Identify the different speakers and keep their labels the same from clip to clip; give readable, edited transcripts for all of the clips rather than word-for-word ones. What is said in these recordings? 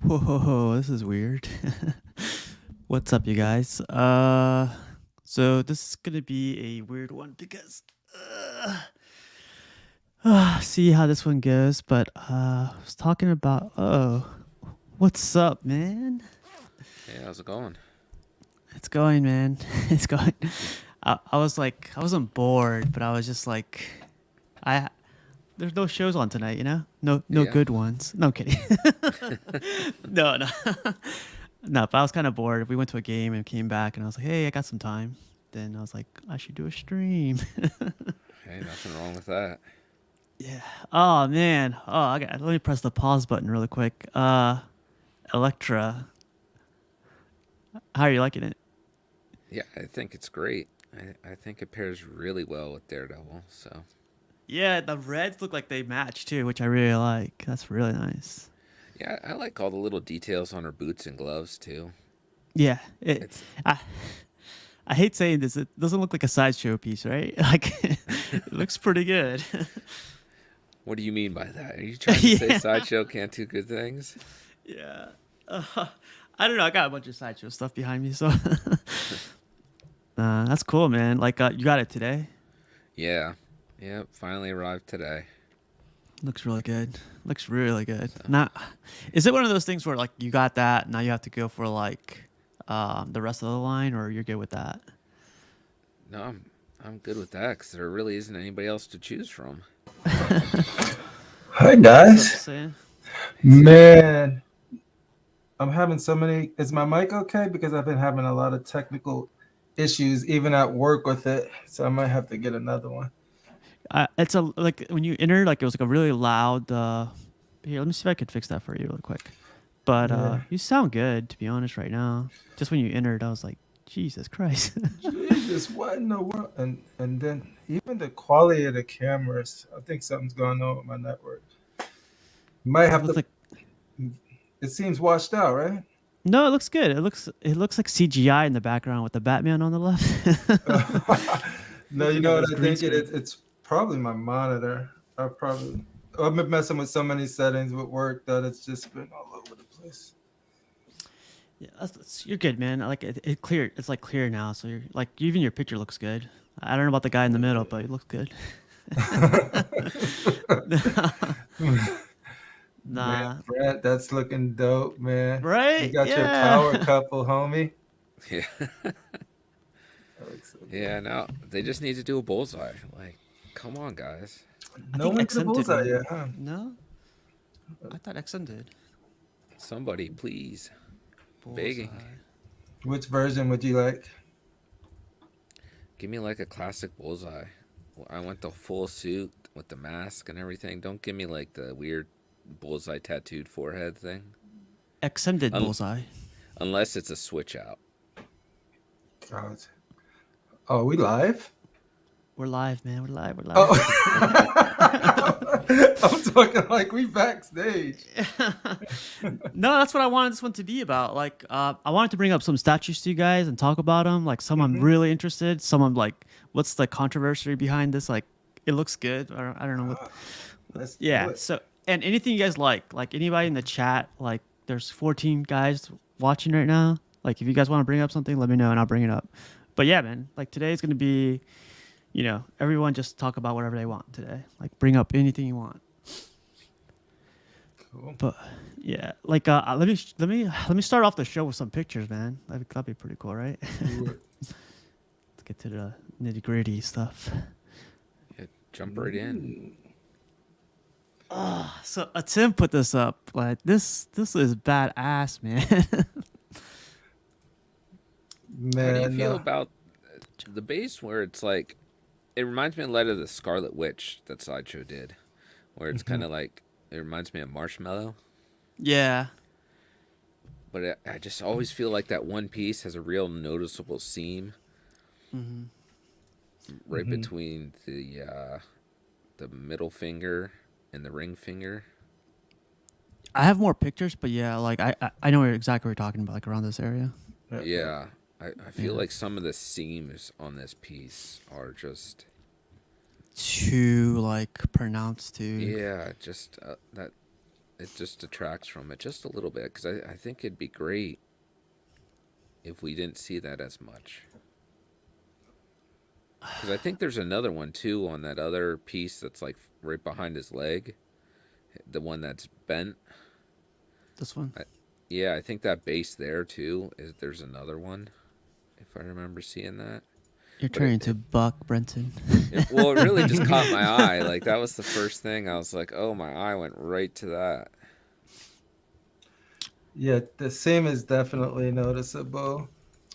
Speaker 1: Whoa, this is weird. What's up, you guys? So this is gonna be a weird one because see how this one goes. But I was talking about what's up, man?
Speaker 2: Hey, how's it going?
Speaker 1: It's going, man. It's going. I was like, I wasn't bored, but I was just like, I there's no shows on tonight, you know? No
Speaker 2: Yeah.
Speaker 1: good ones. No I'm kidding. No, no. No, but I was kind of bored. We went to a game and came back, and I was like, "Hey, I got some time." Then I was like, "I should do a stream."
Speaker 2: Hey, nothing wrong with that.
Speaker 1: Yeah. Oh man. Let me press the pause button really quick. Electra, how are you liking it?
Speaker 2: Yeah, I think it's great. I think it pairs really well with Daredevil. So,
Speaker 1: Yeah, the reds look like they match too, which I really like. That's really nice.
Speaker 2: yeah, I like all the little details on her boots and gloves too.
Speaker 1: Yeah.
Speaker 2: It's
Speaker 1: I I hate saying this. It doesn't look like a sideshow piece, right? Like it looks pretty good.
Speaker 2: What do you mean by that? Are you trying to say
Speaker 1: Yeah.
Speaker 2: Sideshow can't do good things?
Speaker 1: Yeah. Uh, I don't know. I got a bunch of sideshow stuff behind me, so that's cool, man. Like, you got it today.
Speaker 2: Yeah. Yeah, finally arrived today.
Speaker 1: Looks really good. Looks really good.
Speaker 2: So,
Speaker 1: Now, is it one of those things where like you got that, now you have to go for like the rest of the line, or you're good with that?
Speaker 2: no, I'm good with that cuz there really isn't anybody else to choose from.
Speaker 3: Hi
Speaker 1: What's up,
Speaker 3: guys.
Speaker 1: Sam?
Speaker 2: Hey, Sam.
Speaker 3: Man, I'm having so many. Is my mic okay? Because I've been having a lot of technical issues, even at work with it. So I might have to get another one.
Speaker 1: It's a like when you enter, like it was like a really loud. Here, let me see if I could fix that for you real quick. But
Speaker 3: Yeah.
Speaker 1: you sound good, to be honest, right now. Just when you entered, I was like, Jesus Christ.
Speaker 3: Jesus, what in the world? And then even the quality of the cameras. I think something's going on with my network. You might
Speaker 1: It
Speaker 3: have
Speaker 1: looks
Speaker 3: to.
Speaker 1: like
Speaker 3: It seems washed out, right?
Speaker 1: no, it looks good. It looks like CGI in the background with the Batman on the left.
Speaker 3: No,
Speaker 1: Looks
Speaker 3: you
Speaker 1: like
Speaker 3: know
Speaker 1: it
Speaker 3: what
Speaker 1: was
Speaker 3: I
Speaker 1: green
Speaker 3: think it
Speaker 1: screen.
Speaker 3: is? It's probably my monitor. I've been messing with so many settings with work that it's just been all over the place.
Speaker 1: Yeah, you're good, man. Like it clear. It's like clear now. So you're like even your picture looks good. I don't know about the guy in the middle, but it looks good.
Speaker 3: Man,
Speaker 1: Nah,
Speaker 3: Brent, that's looking dope, man. You
Speaker 1: right?
Speaker 3: got your power
Speaker 1: Yeah.
Speaker 3: couple, homie.
Speaker 2: Yeah.
Speaker 3: That looks so good.
Speaker 2: Yeah, now they just need to do a bullseye. Like, come on, guys.
Speaker 1: I
Speaker 3: No
Speaker 1: think
Speaker 3: one did a
Speaker 1: XM did
Speaker 3: bullseye
Speaker 1: one.
Speaker 3: yet, huh?
Speaker 1: No, I thought XM did
Speaker 2: Somebody, please. Begging.
Speaker 1: bullseye.
Speaker 3: Which version would you like?
Speaker 2: Give me like a classic bullseye. I want the full suit with the mask and everything. Don't give me like the weird bullseye tattooed forehead thing.
Speaker 1: XM did
Speaker 2: Un-
Speaker 1: bullseye.
Speaker 2: Unless it's a switch out.
Speaker 3: God. Oh, we live?
Speaker 1: We're live, man. We're live. We're
Speaker 3: Oh,
Speaker 1: live.
Speaker 3: I'm talking like we backstage.
Speaker 1: No, that's what I wanted this one to be about. Like, I wanted to bring up some statues to you guys and talk about them. Like, some I'm
Speaker 3: Hmm.
Speaker 1: really interested. Some I'm like, what's the controversy behind this? Like, it looks good. I don't know what.
Speaker 3: Let's do
Speaker 1: Yeah.
Speaker 3: it.
Speaker 1: So, and anything you guys like anybody in the chat. Like, there's 14 guys watching right now. Like, if you guys want to bring up something, let me know and I'll bring it up. But yeah, man. Like today's gonna be, everyone just talk about whatever they want today. Like, bring up anything you want.
Speaker 3: Cool.
Speaker 1: But yeah, like let me start off the show with some pictures, man. That'd be pretty cool, right?
Speaker 3: Do it.
Speaker 1: Let's get to the nitty gritty stuff.
Speaker 2: Yeah, jump right in.
Speaker 1: So Tim put this up. Like this is badass, man.
Speaker 2: How do you
Speaker 3: Man,
Speaker 2: feel about the base where it's like, it reminds me a lot of the Scarlet Witch that Sideshow did, where it's kind
Speaker 3: mhm.
Speaker 2: of like, it reminds me of Marshmallow.
Speaker 1: Yeah.
Speaker 2: But I just always feel like that one piece has a real noticeable seam
Speaker 1: Hmm.
Speaker 2: right between the middle finger and the ring finger.
Speaker 1: I have more pictures, but yeah, like I know exactly what you're talking about, like around this area.
Speaker 3: Yeah, yeah.
Speaker 2: Yeah, I feel
Speaker 1: Yeah.
Speaker 2: like some of the seams on this piece are just,
Speaker 1: Too like pronounced too.
Speaker 2: yeah, just that it just detracts from it just a little bit because I think it'd be great if we didn't see that as much. Because I think there's another one too on that other piece that's like right behind his leg, the one that's bent.
Speaker 1: This one.
Speaker 2: I, yeah, I think that base there too is there's another one, if I remember seeing that.
Speaker 1: You're
Speaker 2: But
Speaker 1: turning to Buck, Brenton.
Speaker 2: well, it really just caught my eye. Like that was the first thing I was like, oh, my eye went right to that.
Speaker 3: Yeah, the seam is definitely noticeable.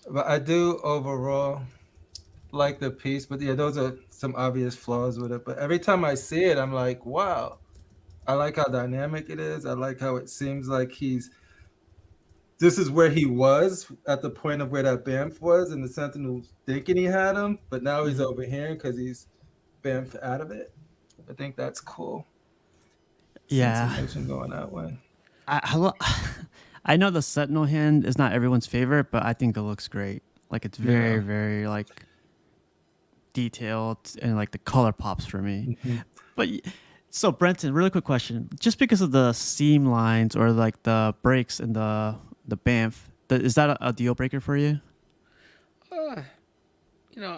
Speaker 3: But I do overall like the piece, but yeah, those are some obvious flaws with it. But every time I see it, I'm like, wow, I like how dynamic it is. I like how it seems like this is where he was at the point of where that Banff was, and the Sentinels thinking he had him, but now he's
Speaker 1: Mhm.
Speaker 3: over here because he's Banff out of it. I think that's cool. Seeing some
Speaker 1: Yeah.
Speaker 3: motion going that way.
Speaker 1: I, I know the Sentinel hand is not everyone's favorite, but I think it looks great. Like it's very,
Speaker 3: Yeah.
Speaker 1: very like detailed and like the color pops for me.
Speaker 3: Mhm.
Speaker 1: But so Brenton, really quick question: just because of the seam lines or like the breaks in the Banff, is that a deal breaker for you?
Speaker 2: Uh,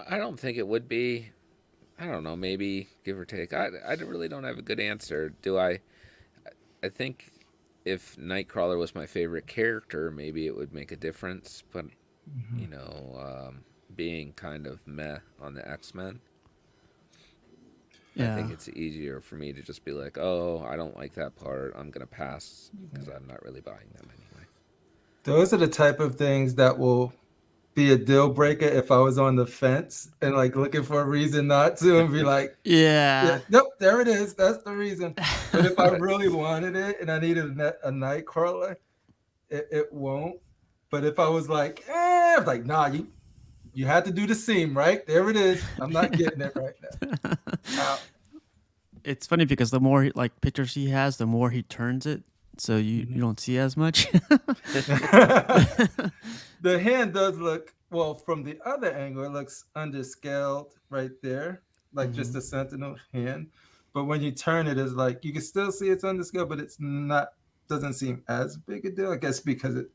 Speaker 2: I don't think it would be. I don't know, maybe give or take. I really don't have a good answer. Do I? I think if Nightcrawler was my favorite character, maybe it would make a difference. But
Speaker 3: Mhm.
Speaker 2: you know, being kind of meh on the X Men, I
Speaker 1: Yeah.
Speaker 2: think it's easier for me to just be like, oh, I don't like that part. I'm gonna pass because I'm not really buying them anyway.
Speaker 3: Those are the type of things that will be a deal breaker if I was on the fence and like looking for a reason not to and be like, yeah,
Speaker 1: Yeah.
Speaker 3: nope, there it is. That's the reason. But if I
Speaker 2: Right.
Speaker 3: really wanted it and I needed a night crawler, it won't. But if I was like, I'm like, nah, you had to do the seam, right? There it is. I'm not getting it right now. Out.
Speaker 1: It's funny because the more like pictures he has, the more he turns it, so you
Speaker 3: Mhm.
Speaker 1: don't see as much.
Speaker 3: The hand does look well from the other angle. It looks underscaled right there, like just
Speaker 1: Hmm.
Speaker 3: a sentinel hand. But when you turn it, it's like you can still see it's underscaled, but it's not. Doesn't seem as big a deal. I guess because it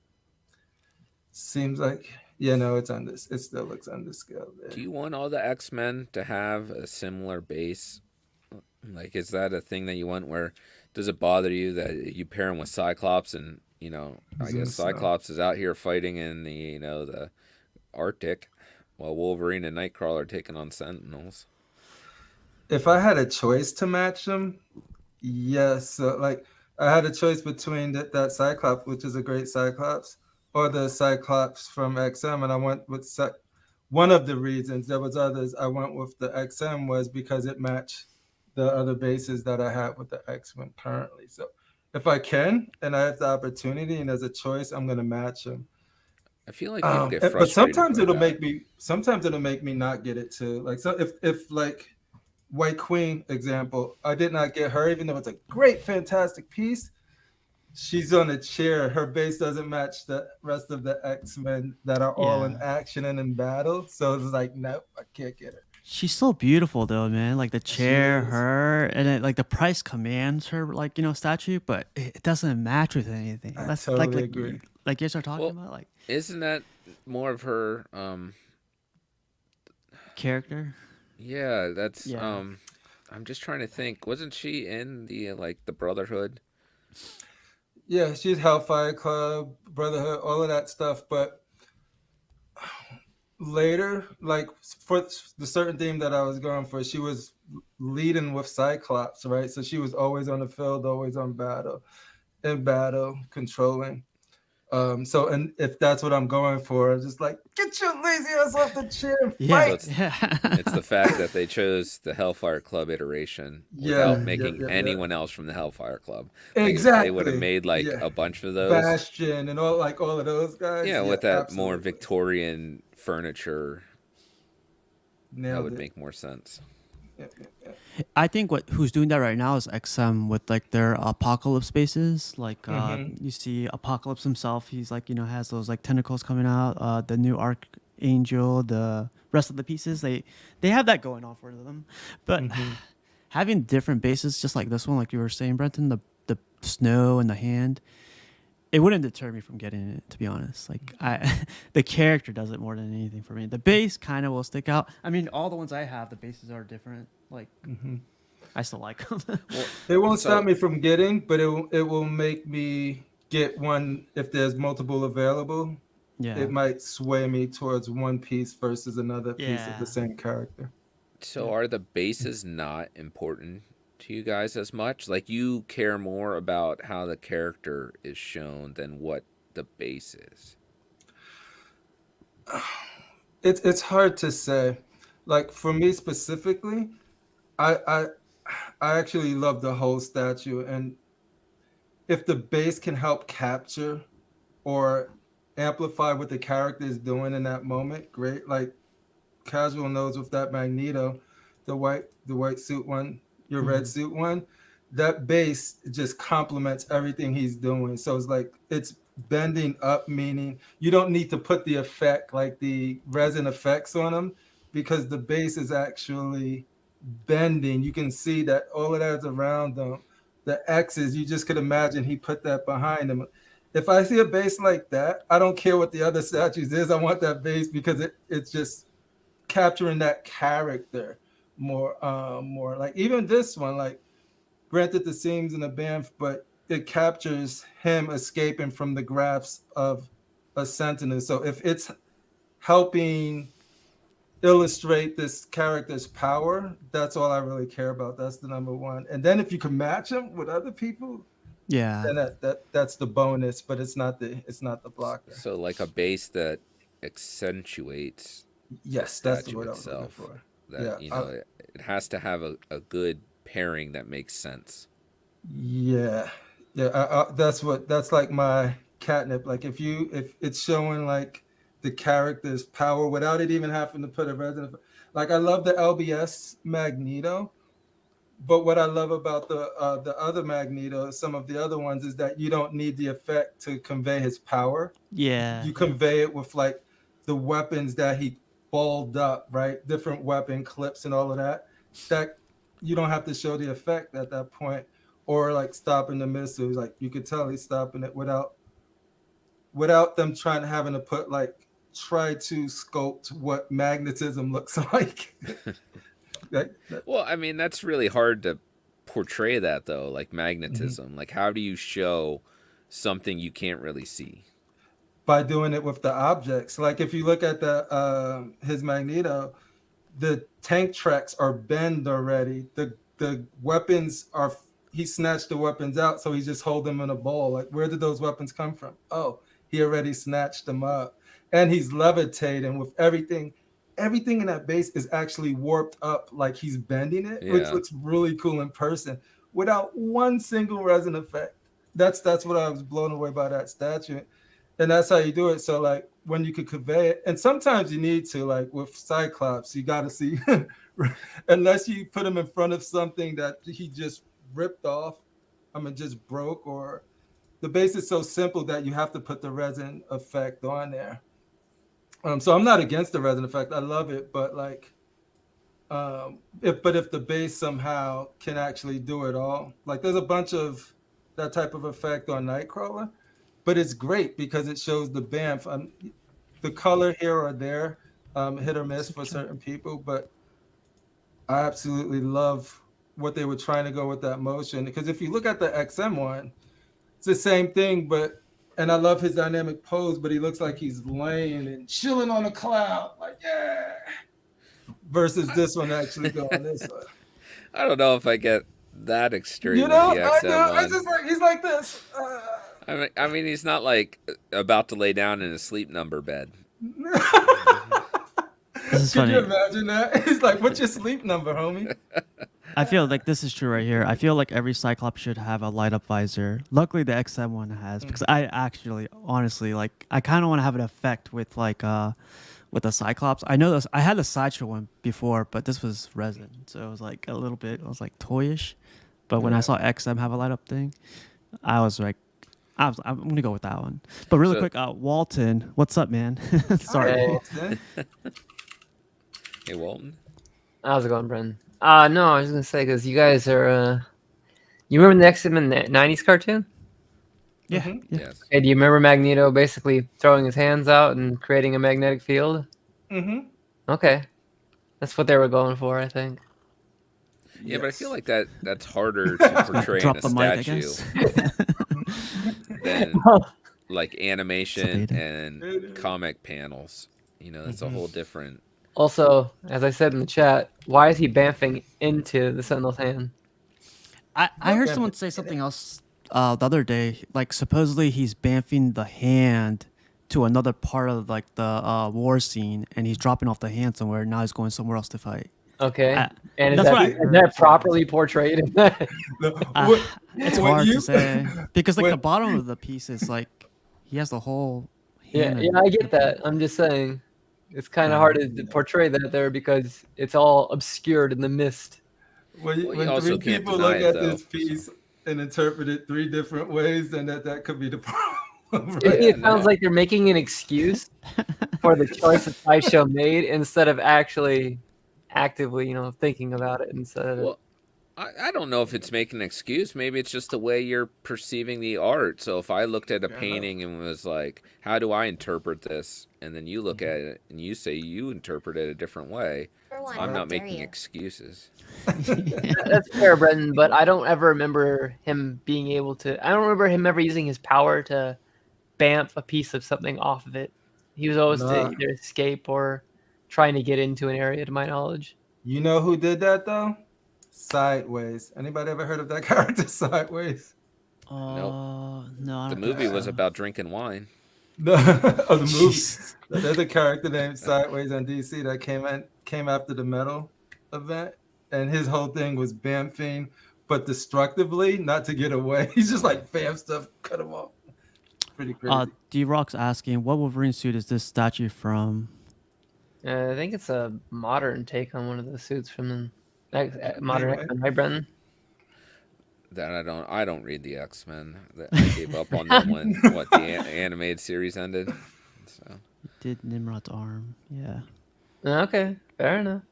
Speaker 3: seems like it's under. It still looks underscaled
Speaker 2: Do
Speaker 3: there.
Speaker 2: you want all the X Men to have a similar base? Like, is that a thing that you want? Where does it bother you that you pair him with Cyclops, and I
Speaker 3: It's in
Speaker 2: guess
Speaker 3: the snow.
Speaker 2: Cyclops is out here fighting in the the Arctic, while Wolverine and Nightcrawler are taking on Sentinels.
Speaker 3: If I had a choice to match them, yes. So, like, I had a choice between that Cyclops, which is a great Cyclops, or the Cyclops from XM, and I went with one of the reasons. There was others. I went with the XM was because it matched the other bases that I have with the X-Men currently. So, if I can and I have the opportunity and there's a choice, I'm gonna match them.
Speaker 2: I feel like people get
Speaker 3: But
Speaker 2: frustrated
Speaker 3: sometimes
Speaker 2: by
Speaker 3: it'll
Speaker 2: that.
Speaker 3: make me. Sometimes it'll make me not get it too. Like so, if like White Queen example, I did not get her, even though it's a great, fantastic piece. She's on a chair. Her base doesn't match the rest of the X Men that are all in
Speaker 1: Yeah.
Speaker 3: action and in battle. So it's like, nope, I can't get her.
Speaker 1: She's so beautiful though, man. Like the
Speaker 3: She
Speaker 1: chair,
Speaker 3: is.
Speaker 1: her, and it, like the price commands her, like statue, but it doesn't match with anything.
Speaker 3: I
Speaker 1: That's
Speaker 3: totally agree.
Speaker 1: like you start talking
Speaker 2: Well,
Speaker 1: about like
Speaker 2: isn't that more of her?
Speaker 1: character.
Speaker 2: Yeah, that's
Speaker 1: Yeah.
Speaker 2: I'm just trying to think. Wasn't she in the like the Brotherhood?
Speaker 3: Yeah, she's Hellfire Club, Brotherhood, all of that stuff. But later, like for the certain theme that I was going for, she was leading with Cyclops, right? So she was always on the field, always on battle, in battle, controlling. So and if that's what I'm going for, I'm just like, get your lazy ass off the chair and
Speaker 2: So
Speaker 1: Yeah.
Speaker 3: fight.
Speaker 2: it's the fact that they chose the Hellfire Club iteration without
Speaker 3: Yeah,
Speaker 1: Mhm.
Speaker 3: yeah,
Speaker 2: making
Speaker 3: yeah, yeah.
Speaker 2: anyone else from the Hellfire Club. Like if they would have
Speaker 3: Exactly.
Speaker 2: made like
Speaker 3: Yeah.
Speaker 2: a bunch of those,
Speaker 3: Bastion and all of those guys.
Speaker 2: yeah,
Speaker 3: Yeah,
Speaker 2: with that more
Speaker 3: absolutely.
Speaker 2: Victorian furniture, that
Speaker 3: Nailed
Speaker 2: would
Speaker 3: it.
Speaker 2: make more sense.
Speaker 3: Yeah, yeah, yeah.
Speaker 1: I think who's doing that right now is XM with like their apocalypse bases. Like
Speaker 3: Mm-hmm.
Speaker 1: you see Apocalypse himself. He's like has those like tentacles coming out. The new Archangel. The rest of the pieces they have that going on for them. But
Speaker 3: Mm-hmm.
Speaker 1: having different bases, just like this one, like you were saying, Brenton, the snow in the hand, it wouldn't deter me from getting it. To be honest, like the character does it more than anything for me. The base kind of will stick out. I mean, all the ones I have, the bases are different. Like
Speaker 3: Hmm.
Speaker 1: I still like them.
Speaker 2: Well,
Speaker 3: It won't stop
Speaker 2: so
Speaker 3: me from getting, but it will make me get one if there's multiple available.
Speaker 1: Yeah,
Speaker 3: It might sway me towards one piece versus another piece of the
Speaker 1: yeah,
Speaker 3: same character.
Speaker 2: so
Speaker 1: yeah,
Speaker 2: are the bases not important to you guys as much? Like you care more about how the character is shown than what the base is.
Speaker 3: It's hard to say. Like for me specifically, I I I actually love the whole statue, and if the base can help capture or amplify what the character is doing in that moment, great. Like casual knows with that Magneto, the white suit one, your red
Speaker 1: hmm
Speaker 3: suit one, that base just complements everything he's doing. So it's like it's bending up, meaning you don't need to put the effect like the resin effects on him because the base is actually bending. You can see that all of that's around them. The X's, you just could imagine he put that behind him. If I see a base like that, I don't care what the other statues is. I want that base because it's just capturing that character more like even this one, like granted the seams and the bamf, but it captures him escaping from the grasp of a sentinel. So if it's helping illustrate this character's power, that's all I really care about. That's the number one. And then if you can match him with other people,
Speaker 1: yeah,
Speaker 3: then that's the bonus, but it's not the blocker.
Speaker 2: So like a base that accentuates the
Speaker 3: Yes, that's the
Speaker 2: statue
Speaker 3: word I was looking
Speaker 2: itself.
Speaker 3: for.
Speaker 2: That
Speaker 3: Yeah,
Speaker 2: it has to have a good pairing that makes sense.
Speaker 3: yeah, yeah. That's like my catnip. Like if it's showing like the character's power without it even having to put a resident. Like I love the LBS Magneto, but what I love about the other Magneto, some of the other ones, is that you don't need the effect to convey his power.
Speaker 1: yeah,
Speaker 3: You convey it with like the weapons that he balled up, right? Different weapon clips and all of that. That you don't have to show the effect at that point, or like stopping the missiles. Like you could tell he's stopping it without them trying to having to put like try to sculpt what magnetism looks like. that,
Speaker 2: Well, I mean that's really hard to portray that though, like
Speaker 3: mhm.
Speaker 2: magnetism. Like how do you show something you can't really see?
Speaker 3: By doing it with the objects. Like if you look at the his Magneto, the tank tracks are bent already. The weapons are he snatched the weapons out, so he's just holding them in a bowl. Like where did those weapons come from? Oh, he already snatched them up, and he's levitating with everything. Everything in that base is actually warped up, like he's bending it, which
Speaker 2: Yeah.
Speaker 3: looks really cool in person, without one single resin effect. That's what I was blown away by that statue, and that's how you do it. So like when you could convey it, and sometimes you need to, like with Cyclops, you got to see, unless you put him in front of something that he just ripped off, I mean just broke, or the base is so simple that you have to put the resin effect on there. So I'm not against the resin effect, I love it, but like if the base somehow can actually do it all, like there's a bunch of that type of effect on Nightcrawler, but it's great because it shows the bamf. The color here or there, hit or miss for certain people, but I absolutely love what they were trying to go with that motion. Because if you look at the XM one, it's the same thing, but and I love his dynamic pose, but he looks like he's laying and chilling on a cloud, like yeah. Versus
Speaker 2: I,
Speaker 3: this one actually going this way.
Speaker 2: I don't know if I get that extreme
Speaker 3: You
Speaker 2: with
Speaker 3: know,
Speaker 2: the
Speaker 3: I
Speaker 2: XM
Speaker 3: know. I
Speaker 2: one.
Speaker 3: just like he's like this.
Speaker 2: I mean, he's not like about to lay down in a sleep number bed.
Speaker 1: this is
Speaker 3: Could you
Speaker 1: funny.
Speaker 3: imagine that? He's like, "What's your sleep number, homie?"
Speaker 1: I feel like this is true right here. I feel like every Cyclops should have a light up visor. Luckily, the XM one has because
Speaker 3: Mhm.
Speaker 1: I actually, honestly, like I kind of want to have an effect with the Cyclops. I know this. I had the sideshow one before, but this was resin, so it was like a little bit. It was like toyish. But when I
Speaker 3: Yeah.
Speaker 1: saw XM have a light up thing, I was like, I'm gonna go with that one. But really
Speaker 2: So,
Speaker 1: quick, Walton, what's up, man?
Speaker 3: Hi,
Speaker 1: Sorry.
Speaker 4: Hey,
Speaker 3: Walton.
Speaker 2: hey Walton.
Speaker 4: how's it going, Brendan? No, I was gonna say because you guys are You remember the X-Men '90s cartoon?
Speaker 1: Yeah,
Speaker 3: Mhm.
Speaker 1: yeah.
Speaker 2: Yes.
Speaker 4: Okay, do you remember Magneto basically throwing his hands out and creating a magnetic field?
Speaker 3: Mhm.
Speaker 4: Okay, that's what they were going for, I think.
Speaker 2: Yeah, but I feel
Speaker 3: Yes.
Speaker 2: like that's harder to portray in
Speaker 1: Drop
Speaker 2: a
Speaker 1: the mic, I
Speaker 2: statue
Speaker 1: guess.
Speaker 2: than like animation
Speaker 1: Aiden.
Speaker 2: and comic panels. You know, that's a
Speaker 3: Mhm.
Speaker 2: whole different.
Speaker 4: Also, as I said in the chat, why is he bamfing into the Sentinel's hand?
Speaker 1: I heard
Speaker 3: Yeah,
Speaker 1: someone say something else the other day. Like supposedly he's bamfing the hand to another part of like the war scene, and he's dropping off the hand somewhere. Now he's going somewhere else to fight.
Speaker 4: Okay,
Speaker 1: I,
Speaker 4: and is
Speaker 1: that's what I
Speaker 4: is
Speaker 1: heard.
Speaker 4: that properly portrayed in that?
Speaker 3: No,
Speaker 1: It's
Speaker 3: what
Speaker 1: hard
Speaker 3: you
Speaker 1: to say because like the
Speaker 3: when
Speaker 1: bottom of the piece is like he has the whole
Speaker 4: Yeah,
Speaker 1: hand.
Speaker 4: yeah, I get that. I'm just saying, it's kind of
Speaker 1: Yeah.
Speaker 4: hard to portray that there because it's all obscured in the mist.
Speaker 2: Well, you
Speaker 3: when
Speaker 2: also
Speaker 3: three
Speaker 2: can't
Speaker 3: people
Speaker 2: deny
Speaker 3: look
Speaker 2: it
Speaker 3: at
Speaker 2: though.
Speaker 3: this
Speaker 2: So.
Speaker 3: piece and interpret it three different ways, then that could be the problem,
Speaker 4: It,
Speaker 3: right?
Speaker 2: Yeah,
Speaker 4: it sounds
Speaker 2: no.
Speaker 4: like they're making an excuse for the choice that Sideshow made instead of actually actively, thinking about it instead of
Speaker 2: Well, I don't know if it's making an excuse. Maybe it's just the way you're perceiving the art. So if I looked at a
Speaker 3: Fair enough.
Speaker 2: painting and was like, how do I interpret this? And then you look at it and you say you interpret it a different way. I'm not making excuses.
Speaker 4: That's fair, Brendan, but I don't ever remember him being able to. I don't remember him ever using his power to bamf a piece of something off of it. He was always to
Speaker 3: Nah.
Speaker 4: either escape or trying to get into an area, to my knowledge.
Speaker 3: You know who did that though? Sideways. Anybody ever heard of that character, Sideways?
Speaker 2: Nope.
Speaker 1: No, I
Speaker 2: The
Speaker 1: don't think
Speaker 2: movie was
Speaker 1: so.
Speaker 2: about drinking wine.
Speaker 3: No, of the movie.
Speaker 1: Jesus.
Speaker 3: There's a character named Sideways on DC that came after the metal event, and his whole thing was bamfing, but destructively, not to get away. He's just like bam stuff, cut him off. Pretty crazy.
Speaker 1: D-Rock's asking, what Wolverine suit is this statue from?
Speaker 4: I think it's a modern take on one of the suits from the modern
Speaker 3: Anyway.
Speaker 4: X-Men, right, Brendan?
Speaker 2: That I don't read the X-Men. I gave up on them when the animated series ended. So
Speaker 1: He did Nimrod's arm. Yeah.
Speaker 4: Okay, fair enough.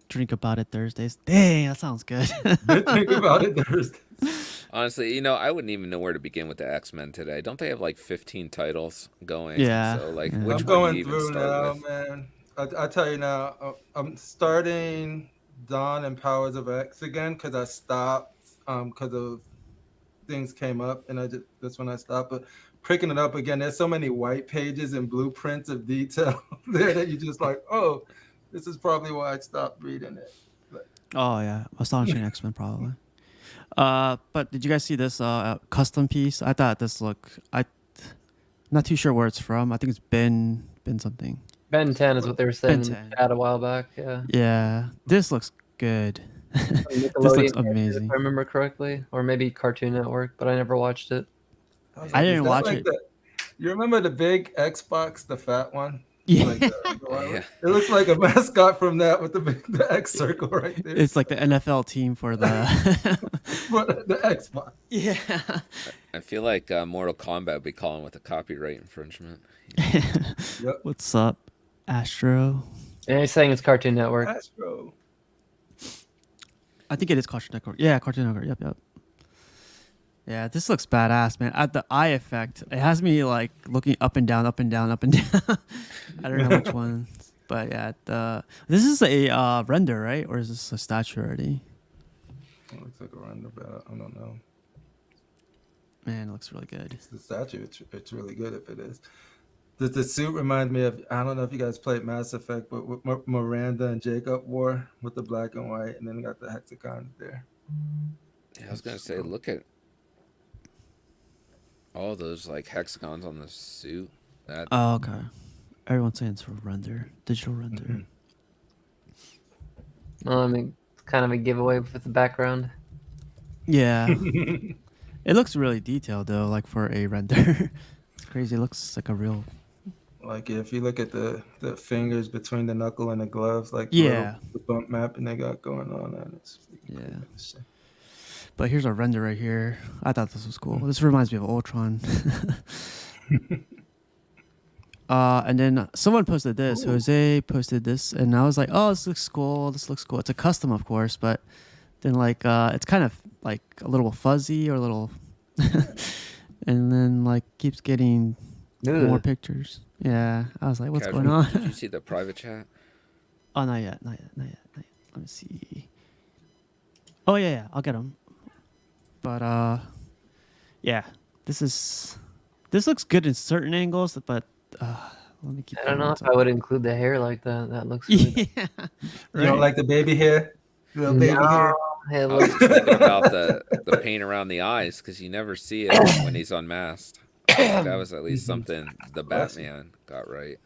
Speaker 1: Drink about it Thursdays. Dang, that sounds good.
Speaker 3: Think about it Thursday.
Speaker 2: honestly, I wouldn't even know where to begin with the X-Men today. Don't they have like 15 titles going?
Speaker 1: Yeah,
Speaker 2: So like,
Speaker 1: yeah.
Speaker 2: which
Speaker 3: I'm
Speaker 2: one do
Speaker 3: going
Speaker 2: you even
Speaker 3: through
Speaker 2: start
Speaker 3: now,
Speaker 2: with?
Speaker 3: man. I tell you now, I'm starting Dawn and Powers of X again because I stopped because of things came up, and that's when I stopped. But picking it up again, there's so many white pages and blueprints of detail there that you just like, oh, this is probably why I stopped reading it. But,
Speaker 1: Oh yeah, Astonishing X-Men probably. But did you guys see this custom piece? I thought this looked. I'm not too sure where it's from. I think it's Ben something.
Speaker 4: Ben 10 is what they were saying
Speaker 1: Ben
Speaker 4: in
Speaker 1: 10.
Speaker 4: the chat a while back. Yeah.
Speaker 1: Yeah, this looks good. This
Speaker 4: Nickelodeon,
Speaker 1: looks
Speaker 4: if
Speaker 1: amazing.
Speaker 4: I remember correctly, or maybe Cartoon Network, but I never watched it.
Speaker 3: I was
Speaker 1: I
Speaker 3: like, is
Speaker 1: didn't
Speaker 3: that
Speaker 1: watch
Speaker 3: like
Speaker 1: it.
Speaker 3: you remember the big Xbox, the fat one?
Speaker 1: Yeah,
Speaker 3: Like
Speaker 2: Yeah.
Speaker 3: it looks like a mascot from that with the X circle right there.
Speaker 1: it's like the NFL team for the.
Speaker 3: The Xbox.
Speaker 1: Yeah.
Speaker 2: I feel like Mortal Kombat would be calling with a copyright infringement.
Speaker 3: Yep.
Speaker 1: What's up, Astro?
Speaker 4: And he's saying it's Cartoon Network.
Speaker 3: Astro.
Speaker 1: I think it is Cartoon Network. Yeah, Cartoon Network. Yep. Yeah, this looks badass, man. At the eye effect, it has me like looking up and down, up and down, up and down. I don't know which one, but yeah, this is a render, right? Or is this a statue already?
Speaker 3: It looks like a roundabout. I don't know.
Speaker 1: Man, it looks really good.
Speaker 3: It's the statue. It's really good if it is. The suit reminds me of, I don't know if you guys played Mass Effect, but with Miranda and Jacob wore with the black and white, and then got the hexagons there.
Speaker 2: Yeah, I was gonna say, look at all those like hexagons on the suit. That
Speaker 1: Oh, okay. Everyone's saying it's a render, digital render.
Speaker 3: Mhm.
Speaker 4: Well, I mean, it's kind of a giveaway with the background.
Speaker 1: Yeah, it looks really detailed though, like for a render. It's crazy. It looks like a real.
Speaker 3: Like if you look at the fingers between the knuckle and the gloves, like
Speaker 1: Yeah.
Speaker 3: the bump mapping they got going on, and it's
Speaker 1: Yeah.
Speaker 3: insane.
Speaker 1: But here's a render right here. I thought this was cool. This reminds me of Ultron. And then someone posted this.
Speaker 3: Ooh.
Speaker 1: Jose posted this, and I was like, "Oh, this looks cool. This looks cool." It's a custom, of course, but then like it's kind of like a little fuzzy or a little, and then like keeps getting more
Speaker 4: Ugh.
Speaker 1: pictures. Yeah, I was like, what's
Speaker 2: Casual,
Speaker 1: going
Speaker 2: did you
Speaker 1: on?
Speaker 2: see the private chat?
Speaker 1: Oh, not yet, not yet, not yet, not yet. Let me see. Oh yeah, I'll get them. But yeah, this looks good in certain angles, but let me keep
Speaker 4: I don't
Speaker 1: going.
Speaker 4: know if I would include the hair like that. That looks really
Speaker 1: Yeah,
Speaker 3: You don't
Speaker 1: right.
Speaker 3: like the baby hair? Little baby hair?
Speaker 4: no. It
Speaker 2: I was
Speaker 4: looks
Speaker 2: just thinking about the paint around the eyes because you never see it when he's unmasked. Like that was at least something the
Speaker 3: Bless you.
Speaker 2: Batman got right.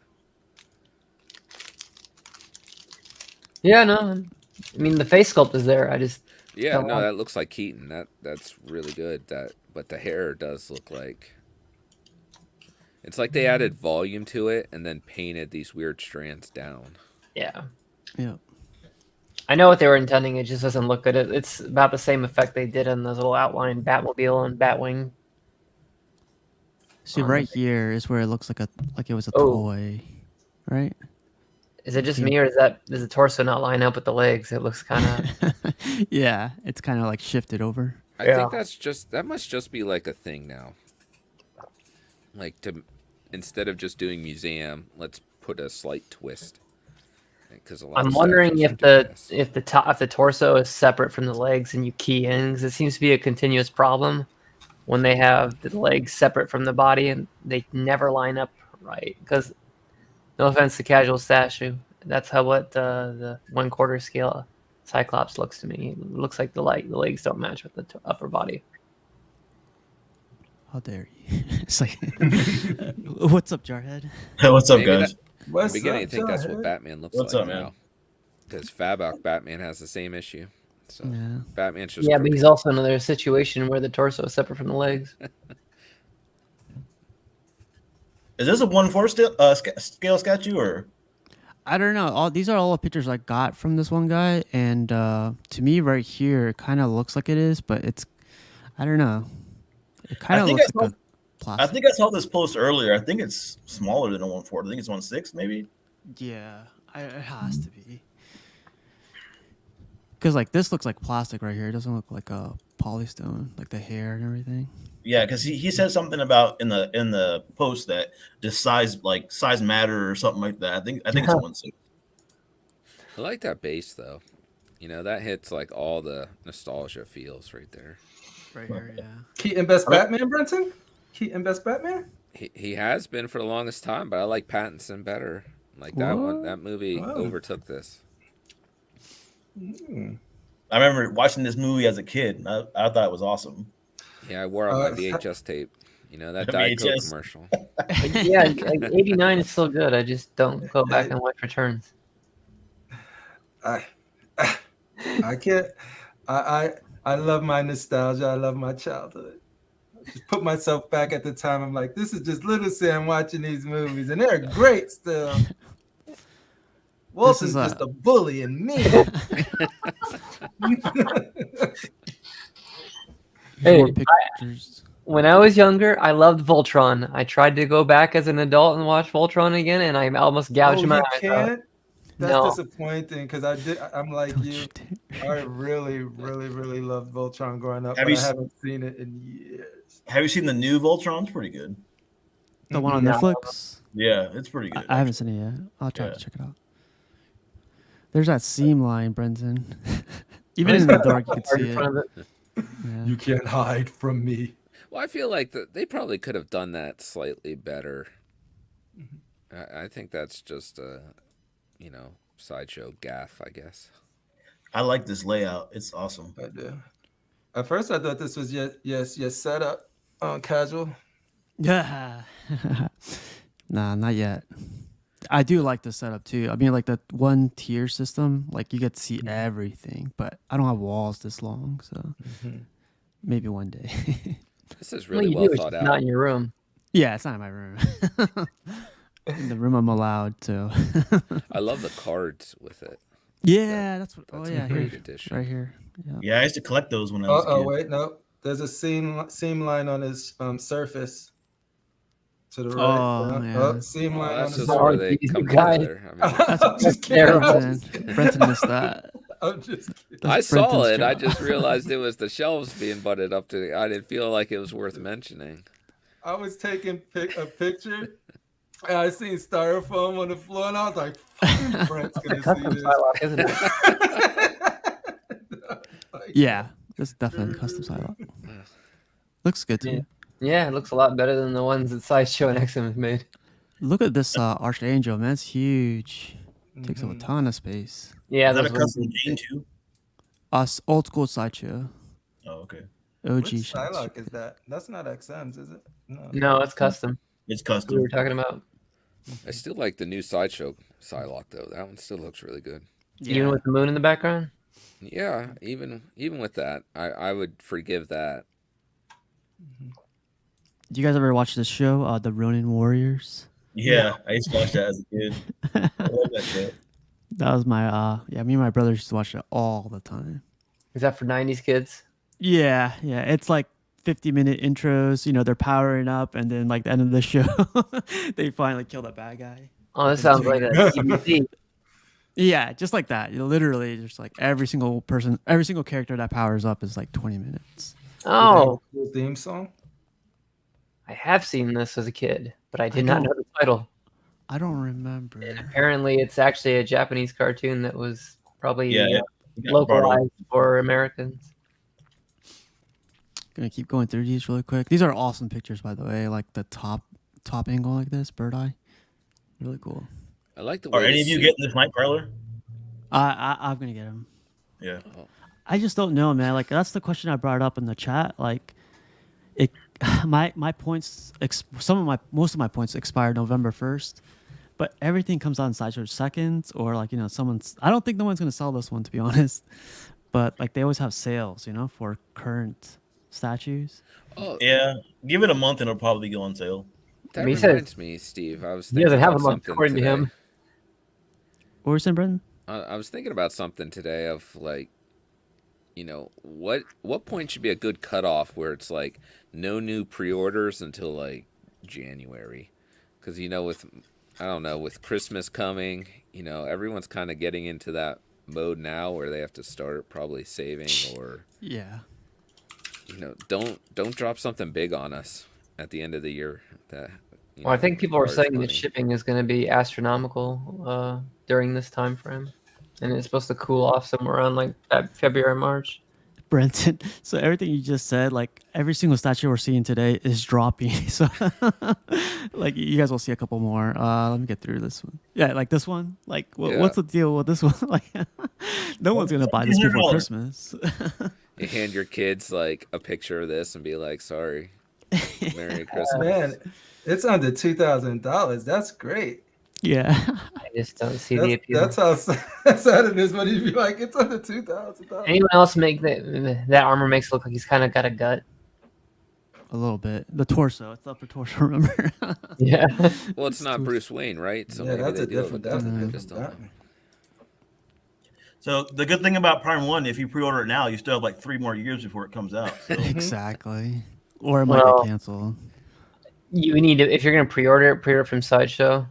Speaker 4: yeah, no. I mean, the face sculpt is there. I just
Speaker 2: Yeah,
Speaker 4: don't
Speaker 2: no,
Speaker 4: like.
Speaker 2: that looks like Keaton. That's really good. But the hair does look like it's like they added volume to it and then painted these weird strands down.
Speaker 4: Yeah,
Speaker 1: Yeah.
Speaker 4: I know what they were intending. It just doesn't look good. It's about the same effect they did on those little outline Batmobile and Batwing.
Speaker 1: See,
Speaker 4: On the
Speaker 1: right here is where it looks like it was a
Speaker 4: Oh.
Speaker 1: toy, right?
Speaker 4: Is it just me, or does the torso not line up with the legs? It looks kind of
Speaker 1: Yeah, it's kind of like shifted over.
Speaker 2: I
Speaker 4: Yeah.
Speaker 2: think that must just be like a thing now. Like to instead of just doing museum, let's put a slight twist. Because
Speaker 4: I'm wondering if the torso is separate from the legs and you key in, because it seems to be a continuous problem when they have the legs separate from the body and they never line up right. Because no offense to casual statue, that's how what the 1/4 scale Cyclops looks to me. It looks like the legs don't match with the upper body.
Speaker 1: How dare you? It's like, what's up, Jarhead?
Speaker 5: What's up,
Speaker 2: Maybe
Speaker 5: guys?
Speaker 2: in the
Speaker 3: What's
Speaker 2: beginning, I
Speaker 3: up,
Speaker 2: think that's
Speaker 3: Jarhead?
Speaker 2: what Batman looks
Speaker 5: What's
Speaker 2: like
Speaker 5: up, man?
Speaker 2: now. Because Fabok Batman has the same issue. So
Speaker 1: Yeah.
Speaker 2: Batman's just
Speaker 4: Yeah, but he's
Speaker 2: crooked.
Speaker 4: also in another situation where the torso is separate from the legs.
Speaker 5: Is this a 1/4 scale statue or?
Speaker 1: I don't know. All these are all the pictures I got from this one guy, and to me, right here, it kind of looks like it is, but it's, I don't know. It kind of
Speaker 5: think
Speaker 1: looks
Speaker 5: I
Speaker 1: like
Speaker 5: saw-
Speaker 1: a plastic.
Speaker 5: I think I saw this post earlier. I think it's smaller than a 1/4. I think it's 1/6, maybe.
Speaker 1: Yeah, it has to be. Because like this looks like plastic right here. It doesn't look like a polystone, like the hair and everything.
Speaker 5: Yeah, because he said something about in the post that the size matter or something like that. I think it's 1/6.
Speaker 2: I like that base though. You know, that hits like all the nostalgia feels right there.
Speaker 1: Right here, yeah.
Speaker 3: Keaton best Batman, Brenton? Keaton best Batman?
Speaker 2: He has been for the longest time, but I like Pattinson better. Like that one, that movie
Speaker 3: Wow.
Speaker 2: overtook this.
Speaker 5: I remember watching this movie as a kid. And I thought it was awesome.
Speaker 2: Yeah, I wore out my VHS tape. You know, that Diet Coke
Speaker 5: VHS.
Speaker 2: commercial.
Speaker 4: Yeah, like 89 is still good. I just don't go back and watch Returns.
Speaker 3: I can't. I love my nostalgia. I love my childhood. I just put myself back at the time. I'm like, this is just little Sam watching these movies, and they're great still. Wilson's just a bully and me.
Speaker 4: Hey,
Speaker 1: More pictures.
Speaker 4: when I was younger, I loved Voltron. I tried to go back as an adult and watch Voltron again, and I almost gouged my
Speaker 3: you
Speaker 4: eyes out.
Speaker 3: can't? That's
Speaker 4: No.
Speaker 3: disappointing because I'm like
Speaker 1: Don't
Speaker 3: you.
Speaker 1: you dare.
Speaker 3: I really, really, really loved Voltron growing up,
Speaker 5: Have
Speaker 3: but
Speaker 5: you
Speaker 3: I
Speaker 5: s-
Speaker 3: haven't seen it in years.
Speaker 5: Have you seen the new Voltron? It's pretty good.
Speaker 1: The one on
Speaker 4: No.
Speaker 1: Netflix?
Speaker 5: Yeah, it's pretty good.
Speaker 1: I haven't seen it yet. I'll try
Speaker 5: Yeah.
Speaker 1: to check it out. There's that seam line, Brenton. Even in the dark, you can
Speaker 4: Right
Speaker 1: see
Speaker 4: in
Speaker 1: it.
Speaker 4: front of it.
Speaker 1: Yeah.
Speaker 3: You can't hide from me.
Speaker 2: Well, I feel like they probably could have done that slightly better. I think that's just a, sideshow gaff, I guess.
Speaker 5: I like this layout. It's awesome.
Speaker 3: I do. At first, I thought this was your setup on casual.
Speaker 1: Yeah. Nah, not yet. I do like the setup too. I mean, like the one tier system, like you get to see everything, but I don't have walls this long, so maybe one day.
Speaker 2: This is
Speaker 4: Well,
Speaker 2: really
Speaker 4: you
Speaker 2: well
Speaker 4: do, it's
Speaker 2: thought
Speaker 4: just
Speaker 2: out.
Speaker 4: not in your room.
Speaker 1: Yeah, it's not in my room. In the room I'm allowed to.
Speaker 2: I love the cards with it.
Speaker 1: Yeah, that's what.
Speaker 2: That's
Speaker 1: Oh
Speaker 2: a
Speaker 1: yeah,
Speaker 2: great
Speaker 1: here,
Speaker 2: addition.
Speaker 1: right here. Yeah.
Speaker 5: Yeah, I used to collect those when I was a kid.
Speaker 3: Wait, no. There's a seam line on his surface. To the right.
Speaker 1: Oh, yeah.
Speaker 3: Seam
Speaker 2: Oh,
Speaker 3: line on
Speaker 2: that's
Speaker 3: his
Speaker 2: just
Speaker 4: Oh,
Speaker 2: where they
Speaker 4: geez,
Speaker 2: come
Speaker 4: you guys.
Speaker 2: together. I mean,
Speaker 1: That's
Speaker 3: I'm just
Speaker 4: terrible.
Speaker 3: kidding.
Speaker 1: Brenton missed that.
Speaker 3: I'm just kidding.
Speaker 2: I
Speaker 1: That's
Speaker 2: saw
Speaker 1: Brenton's
Speaker 2: it. I
Speaker 1: job.
Speaker 2: just realized it was the shelves being butted up to. I didn't feel like it was worth mentioning.
Speaker 3: I was taking a picture, and I seen styrofoam on the floor, and I was like, "Fucking Brent's
Speaker 4: It's a
Speaker 3: gonna see
Speaker 4: custom
Speaker 3: this."
Speaker 4: Psylocke, isn't it?
Speaker 3: Like,
Speaker 1: Yeah, that's definitely a custom Psylocke. Looks good too.
Speaker 4: Yeah. Yeah, it looks a lot better than the ones that Sideshow and XM have made.
Speaker 1: Look at this Archangel, man. It's huge. Takes up a
Speaker 3: mhm.
Speaker 1: ton of space.
Speaker 4: Yeah,
Speaker 5: Is that a
Speaker 4: those ones
Speaker 5: custom
Speaker 4: are-
Speaker 5: game too?
Speaker 1: Old school Sideshow.
Speaker 5: Oh, okay.
Speaker 1: OG
Speaker 3: Which
Speaker 1: Sideshow.
Speaker 3: Psylocke is that? That's not XM's, is it? No.
Speaker 4: No, it's custom.
Speaker 5: It's
Speaker 4: We
Speaker 5: custom.
Speaker 4: were talking about
Speaker 2: I still like the new Sideshow Psylocke though. That one still looks really good.
Speaker 4: even with the moon in the background.
Speaker 2: Yeah, even with that, I would forgive that.
Speaker 1: Do you guys ever watch this show, The Ronin Warriors?
Speaker 5: Yeah, I used to watch that as a kid. I love that show.
Speaker 1: That was my me and my brother used to watch it all the time.
Speaker 4: Is that for '90s kids?
Speaker 1: Yeah. It's like 50-minute intros, they're powering up, and then like the end of the show they finally kill the bad guy.
Speaker 4: Oh, this sounds like a CBC.
Speaker 1: Yeah, just like that. Literally just like every single character that powers up is like 20 minutes.
Speaker 4: Oh,
Speaker 3: Cool theme song.
Speaker 4: I have seen this as a kid, but I
Speaker 1: I
Speaker 4: did not know
Speaker 1: don't-
Speaker 4: the title.
Speaker 1: I don't remember.
Speaker 4: And apparently, it's actually a Japanese cartoon that was probably
Speaker 5: Yeah, it got brought up.
Speaker 4: localized for Americans.
Speaker 1: Gonna keep going through these really quick. These are awesome pictures, by the way. Like the top angle like this, bird eye. Really cool.
Speaker 2: I like the way.
Speaker 5: Are any
Speaker 2: the
Speaker 5: of you
Speaker 2: suit-
Speaker 5: getting this night crawler?
Speaker 1: I'm gonna get him.
Speaker 5: Yeah.
Speaker 1: I just don't know, man. Like that's the question I brought up in the chat. Like, it, my points, most of my points expire November 1st, but everything comes out in Sideshow 2nd, or like someone's. I don't think no one's gonna sell this one, to be honest. But like they always have sales, for current statues.
Speaker 2: Oh,
Speaker 5: Yeah. Give it a month and it'll probably go on sale.
Speaker 2: that
Speaker 4: He says-
Speaker 2: reminds me, Steve. I was
Speaker 4: He
Speaker 2: thinking
Speaker 4: doesn't have
Speaker 2: about
Speaker 4: a month,
Speaker 2: something
Speaker 4: according to
Speaker 2: today.
Speaker 4: him.
Speaker 1: What were you saying, Brendan?
Speaker 2: I was thinking about something today of like, what point should be a good cutoff where it's like no new pre-orders until like January, because with Christmas coming, everyone's kind of getting into that mode now where they have to start probably saving, or
Speaker 1: Yeah.
Speaker 2: don't drop something big on us at the end of the year. That
Speaker 4: Well, I think people are
Speaker 2: requires
Speaker 4: saying
Speaker 2: money.
Speaker 4: that shipping is going to be astronomical during this time frame, and it's supposed to cool off somewhere around like February, March.
Speaker 1: Brenton, so everything you just said, like every single statue we're seeing today is dropping. So, like you guys will see a couple more. Let me get through this one. Yeah, like this one. Like,
Speaker 2: Yeah.
Speaker 1: what's the deal with this one? Like, no one's gonna buy this before
Speaker 5: $1,500.
Speaker 1: Christmas.
Speaker 2: You hand your kids like a picture of this and be like, "Sorry, Merry Christmas."
Speaker 3: Man, it's under $2,000. That's great.
Speaker 1: Yeah.
Speaker 4: I just don't see the appeal.
Speaker 3: That's how sad it is when you be like, it's under $2,000.
Speaker 4: Anyone else make that armor makes it look like he's kind of got a gut?
Speaker 1: A little bit. The torso. It's the upper torso. Remember?
Speaker 4: Yeah.
Speaker 2: Well, it's not Bruce Wayne, right? So
Speaker 3: Yeah,
Speaker 2: maybe
Speaker 3: that's
Speaker 2: they
Speaker 3: a
Speaker 2: do it
Speaker 3: different.
Speaker 2: with
Speaker 3: That's a
Speaker 2: that. I
Speaker 3: different
Speaker 2: just don't know.
Speaker 3: Batman.
Speaker 5: So the good thing about Prime 1, if you pre-order it now, you still have like 3 more years before it comes out. So.
Speaker 1: Exactly. Or it might
Speaker 4: Well-
Speaker 1: get canceled.
Speaker 4: You need to, if you're going to pre-order it from Sideshow,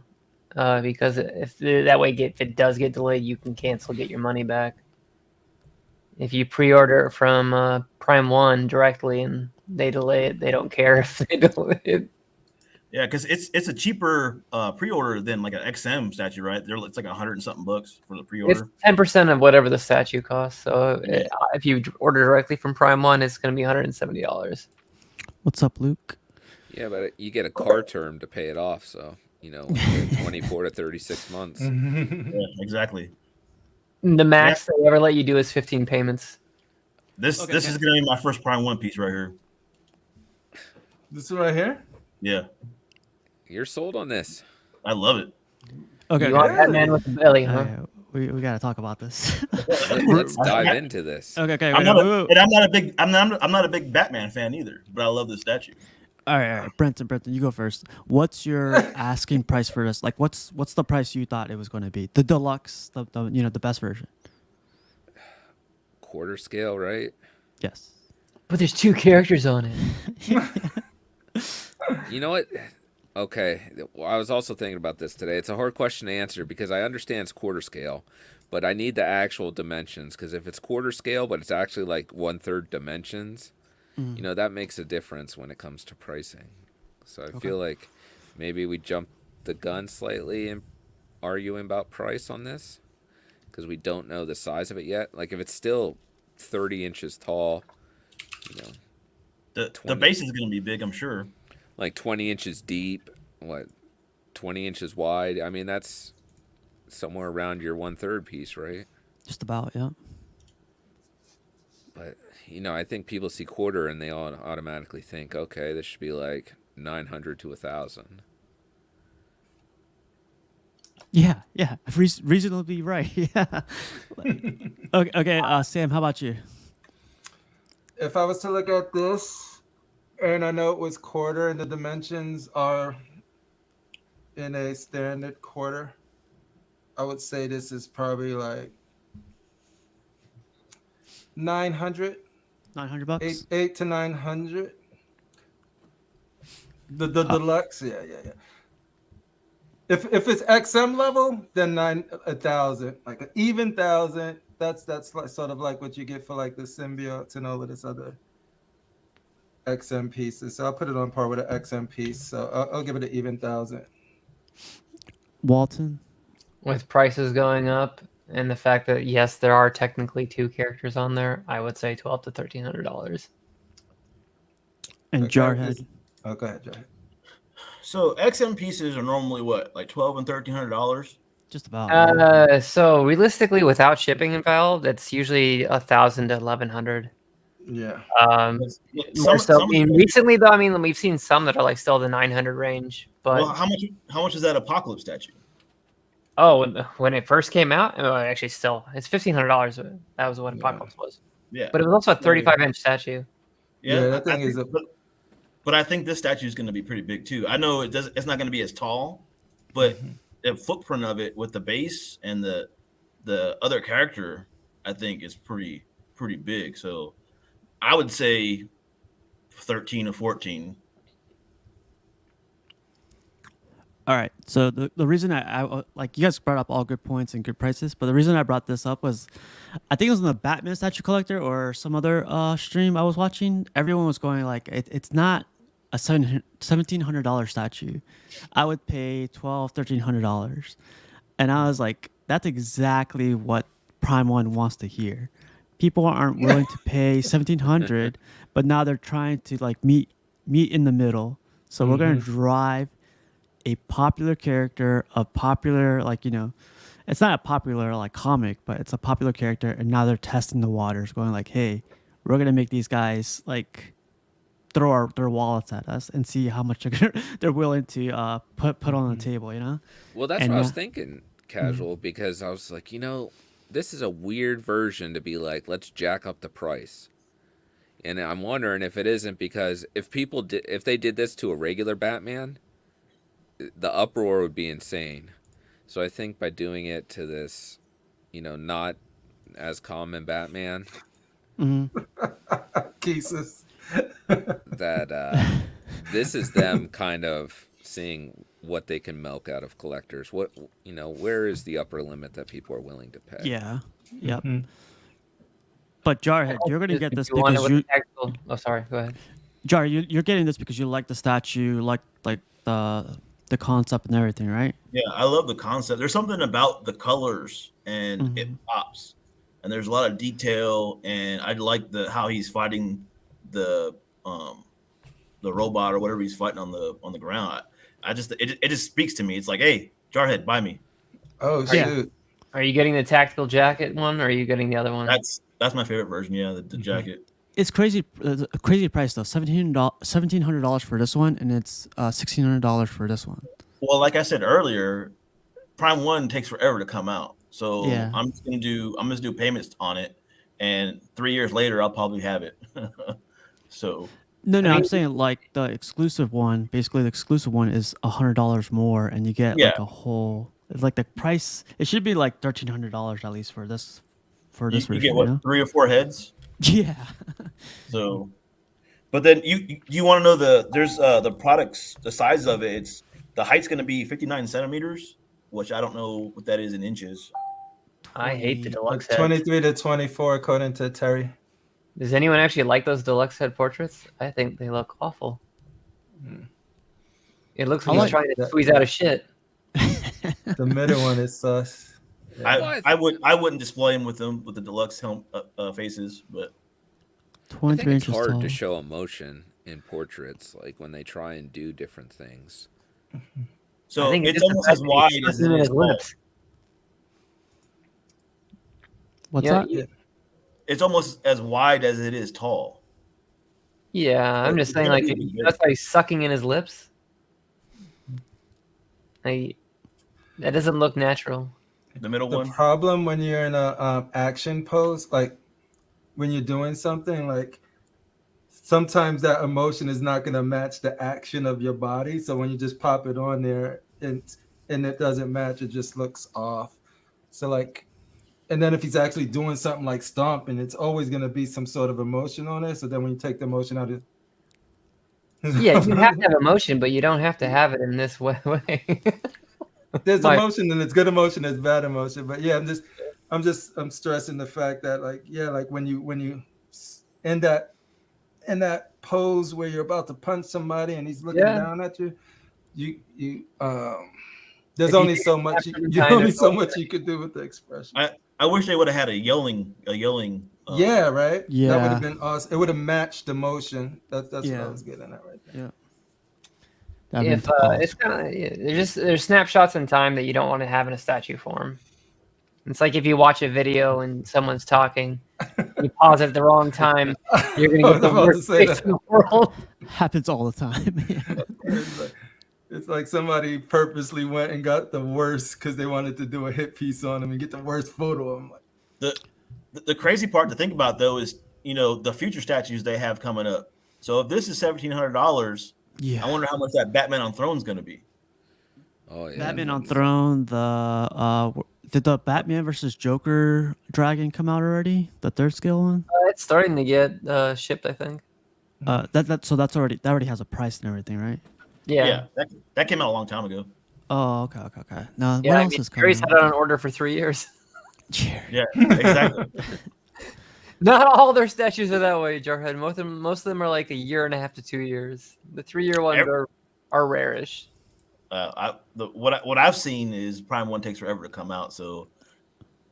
Speaker 4: because if it does get delayed, you can cancel, get your money back. If you pre-order it from Prime 1 directly and they delay it, they don't care if they delay it.
Speaker 5: Yeah, because it's a cheaper pre-order than like an XM statue, right? It's like $100 and something bucks for the
Speaker 4: It's
Speaker 5: pre-order.
Speaker 4: 10% of whatever the statue costs. So if you order directly from Prime 1, it's going to be $170.
Speaker 1: What's up, Luke?
Speaker 2: Yeah, but you get a car term to pay it off, so 24 to 36 months.
Speaker 3: Mm-hmm.
Speaker 5: Yeah, exactly.
Speaker 4: The max they ever let you do is 15 payments.
Speaker 5: This
Speaker 1: Okay,
Speaker 5: this
Speaker 1: okay.
Speaker 5: is gonna be my first Prime 1 piece right here.
Speaker 3: This one right here?
Speaker 5: Yeah,
Speaker 2: You're sold on this.
Speaker 5: I love it.
Speaker 1: Okay.
Speaker 4: You want that man with the belly, huh?
Speaker 1: We gotta talk about this.
Speaker 2: Let's dive into this.
Speaker 1: Okay.
Speaker 5: I'm
Speaker 1: wait,
Speaker 5: not,
Speaker 1: wait,
Speaker 5: a,
Speaker 1: wait.
Speaker 5: and I'm not a big Batman fan either, but I love this statue.
Speaker 1: All right. Brenton, you go first. What's your asking price for this? Like, what's the price you thought it was going to be? The deluxe, the best version.
Speaker 2: Quarter scale, right?
Speaker 4: But there's 2 characters on it.
Speaker 2: You know what? Okay, well, I was also thinking about this today. It's a hard question to answer because I understand it's quarter scale, but I need the actual dimensions. Because if it's quarter scale, but it's actually like 1/3 dimensions,
Speaker 1: Mm,
Speaker 2: that makes a difference when it comes to pricing. So I
Speaker 1: okay.
Speaker 2: feel like maybe we jumped the gun slightly in arguing about price on this because we don't know the size of it yet. Like if it's still 30 inches tall, you know,
Speaker 5: The
Speaker 2: 20
Speaker 5: base is going to be big, I'm sure.
Speaker 2: like 20 inches deep, what 20 inches wide. I mean, that's somewhere around your 1/3 piece, right?
Speaker 1: Just about, yeah.
Speaker 2: But I think people see quarter and they all automatically think, okay, this should be like 900 to 1,000.
Speaker 1: Yeah, yeah. Reasonably right. Yeah. Okay, okay. Sam, how about you?
Speaker 3: If I was to look at this, and I know it was quarter, and the dimensions are in a standard quarter, I would say this is probably like 900,
Speaker 1: 900 bucks.
Speaker 3: eight to 900. The
Speaker 1: Uh,
Speaker 3: deluxe, yeah, yeah, yeah. If it's XM level, then 1,000, like an even 1,000. That's like sort of like what you get for like the symbiotes and all of this other XM pieces. So I'll put it on par with an XM piece. So I'll give it an even 1,000.
Speaker 1: Walton
Speaker 4: With prices going up and the fact that yes, there are technically 2 characters on there, I would say $1,200 to $1,300.
Speaker 1: and Jarhead.
Speaker 3: Oh, go ahead, Jay.
Speaker 5: So XM pieces are normally what, like $1,200 and $1,300?
Speaker 1: Just about. Yeah.
Speaker 4: So realistically, without shipping involved, it's usually 1,000 to 1,100.
Speaker 3: Yeah.
Speaker 4: More so.
Speaker 5: Some
Speaker 4: I mean, recently though, I mean, we've seen some that are like still the 900 range. But
Speaker 5: well, how much is that Apocalypse statue?
Speaker 4: when it first came out, actually, still it's $1,500. That was what
Speaker 3: Yeah.
Speaker 4: Apocalypse was.
Speaker 5: Yeah.
Speaker 4: But it was also a 35-inch statue.
Speaker 3: Yeah, that thing is a.
Speaker 5: But I think this statue is going to be pretty big too. I know it's not going to be as tall, but the footprint of it with the base and the other character, I think is pretty big. So I would say 13 or 14.
Speaker 1: All right. So the reason I like you guys brought up all good points and good prices, but the reason I brought this up was, I think it was on the Batman statue collector or some other stream I was watching. Everyone was going like, it's not a $1,700 statue. I would pay $1,200-$1,300, and I was like, that's exactly what Prime One wants to hear. People aren't willing to pay $1,700, but now they're trying to like meet in the middle. So we're gonna drive a popular character, a popular it's not a popular like comic, but it's a popular character, and now they're testing the waters, going like, hey, we're gonna make these guys like throw their wallets at us and see how much they're willing to put on the table,
Speaker 2: Well, that's
Speaker 1: And
Speaker 2: what I was thinking, Casual, because I was like, this is a weird version to be like, let's jack up the price. And I'm wondering if it isn't because if they did this to a regular Batman, the uproar would be insane. So I think by doing it to this, not as common Batman,
Speaker 3: Jesus.
Speaker 2: that this is them kind of seeing what they can milk out of collectors. Where is the upper limit that people are willing to pay?
Speaker 1: yeah, yep. But Jarhead, you're gonna get this because
Speaker 4: Oh, sorry. Go ahead.
Speaker 1: Jar, you're getting this because you like the statue, like the concept and everything, right?
Speaker 5: Yeah, I love the concept. There's something about the colors and it pops. And there's a lot of detail, and I like how he's fighting the robot or whatever he's fighting on the ground. It just speaks to me. It's like, hey, Jarhead, buy me.
Speaker 3: Oh shoot.
Speaker 4: Are you getting the tactical jacket one, or are you getting the other one?
Speaker 5: That's my favorite version. Yeah, the jacket.
Speaker 1: It's crazy, crazy price though. $1,700 for this one, and it's $1,600 for this one.
Speaker 5: Well, like I said earlier, Prime One takes forever to come out, so
Speaker 1: Yeah.
Speaker 5: I'm just gonna do payments on it, and 3 years later I'll probably have it. So
Speaker 1: No, I'm saying like the exclusive one. Basically, the exclusive one is $100 more, and you get like a whole. It's like the price. It should be like $1,300 at least for this. For this
Speaker 5: you
Speaker 1: version,
Speaker 5: get what, 3 or 4 heads.
Speaker 1: Yeah.
Speaker 5: So, But then you want to know there's the products, the size of it. It's the height's going to be 59 centimeters, which I don't know what that is in inches.
Speaker 4: I hate the
Speaker 1: 20.
Speaker 4: deluxe heads.
Speaker 3: 23 to 24, according to Terry.
Speaker 4: Does anyone actually like those deluxe head portraits? I think they look awful. It looks like
Speaker 1: I
Speaker 4: he's
Speaker 1: like
Speaker 4: trying to
Speaker 3: that.
Speaker 4: squeeze out of shit.
Speaker 3: The middle one is sus. Yeah.
Speaker 5: I wouldn't display them with the deluxe faces, but
Speaker 2: I
Speaker 1: 23
Speaker 2: think it's
Speaker 1: inches
Speaker 2: hard
Speaker 1: tall.
Speaker 2: to show emotion in portraits, like when they try and do different things.
Speaker 5: so
Speaker 4: I think
Speaker 5: it's
Speaker 4: just
Speaker 5: almost
Speaker 4: the
Speaker 5: as
Speaker 4: fact that he's
Speaker 5: wide as
Speaker 4: sucking
Speaker 5: it
Speaker 4: in
Speaker 5: is
Speaker 4: his
Speaker 5: tall.
Speaker 4: lips.
Speaker 1: What's
Speaker 4: Yeah,
Speaker 1: that?
Speaker 5: It's almost as wide as it is tall.
Speaker 4: Yeah, I'm just
Speaker 5: It's
Speaker 4: saying,
Speaker 5: gonna
Speaker 4: like,
Speaker 5: be
Speaker 4: if
Speaker 5: even
Speaker 4: that's
Speaker 5: bigger.
Speaker 4: how he's sucking in his lips. Like, that doesn't look natural.
Speaker 5: The middle
Speaker 3: The
Speaker 5: one.
Speaker 3: problem when you're in a action pose, like when you're doing something, like sometimes that emotion is not going to match the action of your body. So when you just pop it on there and it doesn't match, it just looks off. So like, and then if he's actually doing something like stomping, it's always going to be some sort of emotion on it. So then when you take the emotion out,
Speaker 4: Yeah, you have to have emotion, but you don't have to have it in this way.
Speaker 3: there's
Speaker 4: My-
Speaker 3: emotion and it's good emotion, there's bad emotion. But yeah, I'm stressing the fact that like, yeah, like when you in that pose where you're about to punch somebody and he's looking
Speaker 4: Yeah.
Speaker 3: down at you, you there's
Speaker 4: If you
Speaker 3: only
Speaker 4: take
Speaker 3: so
Speaker 4: a
Speaker 3: much
Speaker 4: snap from
Speaker 3: you
Speaker 4: behind
Speaker 3: only
Speaker 4: it,
Speaker 3: so much you could do with the expression.
Speaker 5: I wish they would have had a yelling.
Speaker 3: Yeah, right. That would
Speaker 1: Yeah.
Speaker 3: have been awesome. It would have matched the motion. That's what I
Speaker 1: Yeah.
Speaker 3: was getting at right there.
Speaker 1: Yeah. That'd
Speaker 4: if
Speaker 1: been awesome.
Speaker 4: it's kind of there's snapshots in time that you don't want to have in a statue form. It's like if you watch a video and someone's talking, you pause it at the wrong time, you're gonna
Speaker 3: I
Speaker 4: get
Speaker 3: was
Speaker 4: the
Speaker 3: about to
Speaker 4: worst
Speaker 3: say
Speaker 4: face
Speaker 3: that.
Speaker 4: in the world.
Speaker 1: Happens all the time. Yeah.
Speaker 3: It's like somebody purposely went and got the worst because they wanted to do a hit piece on him and get the worst photo of him. Like,
Speaker 5: The crazy part to think about though is the future statues they have coming up. So if this is $1,700,
Speaker 1: Yeah.
Speaker 5: I wonder how much that Batman on Throne's going to be.
Speaker 2: Oh yeah,
Speaker 1: Batman on
Speaker 2: that's-
Speaker 1: Throne. Did the Batman versus Joker dragon come out already? The third scale one.
Speaker 4: It's starting to get shipped, I think.
Speaker 1: That already has a price and everything, right?
Speaker 4: Yeah.
Speaker 5: That came out a long time ago.
Speaker 1: Oh, okay. Now,
Speaker 4: Yeah,
Speaker 1: what
Speaker 4: I
Speaker 1: else
Speaker 4: mean,
Speaker 1: is
Speaker 4: Jerry's
Speaker 1: coming?
Speaker 4: had it on order for 3 years.
Speaker 1: Jerry.
Speaker 5: Yeah, exactly.
Speaker 4: Not all their statues are that way, Jarhead. Most of them are like a year and a half to 2 years. The 3-year ones are rarish.
Speaker 5: What I've seen is Prime 1 takes forever to come out. So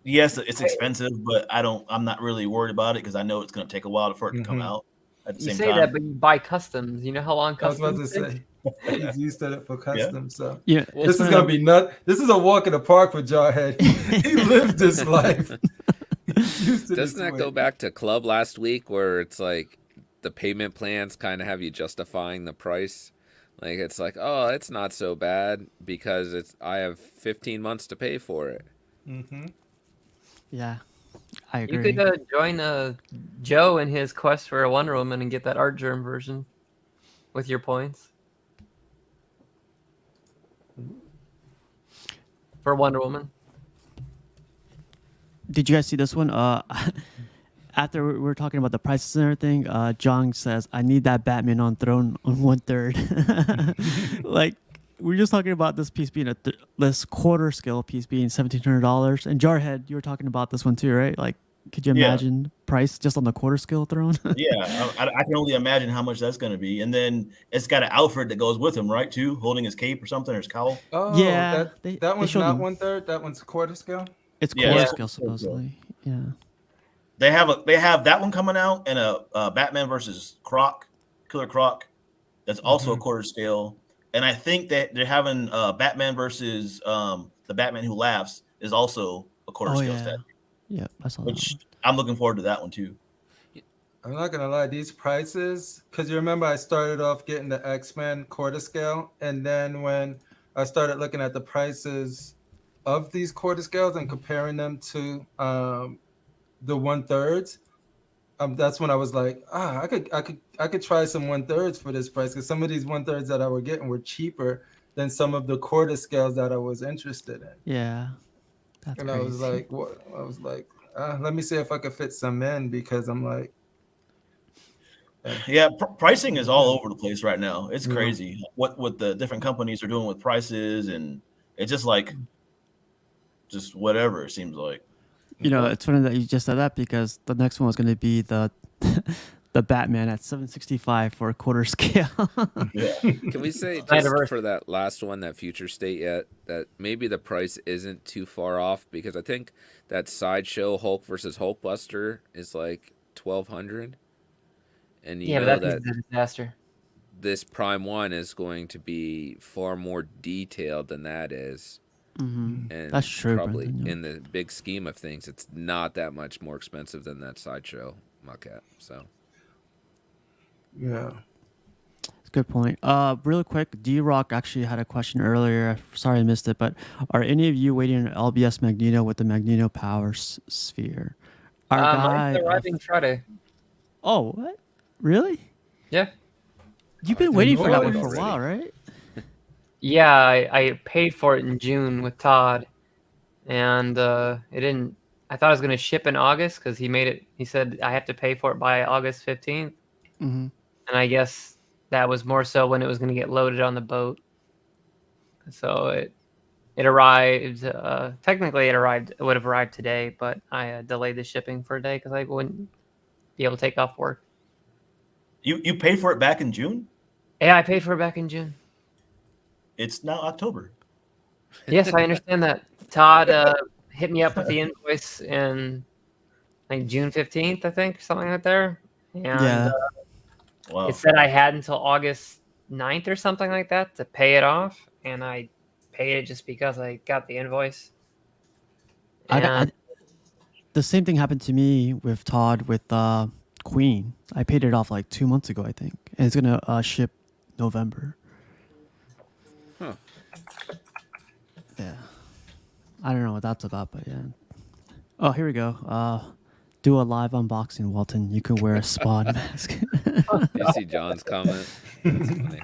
Speaker 5: yes, it's expensive, but I'm not really worried about it because I know it's going to take a while for it to come out. At the
Speaker 4: You
Speaker 5: same
Speaker 4: say
Speaker 5: time,
Speaker 4: that, but you buy customs. You know how long
Speaker 3: I was about
Speaker 4: customs
Speaker 3: to
Speaker 4: take?
Speaker 3: say he's used to it for custom. So
Speaker 1: Yeah.
Speaker 3: this is gonna be this is a walk in the park for Jarhead. He lived this life. He's used to
Speaker 2: Doesn't
Speaker 3: this
Speaker 2: that go
Speaker 3: way.
Speaker 2: back to Club last week where it's like the payment plans kind of have you justifying the price? Like it's like, oh, it's not so bad because I have 15 months to pay for it.
Speaker 3: Mm-hmm.
Speaker 1: Yeah. I
Speaker 4: You
Speaker 1: agree.
Speaker 4: could join Joe in his quest for a Wonder Woman and get that art germ version with your points for Wonder Woman.
Speaker 1: Did you guys see this one? After we were talking about the prices and everything, John says, "I need that Batman on Throne on 1/3." Like we were just talking about this piece being this quarter scale piece being $1,700. And Jarhead, you were talking about this one too, right? Like, could you imagine price just on the quarter scale Throne?
Speaker 5: Yeah, I can only imagine how much that's going to be. And then it's got an Alfred that goes with him, right? Too, holding his cape or something or his cowl.
Speaker 3: Oh,
Speaker 1: Yeah,
Speaker 3: that one's
Speaker 1: showed
Speaker 3: not
Speaker 1: them.
Speaker 3: 1/3. That one's quarter scale.
Speaker 1: It's
Speaker 5: Yeah.
Speaker 1: quarter
Speaker 5: Yeah.
Speaker 1: scale supposedly. Yeah.
Speaker 5: They have that one coming out and a Batman versus Killer Croc. That's also a quarter scale. And I think that they're having Batman versus the Batman Who Laughs is also a quarter scale statue.
Speaker 1: Yeah, I saw
Speaker 5: Which
Speaker 1: that
Speaker 5: I'm looking forward to that one too.
Speaker 3: I'm not gonna lie, these prices, because you remember I started off getting the X-Men quarter scale, and then when I started looking at the prices of these quarter scales and comparing them to the 1/3, that's when I was like, I could try some 1/3 for this price, because some of these 1/3 that I were getting were cheaper than some of the quarter scales that I was interested in.
Speaker 1: Yeah, that's
Speaker 3: And
Speaker 1: crazy.
Speaker 3: I was like, what? I was like, let me see if I could fit some in, because I'm like,
Speaker 5: Yeah, pricing is all over the place right now. It's
Speaker 4: Yeah.
Speaker 5: crazy what the different companies are doing with prices, and it's just like just whatever it seems like.
Speaker 1: You know, it's funny that you just said that because the next one was going to be the the Batman at 765 for a quarter scale.
Speaker 5: Yeah.
Speaker 2: Can we say just
Speaker 4: Snyderverse.
Speaker 2: for that last one, that future state yet, that maybe the price isn't too far off, because I think that sideshow Hulk versus Hulkbuster is like 1,200, and you
Speaker 4: Yeah, but
Speaker 2: know
Speaker 4: that
Speaker 2: that
Speaker 4: is a disaster.
Speaker 2: this Prime One is going to be far more detailed than that is.
Speaker 1: Mm-hmm.
Speaker 2: And
Speaker 1: That's true,
Speaker 2: probably
Speaker 1: Brendan, yeah.
Speaker 2: in the big scheme of things, it's not that much more expensive than that sideshow Muckat. So
Speaker 3: Yeah.
Speaker 1: Good point. Really quick, D-Rock actually had a question earlier. Sorry I missed it, but are any of you waiting on LBS Magneto with the Magneto Power Sphere? Our guy.
Speaker 4: Mine's arriving Friday.
Speaker 1: Oh, what? Really?
Speaker 4: Yeah.
Speaker 1: You've
Speaker 2: I
Speaker 1: been
Speaker 2: think
Speaker 1: waiting
Speaker 2: we
Speaker 1: for that
Speaker 2: got
Speaker 1: one
Speaker 2: it
Speaker 1: for a
Speaker 2: already.
Speaker 1: while, right?
Speaker 4: Yeah, I paid for it in June with Todd, and it didn't. I thought it was gonna ship in August because he made it. He said I have to pay for it by August 15th,
Speaker 1: Mm-hmm.
Speaker 4: and I guess that was more so when it was gonna get loaded on the boat. So it arrived. Technically, it would have arrived today, but I delayed the shipping for a day because I wouldn't be able to take off work.
Speaker 5: You paid for it back in June?
Speaker 4: Yeah, I paid for it back in June.
Speaker 5: It's now October.
Speaker 4: Yes, I understand that. Todd hit me up with the invoice in like June 15th, I think, something like there. And
Speaker 1: Yeah.
Speaker 5: Wow.
Speaker 4: it said I had until August 9th or something like that to pay it off. And I paid it just because I got the invoice. And
Speaker 1: The same thing happened to me with Todd with Queen. I paid it off like 2 months ago, I think, and it's gonna ship November.
Speaker 2: Huh.
Speaker 1: Yeah, I don't know what that's about, but yeah. Oh, here we go. Do a live unboxing, Walton. You can wear a Spawn mask.
Speaker 2: You see John's comment? That's funny.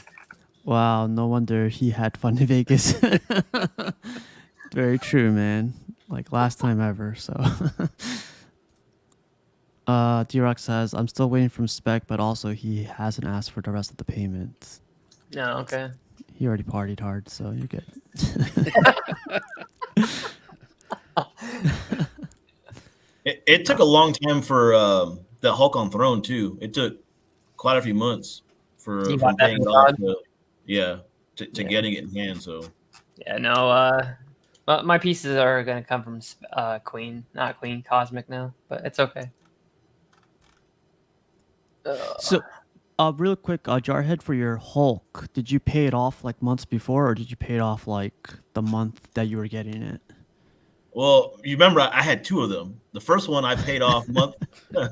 Speaker 1: Wow, no wonder he had fun in Vegas. Very true, man. Like last time ever. So, D-Rock says, "I'm still waiting from Spec, but also he hasn't asked for the rest of the payments.
Speaker 4: no, okay.
Speaker 1: He already partied hard, so you're good."
Speaker 5: It took a long time for the Hulk on Throne too. It took quite a few months for
Speaker 4: You
Speaker 5: from
Speaker 4: got that
Speaker 5: paying it
Speaker 4: from
Speaker 5: off
Speaker 4: Todd?
Speaker 5: to
Speaker 4: Yeah.
Speaker 5: getting it in hand. So
Speaker 4: Yeah, no. Well, my pieces are going to come from Queen, not Queen Cosmic now, but it's okay.
Speaker 1: So, real quick, Jarhead, for your Hulk, did you pay it off like months before, or did you pay it off like the month that you were getting it?
Speaker 5: well, you remember I had two of them. The first one I paid off month. I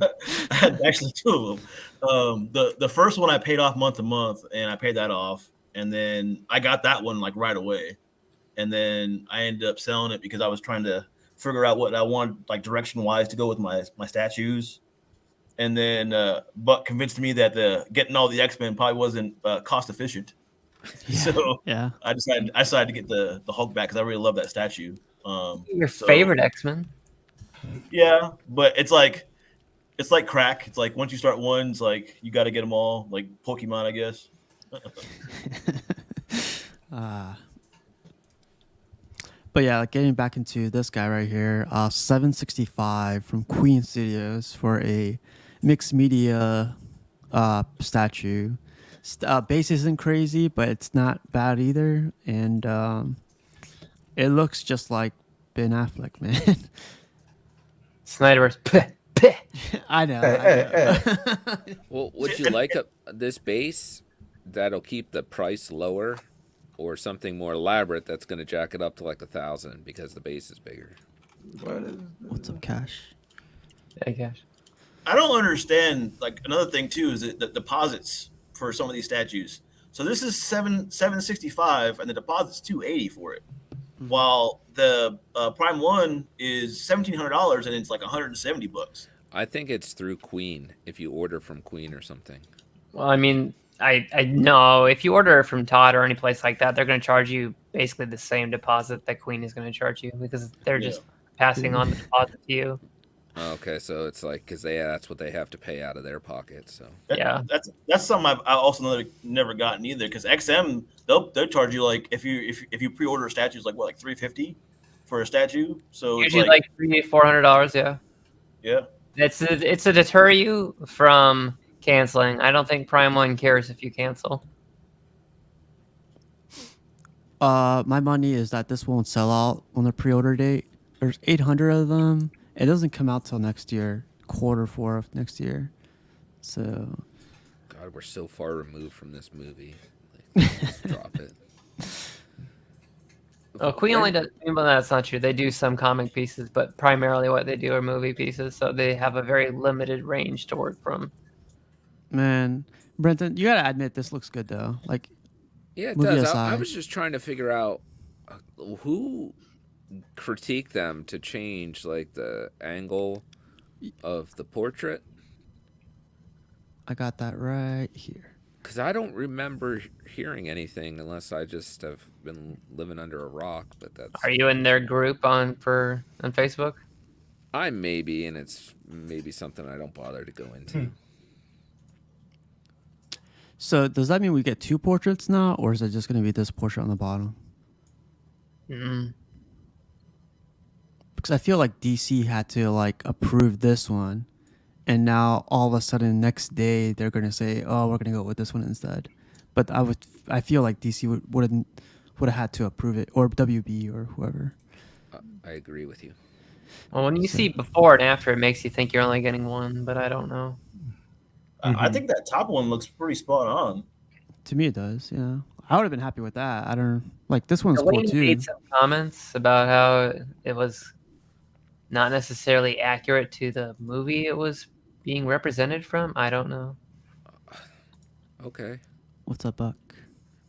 Speaker 5: had actually two of them. The first one I paid off month to month, and I paid that off, and then I got that one like right away, and then I ended up selling it because I was trying to figure out what I want like direction wise to go with my statues, and then Buck convinced me that getting all the X-Men probably wasn't cost efficient, so
Speaker 1: Yeah.
Speaker 5: I decided to get the Hulk back because I really love that statue.
Speaker 4: Your
Speaker 5: So-
Speaker 4: favorite X-Men?
Speaker 5: Yeah, but it's like crack. It's like once you start one, it's like you got to get them all, like Pokemon, I guess.
Speaker 1: But yeah, like getting back into this guy right here, 765 from Queen Studios for a mixed media statue. Base isn't crazy, but it's not bad either, and it looks just like Ben Affleck, man.
Speaker 4: Snyderverse. Peh, peh.
Speaker 1: I know.
Speaker 3: Hey.
Speaker 2: Well, would you like this base that'll keep the price lower, or something more elaborate that's going to jack it up to like 1,000 because the base is bigger?
Speaker 1: What's up, Cash?
Speaker 4: Hey, gosh.
Speaker 5: I don't understand. Like another thing too is that the deposits for some of these statues. So this is 765, and the deposit's 280 for it, while the Prime One is $1,700, and it's like $170.
Speaker 2: I think it's through Queen if you order from Queen or something.
Speaker 4: Well, I mean, I know if you order from Todd or any place like that, they're going to charge you basically the same deposit that Queen is going to charge you because they're just passing on the deposit to you.
Speaker 2: Okay, so it's like because that's what they have to pay out of their pocket. So
Speaker 4: Yeah.
Speaker 5: That's something I also never gotten either. Because XM they'll charge you like if you pre-order a statue, it's like what, like $350 for a statue. So it's
Speaker 4: Usually
Speaker 5: like,
Speaker 4: like $300-$400. Yeah.
Speaker 5: yeah.
Speaker 4: It's to deter you from canceling. I don't think Prime One cares if you cancel.
Speaker 1: My money is that this won't sell out on the pre-order date. There's 800 of them. It doesn't come out till next year, Q4 of next year. So,
Speaker 2: God, we're so far removed from this movie. Like, just drop it.
Speaker 4: Oh, Queen only does. Well, that's not true. They do some comic pieces, but primarily what they do are movie pieces. So they have a very limited range to work from.
Speaker 1: man, Brenton, you gotta admit this looks good though. Like,
Speaker 2: Yeah, it
Speaker 1: movie
Speaker 2: does. I
Speaker 1: aside.
Speaker 2: was just trying to figure out who critiqued them to change like the angle of the portrait.
Speaker 1: I got that right here.
Speaker 2: Because I don't remember hearing anything unless I just have been living under a rock. But that's
Speaker 4: Are you in their group on Facebook?
Speaker 2: I may be, and it's maybe something I don't bother to go into.
Speaker 1: So does that mean we get two portraits now, or is it just gonna be this portrait on the bottom?
Speaker 4: Mm.
Speaker 1: Because I feel like DC had to like approve this one, and now all of a sudden next day they're gonna say, "Oh, we're gonna go with this one instead." But I feel like DC would have had to approve it, or WB or whoever.
Speaker 2: I agree with you.
Speaker 4: Well, when you see before and after, it makes you think you're only getting one, but I don't know.
Speaker 5: I think that top one looks pretty spot on.
Speaker 1: To me, it does. Yeah, I would have been happy with that. I don't like this one's cool
Speaker 4: Delaney
Speaker 1: too.
Speaker 4: made some comments about how it was not necessarily accurate to the movie it was being represented from. I don't know.
Speaker 2: Okay.
Speaker 1: What's up, Buck?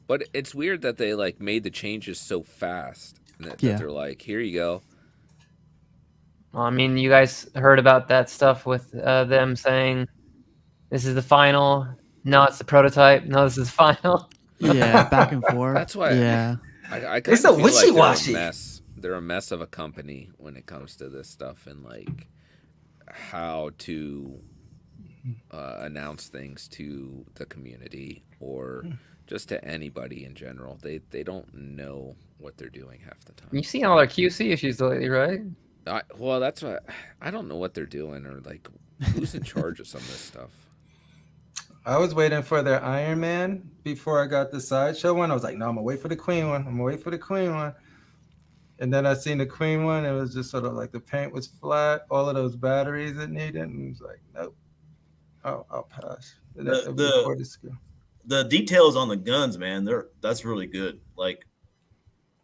Speaker 2: But it's weird that they like made the changes so fast. That
Speaker 1: Yeah.
Speaker 2: they're like, here you go.
Speaker 4: Well, I mean, you guys heard about that stuff with them saying, "This is the final." No, it's the prototype. No, this is final.
Speaker 1: Yeah, back and forth.
Speaker 2: That's why.
Speaker 1: Yeah.
Speaker 2: I kind
Speaker 3: It's
Speaker 2: of
Speaker 3: a
Speaker 2: feel like they're a
Speaker 3: wishy-washy.
Speaker 2: mess. They're a mess of a company when it comes to this stuff and like how to announce things to the community or just to anybody in general. They don't know what they're doing half the time.
Speaker 4: You've seen all their QC issues lately, right?
Speaker 2: Well, that's what I don't know what they're doing or like who's in charge of some of this stuff.
Speaker 3: I was waiting for their Iron Man before I got the sideshow one. I was like, no, I'm gonna wait for the Queen one. I'm gonna wait for the Queen one. And then I seen the Queen one. It was just sort of like the paint was flat, all of those batteries it needed, and it was like, nope, I'll pass.
Speaker 5: The details on the guns, man, that's really good. Like,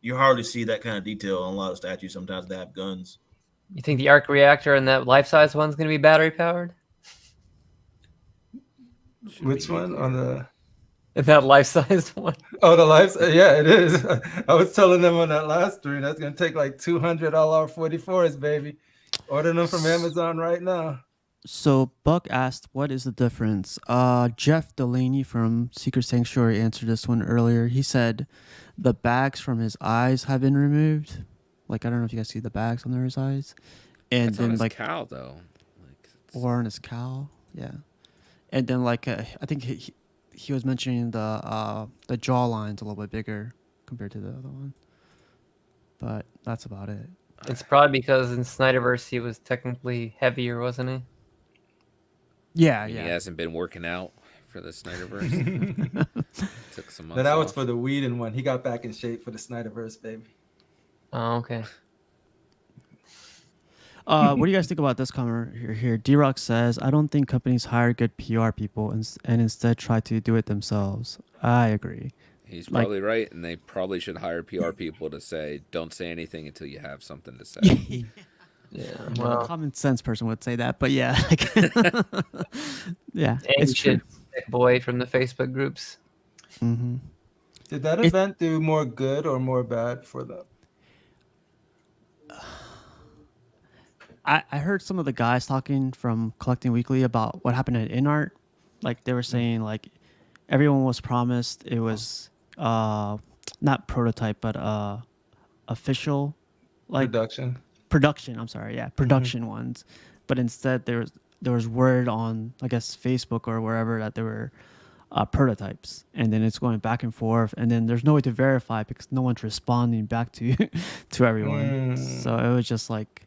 Speaker 5: you hardly see that kind of detail on a lot of statues. Sometimes they have guns.
Speaker 4: You think the arc reactor and that life-size one's going to be battery powered?
Speaker 3: Which one on the?
Speaker 4: That life-sized one.
Speaker 3: Oh, the lights. Yeah, it is. I was telling them on that last stream that's gonna take like 200 LR44s, baby. Order them from Amazon right now.
Speaker 1: So Buck asked, "What is the difference?" Jeff Delaney from Secret Sanctuary answered this one earlier. He said the bags from his eyes have been removed. Like I don't know if you guys see the bags on his eyes, and
Speaker 2: That's
Speaker 1: then
Speaker 2: on his
Speaker 1: like
Speaker 2: cow though. Like,
Speaker 1: or on his cowl, yeah. And then like I think he was mentioning the jaw line's a little bit bigger compared to the other one, but that's about it.
Speaker 4: It's probably because in Snyderverse he was technically heavier, wasn't he?
Speaker 1: Yeah,
Speaker 2: He
Speaker 1: yeah.
Speaker 2: hasn't been working out for the Snyderverse. Took some months
Speaker 3: That was
Speaker 2: off.
Speaker 3: for the Whedon one. He got back in shape for the Snyderverse, baby.
Speaker 4: Oh, okay.
Speaker 1: What do you guys think about this comment here? D-Rock says, "I don't think companies hire good PR people and instead try to do it themselves." I agree.
Speaker 2: He's
Speaker 1: Like-
Speaker 2: probably right, and they probably should hire PR people to say, "Don't say anything until you have something to say."
Speaker 4: Yeah.
Speaker 1: A
Speaker 4: Well,
Speaker 1: common sense person would say that, but yeah, yeah,
Speaker 4: and
Speaker 1: it's
Speaker 4: you
Speaker 1: true.
Speaker 4: should stick away from the Facebook groups.
Speaker 1: Mm-hmm.
Speaker 3: Did that event do more good or more bad for them?
Speaker 1: I heard some of the guys talking from Collecting Weekly about what happened at InArt. Like they were saying, like everyone was promised it was not prototype but official, like
Speaker 3: Production.
Speaker 1: production. I'm sorry, yeah, production ones. but instead there was word on, I guess, Facebook or wherever that there were prototypes, and then it's going back and forth, and then there's no way to verify because no one's responding back to to everyone. So it was just like,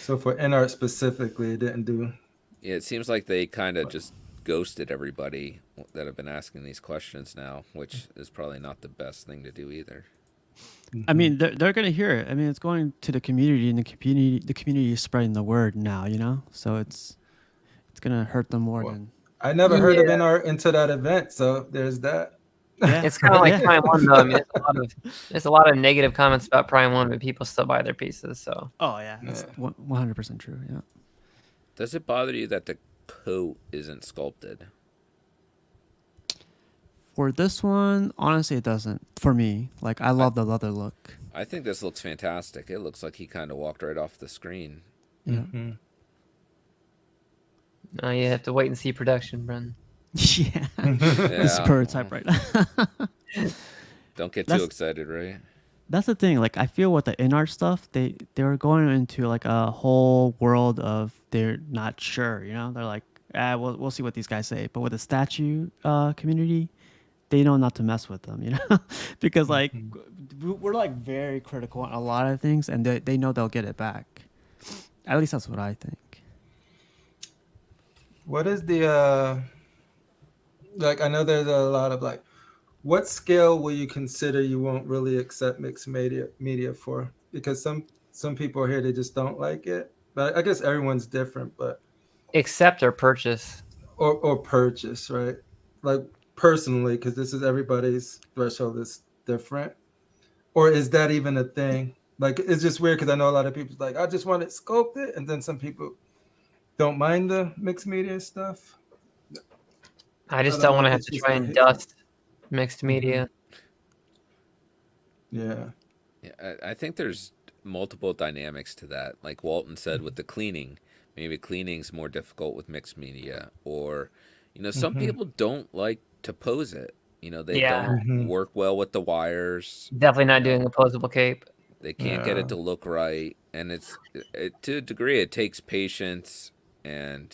Speaker 3: So for NART specifically, it didn't do.
Speaker 2: Yeah, it seems like they kind of just ghosted everybody that have been asking these questions now, which is probably not the best thing to do either.
Speaker 1: I mean, they're gonna hear it. I mean, it's going to the community, and the community is spreading the word now. So it's gonna hurt them more
Speaker 3: Well,
Speaker 1: than.
Speaker 3: I never heard of
Speaker 4: Yeah.
Speaker 3: NART until that event, so there's that.
Speaker 1: Yeah,
Speaker 4: It's kind of like
Speaker 1: yeah.
Speaker 4: Prime One, though. I mean, there's a lot of negative comments about Prime One, but people still buy their pieces. So
Speaker 1: Oh yeah, that's
Speaker 3: Yeah.
Speaker 1: 100% true. Yeah.
Speaker 2: Does it bother you that the coat isn't sculpted?
Speaker 1: For this one, honestly, it doesn't. For me, like I love the leather look.
Speaker 2: I think this looks fantastic. It looks like he kind of walked right off the screen.
Speaker 1: Yeah.
Speaker 3: Mhm.
Speaker 4: you have to wait and see production, Bren.
Speaker 1: Yeah. This is
Speaker 2: Yeah.
Speaker 1: prototype right now.
Speaker 2: Don't get
Speaker 1: That's-
Speaker 2: too excited, right?
Speaker 1: That's the thing. Like I feel with the in-art stuff, they were going into like a whole world of they're not sure. They're like, we'll see what these guys say. But with the statue community, they know not to mess with them. Because like we're like very critical on a lot of things, and they know they'll get it back. At least that's what I think.
Speaker 3: What is the like? I know there's a lot of like, what scale will you consider you won't really accept mixed media for? Because some people here they just don't like it. But I guess everyone's different. But
Speaker 4: Accept or purchase.
Speaker 3: or purchase, right? Like personally, because this is everybody's threshold is different. Or is that even a thing? Like it's just weird because I know a lot of people like I just want it sculpted, and then some people don't mind the mixed media stuff.
Speaker 4: I just
Speaker 3: I
Speaker 4: don't
Speaker 3: don't
Speaker 4: want
Speaker 3: know
Speaker 4: to
Speaker 3: if
Speaker 4: have
Speaker 3: it's
Speaker 4: to
Speaker 3: just
Speaker 4: try
Speaker 3: a
Speaker 4: and
Speaker 3: hit.
Speaker 4: dust mixed media.
Speaker 3: Yeah.
Speaker 2: Yeah, I think there's multiple dynamics to that. Like Walton said with the cleaning, maybe cleaning's more difficult with mixed media, or some people don't like to pose it. They
Speaker 4: Yeah.
Speaker 2: don't work well with the wires.
Speaker 4: Definitely not doing a posable cape.
Speaker 2: They can't get it to look right, and to a degree it takes patience, and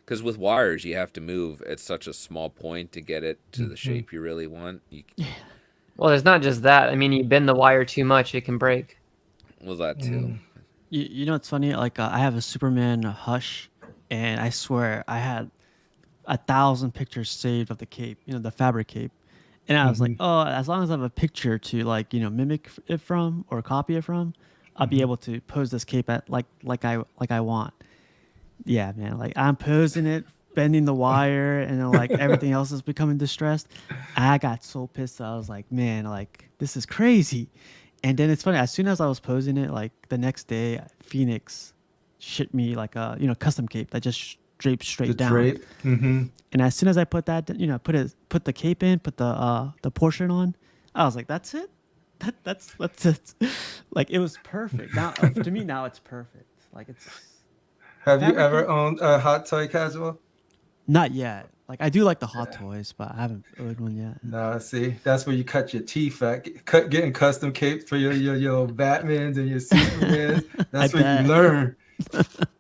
Speaker 2: because with wires you have to move at such a small point to get it to the shape you really want.
Speaker 4: Well, there's not just that. I mean, you bend the wire too much, it can break.
Speaker 2: Well, that too.
Speaker 1: It's funny. Like I have a Superman Hush, and I swear I had 1,000 pictures saved of the cape. The fabric cape, and I was like, oh, as long as I have a picture to like mimic it from or copy it from, I'll be able to pose this cape at like I want. Yeah, man. Like I'm posing it, bending the wire, and then like everything else is becoming distressed. I got so pissed. I was like, man, like this is crazy. And then it's funny. As soon as I was posing it, like the next day, Phoenix shipped me like a custom cape that just drapes straight
Speaker 3: The
Speaker 1: down.
Speaker 3: drape.
Speaker 1: And as soon as I put that, put the cape in, put the portion on, I was like, that's it. That's it. Like it was perfect. Now to me, now it's perfect. Like it's.
Speaker 3: Have you
Speaker 1: Fabric
Speaker 3: ever
Speaker 1: cape?
Speaker 3: owned a hot toy casual?
Speaker 1: Not yet. Like I do like the hot toys, but I haven't owned one yet.
Speaker 3: No, see, that's where you cut your teeth at. Getting custom capes for your Batmans and your Supermans. That's
Speaker 1: I
Speaker 3: where
Speaker 1: bet.
Speaker 3: you learn.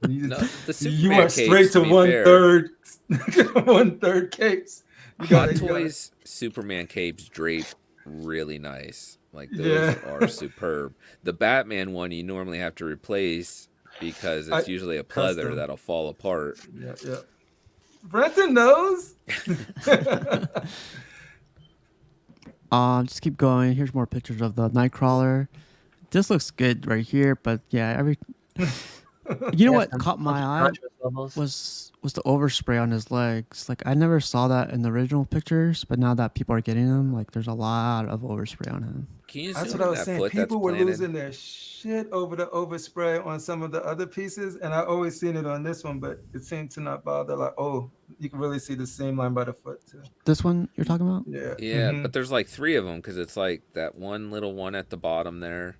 Speaker 3: You,
Speaker 2: No, the
Speaker 3: you
Speaker 2: Superman
Speaker 3: went straight
Speaker 2: capes,
Speaker 3: to
Speaker 2: be
Speaker 3: one
Speaker 2: fair.
Speaker 3: third, 1/3 capes. You
Speaker 2: Hot
Speaker 3: gotta-
Speaker 2: Toys Superman capes drape really nice. Like those
Speaker 3: Yeah.
Speaker 2: are superb. The Batman one you normally have to replace because it's usually a pleather
Speaker 3: custom.
Speaker 2: that'll fall apart.
Speaker 3: Yeah. Brenton knows.
Speaker 1: Just keep going. Here's more pictures of the Nightcrawler. This looks good right here, but yeah, you know what caught my eye was the overspray on his legs. Like I never saw that in the original pictures, but now that people are getting them, like there's a lot of overspray on him.
Speaker 2: Can you
Speaker 3: That's
Speaker 2: zoom
Speaker 3: what I
Speaker 2: in
Speaker 3: was
Speaker 2: that
Speaker 3: saying.
Speaker 2: foot that's
Speaker 3: People were
Speaker 2: planted?
Speaker 3: losing their shit over the overspray on some of the other pieces, and I always seen it on this one, but it seemed to not bother. Like, oh, you can really see the seam line by the foot too.
Speaker 1: This one you're talking about?
Speaker 3: Yeah.
Speaker 2: Yeah, but there's like 3 of them because it's like that one little one at the bottom there.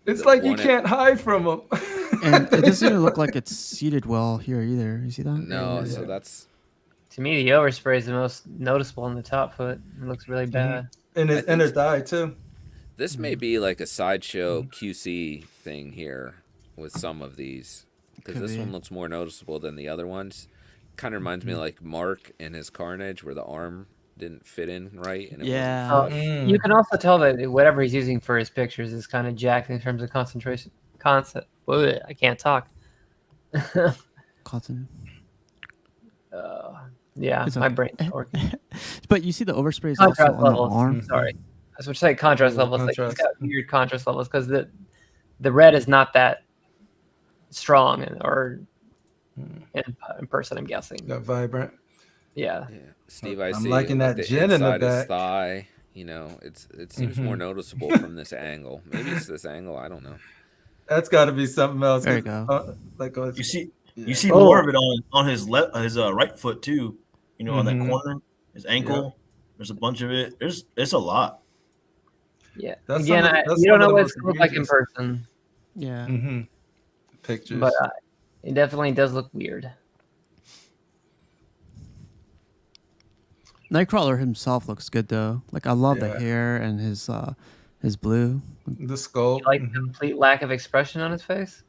Speaker 3: It's
Speaker 2: the
Speaker 3: like you
Speaker 2: one at-
Speaker 3: can't hide from them.
Speaker 1: And it doesn't even look like it's seated well here either. You see that?
Speaker 2: No,
Speaker 3: Yeah.
Speaker 2: so that's
Speaker 4: To me, the overspray is the most noticeable on the top foot. It looks really bad.
Speaker 3: And
Speaker 2: I
Speaker 3: his
Speaker 2: think
Speaker 3: inner
Speaker 2: so.
Speaker 3: thigh too.
Speaker 2: this may be like a sideshow QC thing here with some of these. because
Speaker 1: Could
Speaker 2: this
Speaker 1: be.
Speaker 2: one looks more noticeable than the other ones. Kind of reminds me of like Mark and his Carnage, where the arm didn't fit in right and it wasn't
Speaker 1: Yeah.
Speaker 2: flush.
Speaker 4: You can also tell that whatever he's using for his pictures is kind of jacked in terms of concentration. Concept. I can't talk.
Speaker 1: Cotton.
Speaker 4: Yeah,
Speaker 1: It's
Speaker 4: my
Speaker 1: okay.
Speaker 4: brain's not working.
Speaker 1: But you see the overspray is also
Speaker 4: Contrast
Speaker 1: on the
Speaker 4: levels.
Speaker 1: arm.
Speaker 4: Sorry, I was going to say contrast
Speaker 3: Yeah,
Speaker 4: levels. Like he's
Speaker 3: contrast.
Speaker 4: got weird contrast levels because the red is not that strong or in person. I'm guessing.
Speaker 3: Got vibrant.
Speaker 4: Yeah.
Speaker 2: Yeah, Steve, I
Speaker 3: I'm
Speaker 2: see
Speaker 3: liking
Speaker 2: like
Speaker 3: that
Speaker 2: the
Speaker 3: gin in the
Speaker 2: inside his
Speaker 3: back.
Speaker 2: thigh. It seems more noticeable from this angle. Maybe it's this angle. I don't know.
Speaker 3: That's got to be something else.
Speaker 1: There you go.
Speaker 3: Like
Speaker 5: You see,
Speaker 3: yeah.
Speaker 5: you see
Speaker 4: Oh.
Speaker 5: more of it on his right foot too. You know, on that
Speaker 3: Mhm.
Speaker 5: corner, his ankle. There's a bunch of it. It's a lot.
Speaker 4: Yeah.
Speaker 3: That's
Speaker 4: Again,
Speaker 3: that's
Speaker 4: you
Speaker 3: some
Speaker 4: don't
Speaker 3: of
Speaker 4: know
Speaker 3: the
Speaker 4: what it's
Speaker 3: most
Speaker 4: going to look like in
Speaker 3: egregious.
Speaker 4: person,
Speaker 1: Yeah.
Speaker 3: Pictures.
Speaker 4: but it definitely does look weird.
Speaker 1: Nightcrawler himself looks good though. Like I love the
Speaker 3: Yeah.
Speaker 1: hair and his blue.
Speaker 3: The skull.
Speaker 4: You like the complete lack of expression on his face?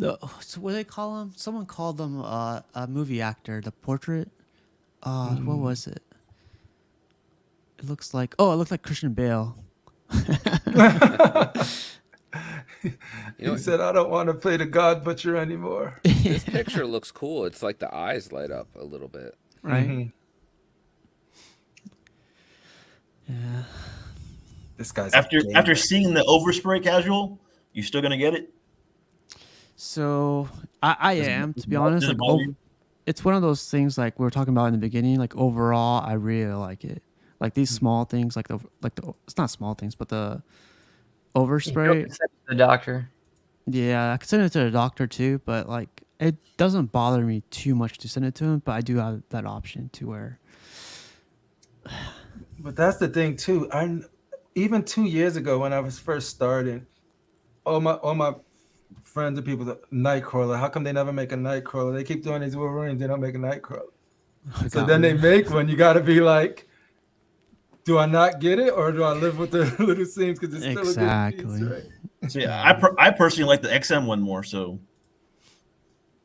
Speaker 1: So what do they call him? Someone called him a movie actor. The portrait. What was it? It looks like it looked like Christian Bale.
Speaker 3: He said, "I don't want to play the God Butcher anymore."
Speaker 2: This picture looks cool. It's like the eyes light up a little bit.
Speaker 1: Right. Yeah.
Speaker 3: This guy's
Speaker 5: After seeing the overspray casual, you still gonna get it?
Speaker 1: So I am, to be honest.
Speaker 5: does it
Speaker 1: Like,
Speaker 5: bother you?
Speaker 1: it's one of those things like we were talking about in the beginning. Like overall, I really like it. Like these small things, like the it's not small things, but the
Speaker 4: You
Speaker 1: overspray.
Speaker 4: don't send it to the doctor.
Speaker 1: Yeah, I could send it to the doctor too, but like it doesn't bother me too much to send it to him. But I do have that option to where.
Speaker 3: But that's the thing too. Even 2 years ago when I was first starting, all my friends and people, Nightcrawler. How come they never make a Nightcrawler? They keep doing these Wolverines. They don't make a Nightcrawler. So then they make one. You got to be like, do I not get it, or do I live with the little seams because it's still a good piece, right?
Speaker 5: So yeah, I personally like the XM one more. So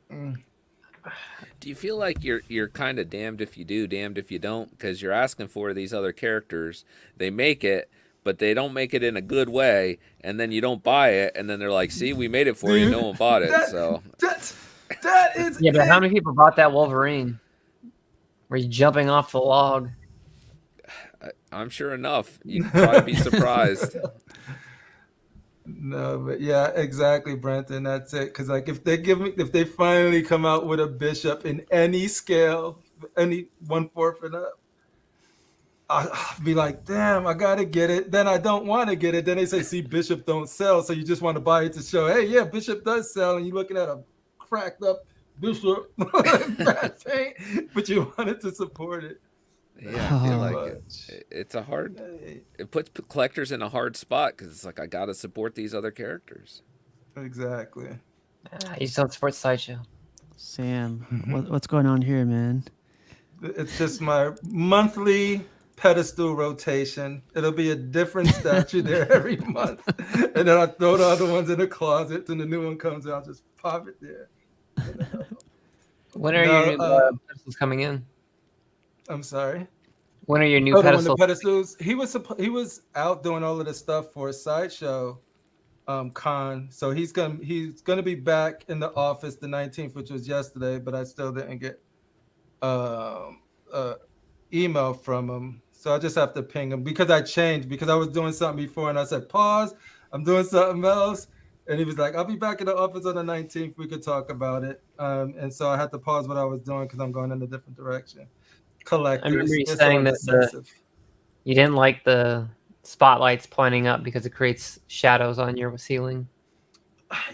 Speaker 2: Do you feel like you're kind of damned if you do, damned if you don't? Because you're asking for these other characters, they make it, but they don't make it in a good way, and then you don't buy it, and then they're like, "See, we made it for you, no one bought it." So
Speaker 3: that is
Speaker 4: Yeah, but how many people bought that Wolverine? Were you jumping off the log?
Speaker 2: I'm sure enough. You'd probably be surprised.
Speaker 3: No, but yeah, exactly, Brenton. That's it. Because like, if they finally come out with a Bishop in any scale, any 1/4 and up, I'll be like, damn, I gotta get it. Then I don't want to get it. Then they say, see, Bishop don't sell, so you just want to buy it to show, hey, yeah, Bishop does sell, and you're looking at a cracked up Bishop, bad paint, but you wanted to support it.
Speaker 2: Yeah, I feel like
Speaker 3: Much.
Speaker 2: it's a hard.
Speaker 3: Hey,
Speaker 2: It puts collectors in a hard spot because it's like I got to support these other characters.
Speaker 3: exactly.
Speaker 4: You just don't support Sideshow.
Speaker 1: Sam, what's going on here, man?
Speaker 3: It's just my monthly pedestal rotation. It'll be a different statue there every month. And then I throw the other ones in the closet, and the new one comes out, I'll just pop it there.
Speaker 4: When are
Speaker 3: No,
Speaker 4: your new pedestals coming in?
Speaker 3: I'm sorry.
Speaker 4: When are your new
Speaker 3: The
Speaker 4: pedestals?
Speaker 3: pedestals. He was out doing all of the stuff for Sideshow con. So he's gonna be back in the office the 19th, which was yesterday, but I still didn't get email from him. So I just have to ping him because I changed, because I was doing something before and I said, pause, I'm doing something else. And he was like, I'll be back in the office on the 19th. We could talk about it. And so I had to pause what I was doing because I'm going in a different direction. Collectors.
Speaker 4: I remember you
Speaker 3: they're
Speaker 4: saying
Speaker 3: so
Speaker 4: that
Speaker 3: indecisive.
Speaker 4: you didn't like the spotlights pointing up because it creates shadows on your ceiling.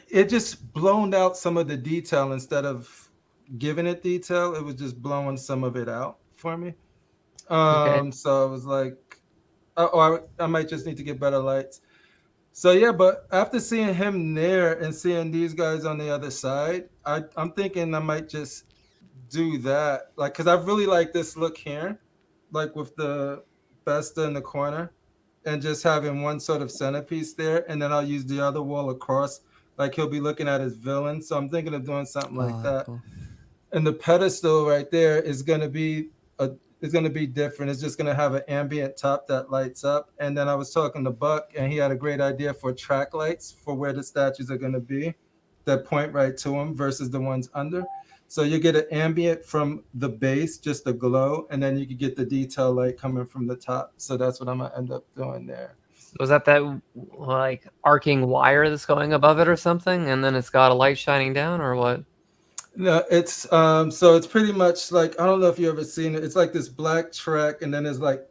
Speaker 3: It just blown out some of the detail instead of giving it detail. It was just blowing some of it out for me.
Speaker 4: Okay.
Speaker 3: So I was like, I might just need to get better lights. So yeah, but after seeing him there and seeing these guys on the other side, I'm thinking I might just do that. Like, because I really like this look here, like with the Besta in the corner, and just having one sort of centerpiece there, and then I'll use the other wall across Like he'll be looking at his villain. So I'm thinking of doing something like
Speaker 1: Oh, that's
Speaker 3: that.
Speaker 1: cool.
Speaker 3: And the pedestal right there a is gonna be different. It's just gonna have an ambient top that lights up. And then I was talking to Buck, and he had a great idea for track lights for where the statues are gonna be, that point right to them versus the ones under. So you get an ambient from the base, just a glow, and then you can get the detail light coming from the top. So that's what I'm gonna end up doing there.
Speaker 4: Was that like arcing wire that's going above it or something, and then it's got a light shining down, or what?
Speaker 3: No, it's so it's pretty much like, I don't know if you ever seen it. It's like this black track, and then there's like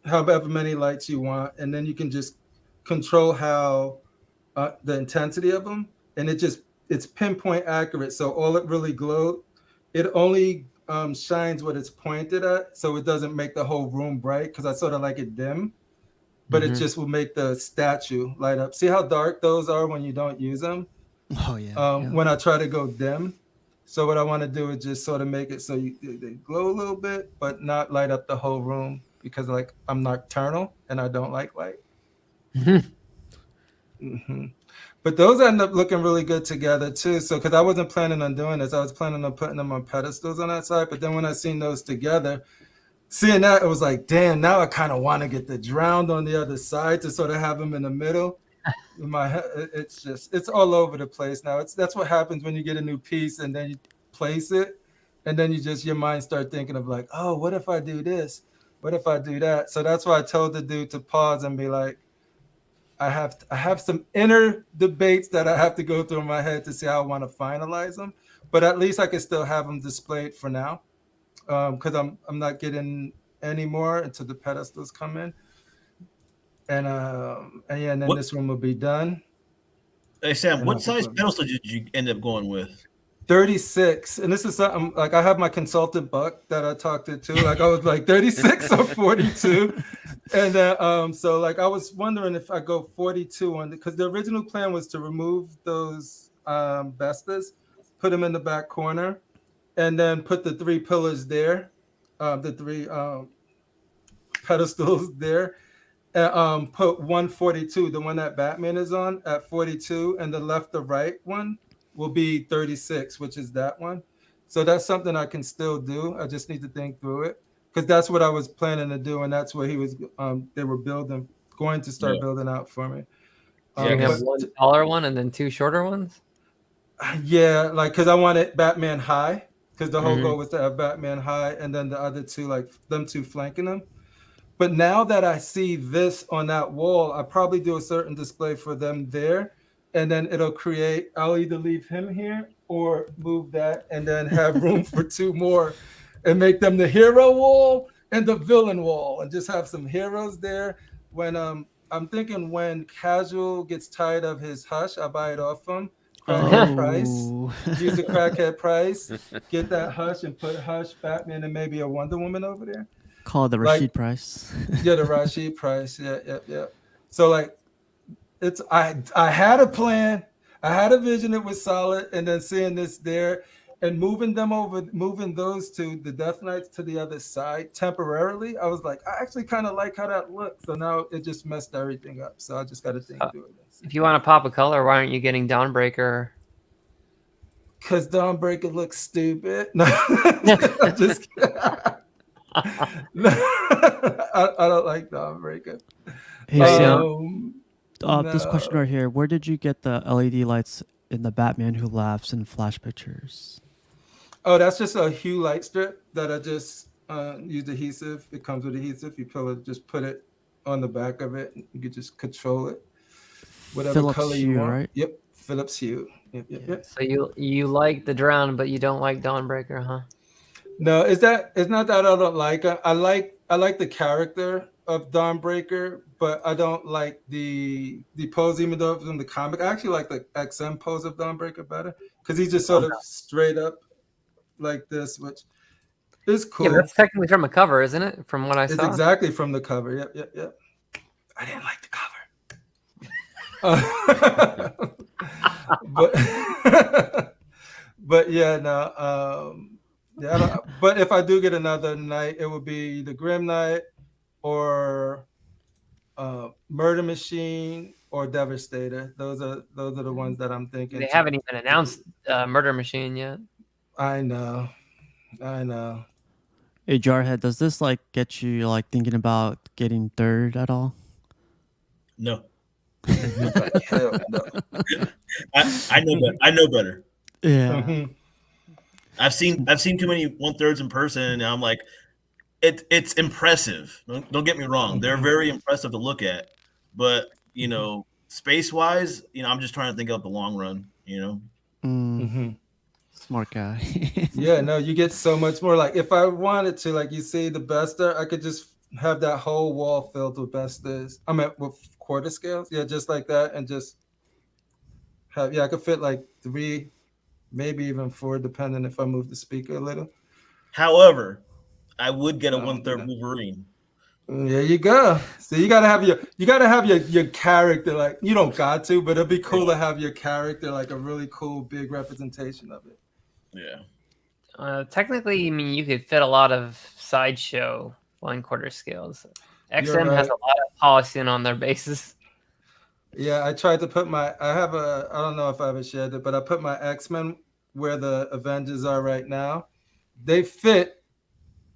Speaker 3: however many lights you want, and then you can just control how the intensity of them, and it's pinpoint accurate. So all it really glow, it only shines what it's pointed at, so it doesn't make the whole room bright because I sort of like it dim, but it
Speaker 4: Mm-hmm.
Speaker 3: just will make the statue light up. See how dark those are when you don't use them?
Speaker 1: Oh yeah, yeah.
Speaker 3: When I try to go dim. So what I want to do is just sort of make it so they glow a little bit, but not light up the whole room because like I'm nocturnal and I don't like light. Hmm. But those end up looking really good together too. So because I wasn't planning on doing this, I was planning on putting them on pedestals on that side. But then when I seen those together, seeing that, it was like, damn, now I kind of want to get the drowned on the other side to sort of have them in the middle. In my head, it's all over the place now. That's what happens when you get a new piece and then you place it, and then your mind start thinking of like, oh, what if I do this? What if I do that? So that's why I told the dude to pause and be like, I have some inner debates that I have to go through in my head to see how I want to finalize them. But at least I can still have them displayed for now, because I'm not getting any more until the pedestals come in, and yeah, and then
Speaker 5: What?
Speaker 3: this one will be done.
Speaker 5: Hey Sam,
Speaker 3: And
Speaker 5: what
Speaker 3: I'll put
Speaker 5: size
Speaker 3: them
Speaker 5: pedestal did you end up going with?
Speaker 3: 36. And this is something like I have my consultant Buck that I talked to too. Like I was like 36 or 42. And so like I was wondering if I go 42 on, because the original plan was to remove those bestas, put them in the back corner, and then put the three pillars there, the three pedestals there, put 142, the one that Batman is on, at 42, and the left to right one will be 36, which is that one. So that's something I can still do. I just need to think through it because that's what I was planning to do, and that's what they were going to start
Speaker 5: Yeah,
Speaker 3: building out for me.
Speaker 4: So
Speaker 2: Yeah,
Speaker 4: you have
Speaker 3: But
Speaker 2: because
Speaker 4: one taller one and then two shorter ones.
Speaker 3: yeah, like because I wanted Batman high, because the whole
Speaker 4: Mm-hmm.
Speaker 3: goal was to have Batman high, and then the other two, like them two flanking them. But now that I see this on that wall, I probably do a certain display for them there. And then it'll create, I'll either leave him here or move that and then have room for two more and make them the hero wall and the villain wall and just have some heroes there. When I'm thinking when Casual gets tired of his hush, I buy it off him. Crackhead price.
Speaker 1: Oh.
Speaker 3: Use the crackhead price. Get that hush and put hush, Batman, and maybe a Wonder Woman over there.
Speaker 1: Call it the
Speaker 3: Like
Speaker 1: Rashid price.
Speaker 3: yeah, the Rashid price. Yeah, yeah, yeah. So like I had a plan, I had a vision that was solid, and then seeing this there and moving those two, the Death Knights to the other side temporarily, I was like, I actually kind of like how that looks. So now it just messed everything up. So I just got to think through it.
Speaker 4: If you want to pop a color, why aren't you getting Dawnbreaker?
Speaker 3: Because Dawnbreaker looks stupid. No, I just I don't like Dawnbreaker.
Speaker 1: Hey
Speaker 4: No, you
Speaker 1: Sam,
Speaker 4: don't?
Speaker 1: this question
Speaker 3: No.
Speaker 1: right here: where did you get the LED lights in the Batman Who Laughs and Flash pictures?
Speaker 3: Oh, that's just a hue light strip that I just used adhesive. It comes with adhesive. Just put it on the back of it. You can just control it, whatever
Speaker 1: Philips
Speaker 3: color you
Speaker 1: Hue,
Speaker 3: want.
Speaker 1: right?
Speaker 3: Yep, Philips hue. Yep, yep,
Speaker 1: Yeah.
Speaker 3: yep.
Speaker 4: So you like the Drown, but you don't like Dawnbreaker, huh?
Speaker 3: No, it's not that I don't like it. I like the character of Dawnbreaker, but I don't like the pose, even though it's in the comic. I actually like the XM pose of Dawnbreaker better because he's just sort of straight up like this, which is
Speaker 4: Yeah, but
Speaker 3: cool.
Speaker 4: that's technically from a cover, isn't it? From what I
Speaker 3: It's
Speaker 4: saw.
Speaker 3: exactly from the cover. Yep, yep, yep. I didn't like the cover. But but yeah, no. Yeah, but if I do get another night, it would be the Grim Knight or Murder Machine or Devastator. Those are the ones that I'm thinking
Speaker 4: They
Speaker 3: to.
Speaker 4: haven't even announced Murder Machine yet.
Speaker 3: I know, I know.
Speaker 1: Hey, Jarhead, does this like get you like thinking about getting third at all?
Speaker 5: No,
Speaker 3: Hell no.
Speaker 5: I know better. I know better.
Speaker 1: Yeah.
Speaker 5: I've seen too many 1/3s in person, and I'm like, it's impressive. Don't get me wrong; they're very impressive to look at. But space wise, I'm just trying to think of the long run.
Speaker 1: Mm,
Speaker 3: hmm
Speaker 1: smart guy.
Speaker 3: Yeah, no, you get so much more. Like if I wanted to, like you see the bester, I could just have that whole wall filled with besters. I mean with quarter scales. Yeah, just like that, and just have I could fit like three, maybe even four, depending if I move the speaker a little.
Speaker 5: However, I would get a
Speaker 3: I don't do
Speaker 5: 1/3
Speaker 3: that.
Speaker 5: Wolverine.
Speaker 3: There you go. So you gotta have your character. Like you don't got to, but it'd be cool to have your character like a really cool big representation of it.
Speaker 5: Yeah.
Speaker 4: Technically, I mean, you could fit a lot of sideshow 1/4 scales.
Speaker 3: You're
Speaker 4: XM has
Speaker 3: right.
Speaker 4: a lot of polishing on their bases.
Speaker 3: Yeah, I tried to put my. I don't know if I ever shared it, but I put my X-Men where the Avengers are right now. They fit,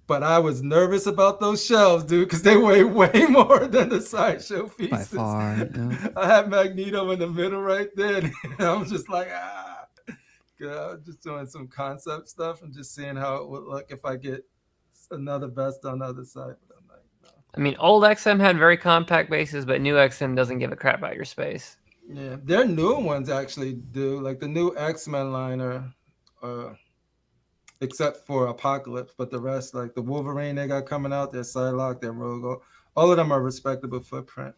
Speaker 3: but I was nervous about those shelves, dude, because they weigh way more than the sideshow
Speaker 1: By
Speaker 3: pieces.
Speaker 1: far. Yeah.
Speaker 3: I had Magneto in the middle right there. And I was just like, ah. I was just doing some concept stuff and just seeing how it would look if I get another vest on the other side. But I'm like, no.
Speaker 4: I mean, old XM had very compact bases, but new XM doesn't give a crap about your space.
Speaker 3: Yeah, their new ones actually do. Like the new X-Men liner, uh, except for Apocalypse, but the rest, like the Wolverine they got coming out, their Psylocke, their Rogue, all of them are respectable footprint.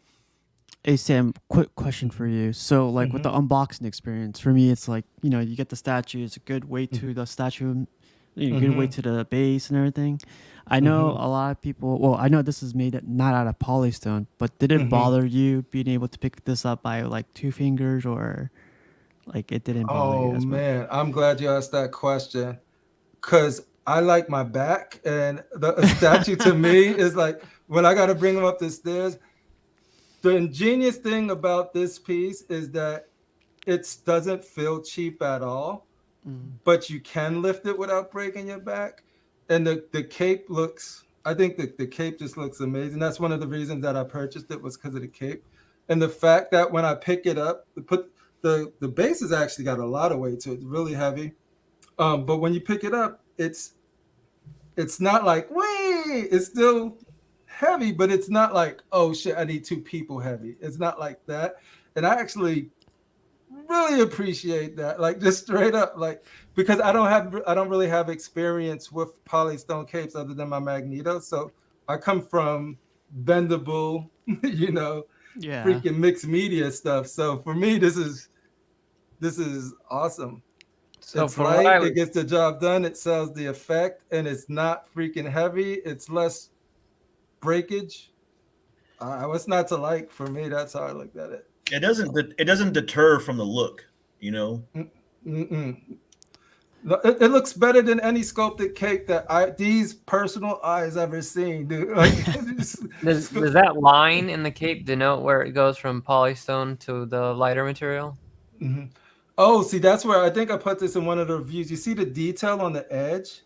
Speaker 1: Hey Sam, quick question for you. So, like with the
Speaker 3: Mm-hmm.
Speaker 1: unboxing experience, for me, it's like you get the statue. It's a good way to the statue, good way
Speaker 3: Mm-hmm.
Speaker 1: to the base and everything. I know
Speaker 3: Mm-hmm.
Speaker 1: a lot of people. Well, I know this is made not out of polystone, but did it
Speaker 3: Mm-hmm.
Speaker 1: bother you being able to pick this up by like two fingers, or like it didn't bother you
Speaker 3: Oh
Speaker 1: as much?
Speaker 3: man, I'm glad you asked that question because I like my back, and the a statue to me is like when I got to bring them up the stairs. The ingenious thing about this piece is that it doesn't feel cheap at all,
Speaker 1: Mm.
Speaker 3: but you can lift it without breaking your back. And the cape looks, I think the cape just looks amazing. That's one of the reasons that I purchased it was because of the cape. And the fact that when I pick it up, the base has actually got a lot of weight to it. It's really heavy. But when you pick it up, it's not like wait, it's still heavy, but it's not like oh shit, I need two people heavy. It's not like that. And I actually really appreciate that, like just straight up, like because I don't really have experience with polystone capes other than my Magneto. So I come from bendable, you know,
Speaker 1: Yeah.
Speaker 3: freaking mixed media stuff. So for me, this is awesome.
Speaker 4: So
Speaker 3: It's
Speaker 4: from what
Speaker 3: light,
Speaker 4: I
Speaker 3: it
Speaker 4: was,
Speaker 3: gets the job done, it sells the effect, and it's not freaking heavy. It's less breakage. What's not to like for me? That's how I looked at it.
Speaker 5: It doesn't deter from the look. You know.
Speaker 3: Mm-mm. No, it looks better than any sculpted cake that these personal eyes ever seen, dude. Like,
Speaker 4: does that line in the cape denote where it goes from polystone to the lighter material?
Speaker 3: Mhm. Oh, see, that's where I think I put this in one of the reviews. You see the detail on the edge,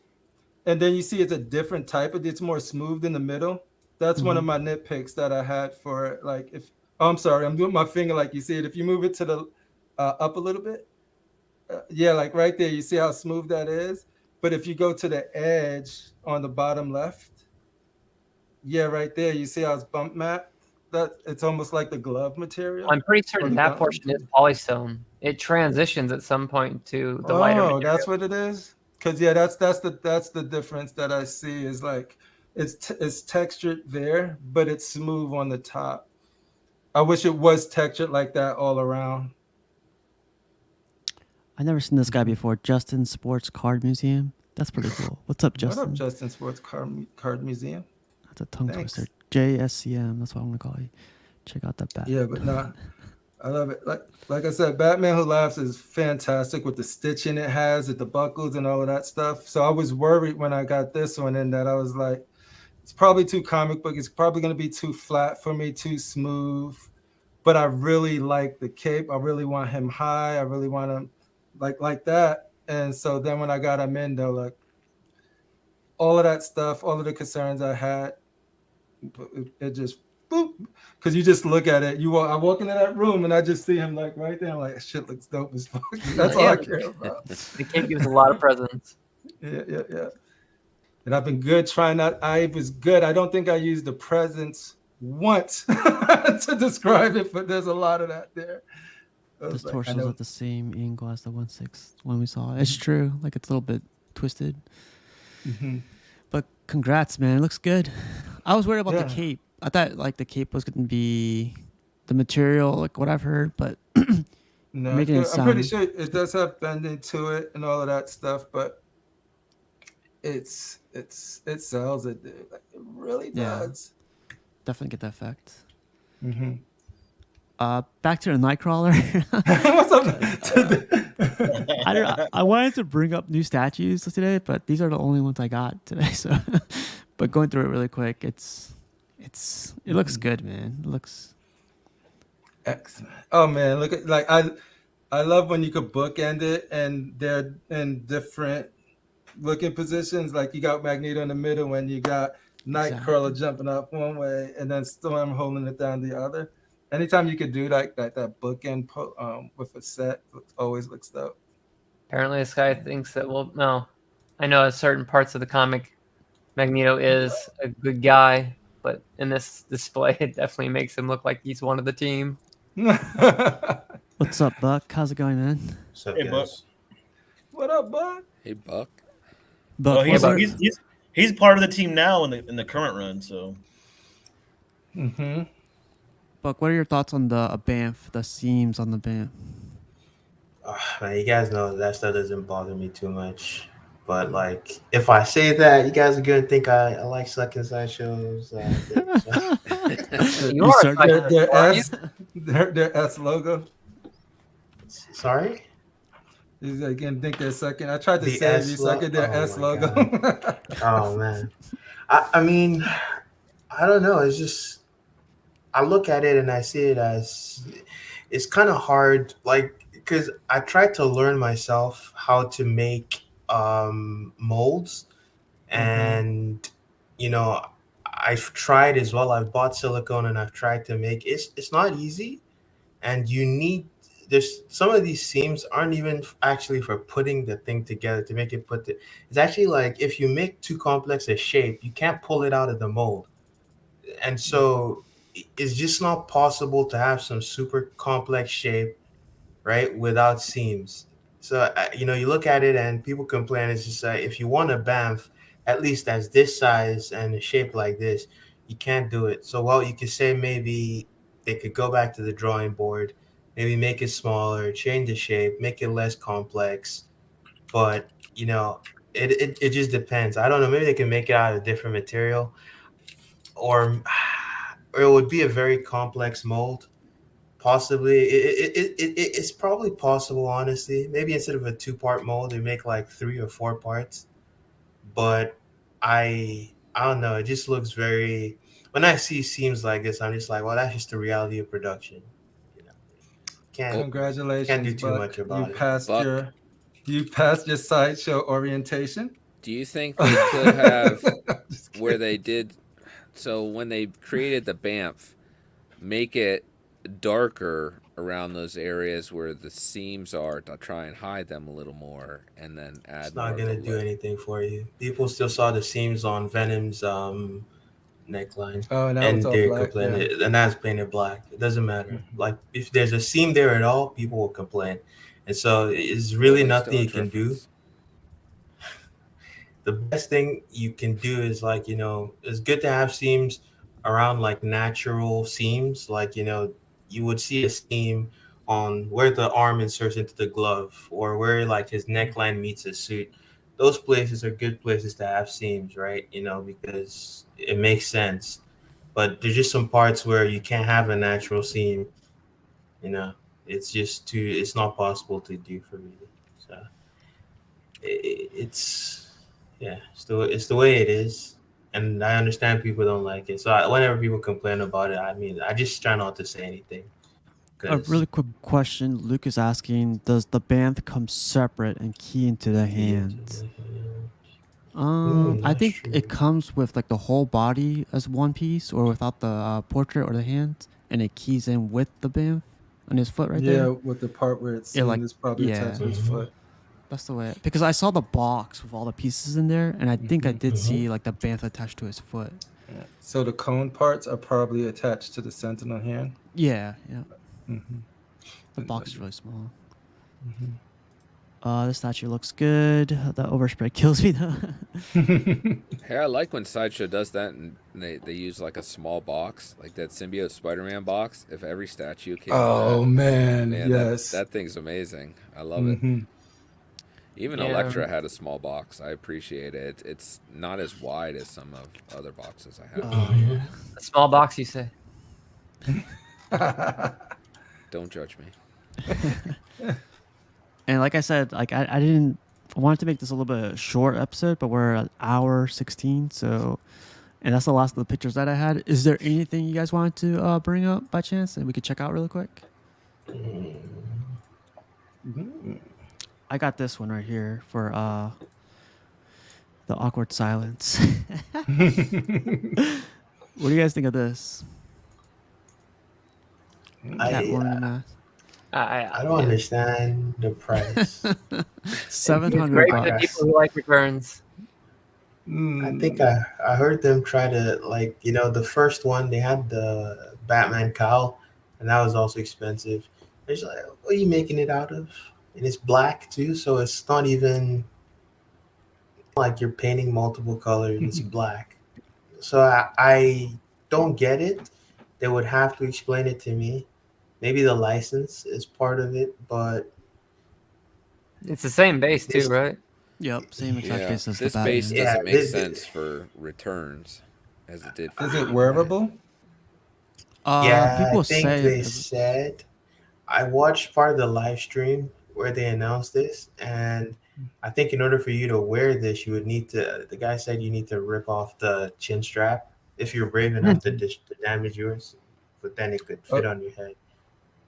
Speaker 3: and then you see it's a different type of. It's more smooth in the middle. That's one
Speaker 1: Hmm.
Speaker 3: of my nitpicks that I had for it. Like, if oh, I'm sorry, I'm doing my finger like you see it. If you move it to the up a little bit, yeah, like right there, you see how smooth that is. But if you go to the edge on the bottom left, yeah, right there, you see how it's bump mat. That it's almost like the glove material
Speaker 4: I'm pretty
Speaker 3: or
Speaker 4: certain
Speaker 3: the
Speaker 4: that
Speaker 3: gauntlet
Speaker 4: portion is
Speaker 3: material.
Speaker 4: polystone. It transitions at some point to the lighter
Speaker 3: Oh, that's
Speaker 4: material.
Speaker 3: what it is. Cause yeah, that's the difference that I see is like it's textured there, but it's smooth on the top. I wish it was textured like that all around.
Speaker 1: I never seen this guy
Speaker 3: Mhm.
Speaker 1: before. Justin Sports Card Museum. That's pretty cool. What's up,
Speaker 3: What up,
Speaker 1: Justin?
Speaker 3: Justin Sports Card Museum?
Speaker 1: That's a tongue twister.
Speaker 3: Thanks.
Speaker 1: JSCM. That's what I'm gonna call you. Check out that bat.
Speaker 3: Yeah, but nah, I love it. Like I said, Batman Who Laughs is fantastic with the stitching it has, with the buckles and all of that stuff. So I was worried when I got this one in that I was like, it's probably too comic book. It's probably going to be too flat for me, too smooth. but I really like the cape. I really want him high. I really want him like that. And so then when I got him in, though, like all of that stuff, all of the concerns I had, it just boop. Because you just look at it. I walk into that room and I just see him like right there. I'm like, shit looks dope as fuck. That's all
Speaker 4: Yeah,
Speaker 3: I care about.
Speaker 4: the cape gives a lot of presents.
Speaker 3: Yeah. And I've been good trying that. I was good. I don't think I used the presence once to describe it, but there's a lot of that there. I
Speaker 1: This
Speaker 3: was like, I
Speaker 1: torso's
Speaker 3: know.
Speaker 1: at the same angle as the 1/6 one we saw. It's true. Like it's a little bit twisted.
Speaker 3: Mhm.
Speaker 1: But congrats, man. It looks good. I was worried about the
Speaker 3: Yeah.
Speaker 1: cape. I thought like the cape was gonna be the material, like what I've heard, but
Speaker 3: No,
Speaker 1: making it
Speaker 3: I'm pretty
Speaker 1: sound
Speaker 3: sure it does have bending to it and all of that stuff, but it sells it, dude. Like it really
Speaker 1: yeah,
Speaker 3: does.
Speaker 1: definitely get the effect.
Speaker 3: Mm-hmm.
Speaker 1: Back to the Nightcrawler.
Speaker 3: What's up?
Speaker 1: I don't know. I wanted to bring up new statues today, but these are the only ones I got today. So, but going through it really quick, it looks good, man. It looks
Speaker 3: Excellent. Oh man, look at like I love when you could bookend it and they're in different looking positions. Like you got Magneto in the middle when you got Nightcrawler
Speaker 1: exactly.
Speaker 3: jumping up one way and then Storm holding it down the other. Anytime you could do that bookend with a set, always looks dope.
Speaker 4: Apparently, this guy thinks that, well, no. I know in certain parts of the comic, Magneto is a good guy, but in this display, it definitely makes him look like he's one of the team.
Speaker 1: What's up, Buck? How's it going, man?
Speaker 6: What's up,
Speaker 5: Hey, Buck.
Speaker 6: guys?
Speaker 3: What up, bud?
Speaker 2: Hey, Buck.
Speaker 1: Buck,
Speaker 5: Well,
Speaker 1: what are,
Speaker 5: he's part of the team now in the current run. So
Speaker 3: Mm-hmm.
Speaker 1: Buck, what are your thoughts on the Banff, the seams on the Banff?
Speaker 6: Man, you guys know that stuff doesn't bother me too much. But like, if I say that, you guys are gonna think I like sucking sideshows.
Speaker 3: The,
Speaker 4: You are
Speaker 1: start-
Speaker 4: a
Speaker 3: their
Speaker 4: aren't you?
Speaker 3: S, their S logo.
Speaker 6: Sorry,
Speaker 3: He's like, and think they're sucking. I tried to
Speaker 6: the
Speaker 3: save you,
Speaker 6: S
Speaker 3: so I
Speaker 6: logo.
Speaker 3: get their
Speaker 6: Oh
Speaker 3: S
Speaker 6: my
Speaker 3: logo.
Speaker 6: god. Oh man. I mean, I don't know. It's just I look at it and I see it as it's kind of hard, like because I tried to learn myself how to make molds,
Speaker 3: Mm-hmm.
Speaker 6: and you know I've tried as well. I've bought silicone and I've tried to make it's not easy, and you need there's some of these seams aren't even actually for putting the thing together to make it it's actually like if you make too complex a shape you can't pull it out of the mold, and so it's just not possible to have some super complex shape, right, without seams. So you look at it and people complain. It's just like if you want a Banff, at least that's this size and a shape like this, you can't do it. So well, you could say maybe they could go back to the drawing board, maybe make it smaller, change the shape, make it less complex. But it just depends. I don't know. Maybe they can make it out of a different material, or or it would be a very complex mold. Possibly, it's probably possible. Honestly, maybe instead of a two-part mold, they make like 3 or 4 parts. But I don't know. It just looks very. When I see seams like this, I'm just like, well, that's just the reality of production. You know, can't
Speaker 2: Oh,
Speaker 6: can't
Speaker 3: Congratulations,
Speaker 6: do too much
Speaker 3: Buck.
Speaker 6: about it.
Speaker 2: Buck.
Speaker 3: You passed your sideshow orientation.
Speaker 2: Do you think they could have
Speaker 3: Just
Speaker 2: where
Speaker 3: kidding.
Speaker 2: they did so when they created the Banff, make it darker around those areas where the seams are to try and hide them a little more, and then
Speaker 6: It's
Speaker 2: add more
Speaker 6: not
Speaker 2: of the
Speaker 6: gonna do
Speaker 2: look?
Speaker 6: anything for you. People still saw the seams on Venom's neckline,
Speaker 3: Oh, and that was
Speaker 6: and
Speaker 3: all
Speaker 6: they
Speaker 3: black.
Speaker 6: complain,
Speaker 3: Yeah.
Speaker 6: and that's painted black. It doesn't matter.
Speaker 3: Mhm.
Speaker 6: Like if there's a seam there at all, people will complain, and so it's
Speaker 2: Well,
Speaker 6: really
Speaker 2: there's
Speaker 6: nothing
Speaker 2: still a
Speaker 6: you can do.
Speaker 2: difference.
Speaker 6: The best thing you can do is like it's good to have seams around like natural seams, like you would see a seam on where the arm inserts into the glove or where like his neckline meets his suit. Those places are good places to have seams, right? Because it makes sense. But there's just some parts where you can't have a natural seam. you know it's not possible to do for me. So it's yeah, it's the way it is, and I understand people don't like it. So whenever people complain about it, I mean, I just try not to say anything.
Speaker 1: A
Speaker 6: because
Speaker 1: really quick question. Luke is asking, does the band come separate and key into the hand? I
Speaker 6: that's
Speaker 1: think it
Speaker 6: true.
Speaker 1: comes with like the whole body as one piece, or without the portrait or the hand, and it keys in with the band on his foot right
Speaker 3: Yeah,
Speaker 1: there.
Speaker 3: with the part where it's
Speaker 1: It
Speaker 3: seen
Speaker 1: like,
Speaker 3: is probably attached
Speaker 1: yeah,
Speaker 3: to his
Speaker 6: Hmm.
Speaker 3: foot.
Speaker 1: that's the way. Because I saw the box with all the pieces in there, and I think I
Speaker 3: Hmm.
Speaker 1: did
Speaker 6: Hmm.
Speaker 1: see like the band attached to his foot.
Speaker 3: Yeah. So the cone parts are probably attached to the sentinel hand.
Speaker 1: Yeah, yeah.
Speaker 3: Hmm.
Speaker 1: The box is really small.
Speaker 3: Hmm.
Speaker 1: The statue looks good. The overspray kills me though.
Speaker 2: Hey, I like when Sideshow does that and they use like a small box, like that symbiote Spider-Man box. If every statue came with that,
Speaker 3: Oh man,
Speaker 2: man,
Speaker 3: yes.
Speaker 2: that thing's amazing. I love it.
Speaker 3: Hmm.
Speaker 2: Even
Speaker 4: Yeah.
Speaker 2: Elektra had a small box. I appreciate it. It's not as wide as some of other boxes I have.
Speaker 1: Oh yeah.
Speaker 4: A small box, you say?
Speaker 2: Don't judge me.
Speaker 1: And like I said, like I didn't I wanted to make this a little bit short episode, but we're at hour 16, so and that's the last of the pictures that I had. Is there anything you guys wanted to bring up by chance that we could check out really quick? I got this one right here for the awkward silence. What do you guys think of this? Cat
Speaker 6: I
Speaker 1: wearing a mask.
Speaker 6: I don't understand the price.
Speaker 1: Seven
Speaker 4: It's
Speaker 1: hundred
Speaker 4: great for the
Speaker 1: bucks.
Speaker 4: people who like returns.
Speaker 6: I think I heard them try to, like, the first one they had the Batman cowl, and that was also expensive. It's like, what are you making it out of? And it's black too, so it's not even like you're painting multiple colors. It's black. So I don't get it. They would have to explain it to me. Maybe the license is part of it, but
Speaker 4: It's the same base too,
Speaker 6: this,
Speaker 4: right?
Speaker 1: Yep, same exact
Speaker 2: Yeah,
Speaker 1: base as the
Speaker 2: this base
Speaker 1: Batman.
Speaker 6: yeah,
Speaker 2: doesn't make sense for returns as it did for
Speaker 3: Is it
Speaker 2: Superman.
Speaker 3: wearable?
Speaker 6: yeah, I
Speaker 1: People
Speaker 6: think
Speaker 1: say
Speaker 6: they said. I watched part of the live stream where they announced this, and I think in order for you to wear this, you would need to. The guy said you need to rip off the chin strap if you're brave enough to damage yours, but then it could fit
Speaker 3: Oh,
Speaker 6: on your head.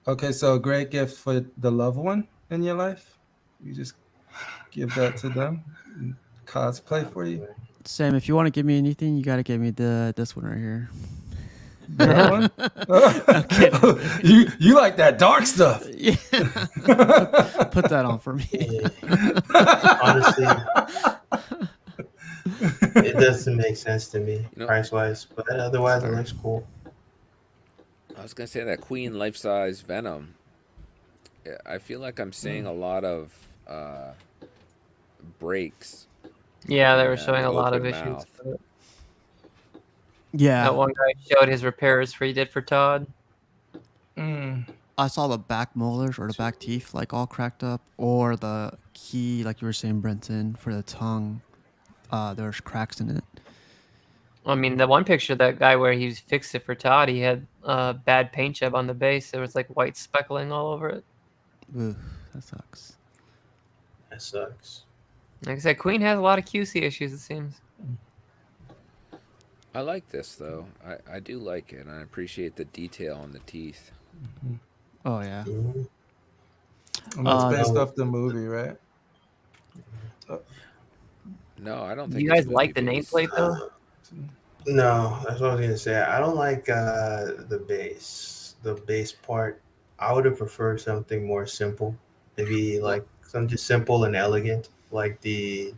Speaker 3: okay, so a great gift for the loved one in your life. You just give that to them, and cosplay for you.
Speaker 1: Sam, if you want to give me anything, you got to give me this one right here.
Speaker 3: That one?
Speaker 1: I'm kidding.
Speaker 3: You like that dark stuff.
Speaker 1: Yeah. Put that on for me.
Speaker 6: Yeah. Honestly, it doesn't make sense to me
Speaker 2: You know,
Speaker 6: price wise, but otherwise it
Speaker 1: Sorry.
Speaker 6: looks cool.
Speaker 2: I was gonna say that Queen life-size Venom. I feel like I'm seeing a lot of breaks
Speaker 4: Yeah, they
Speaker 2: in
Speaker 4: were
Speaker 2: that
Speaker 4: showing a lot of
Speaker 2: open
Speaker 4: issues.
Speaker 2: mouth.
Speaker 4: With it.
Speaker 1: Yeah.
Speaker 4: That one guy showed his repairs he did for Todd.
Speaker 1: I saw the back molars or the back teeth like all cracked up, or the key, like you were saying, Brenton, for the tongue. There's cracks in it.
Speaker 4: I mean, the one picture, that guy where he fixed it for Todd, he had a bad paint job on the base. There was like white speckling all over it.
Speaker 1: Ugh, that sucks.
Speaker 6: That sucks.
Speaker 4: Like I said, Queen has a lot of QC issues, it seems.
Speaker 2: I like this though. I do like it, and I appreciate the detail on the teeth.
Speaker 1: Oh yeah.
Speaker 6: Mhm.
Speaker 3: And that's based
Speaker 6: Oh,
Speaker 3: off the movie, right?
Speaker 2: No, I don't
Speaker 4: Do
Speaker 2: think
Speaker 4: you
Speaker 2: it's
Speaker 4: guys like the
Speaker 2: movie-based.
Speaker 4: nameplate though?
Speaker 6: no, that's what I was gonna say. I don't like the bass. The bass part. I would have preferred something more simple. Maybe
Speaker 2: Well,
Speaker 6: like something simple and elegant, like the.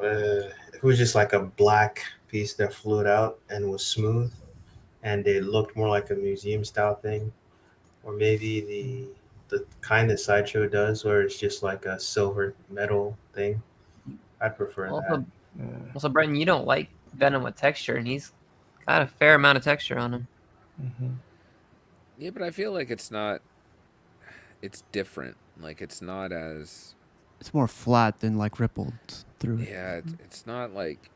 Speaker 6: It was just like a black piece that flew out and was smooth, and it looked more like a museum style thing, or maybe the kind that Sideshow does, where it's just like a silver metal thing. I'd prefer that.
Speaker 4: Also,
Speaker 3: Yeah.
Speaker 4: also, Brenton, you don't like Venom with texture, and he's got a fair amount of texture on him.
Speaker 3: Mm-hmm.
Speaker 2: yeah, but I feel like it's not. It's different. Like it's not as.
Speaker 1: It's more flat than like rippled through it.
Speaker 2: Yeah, it's not like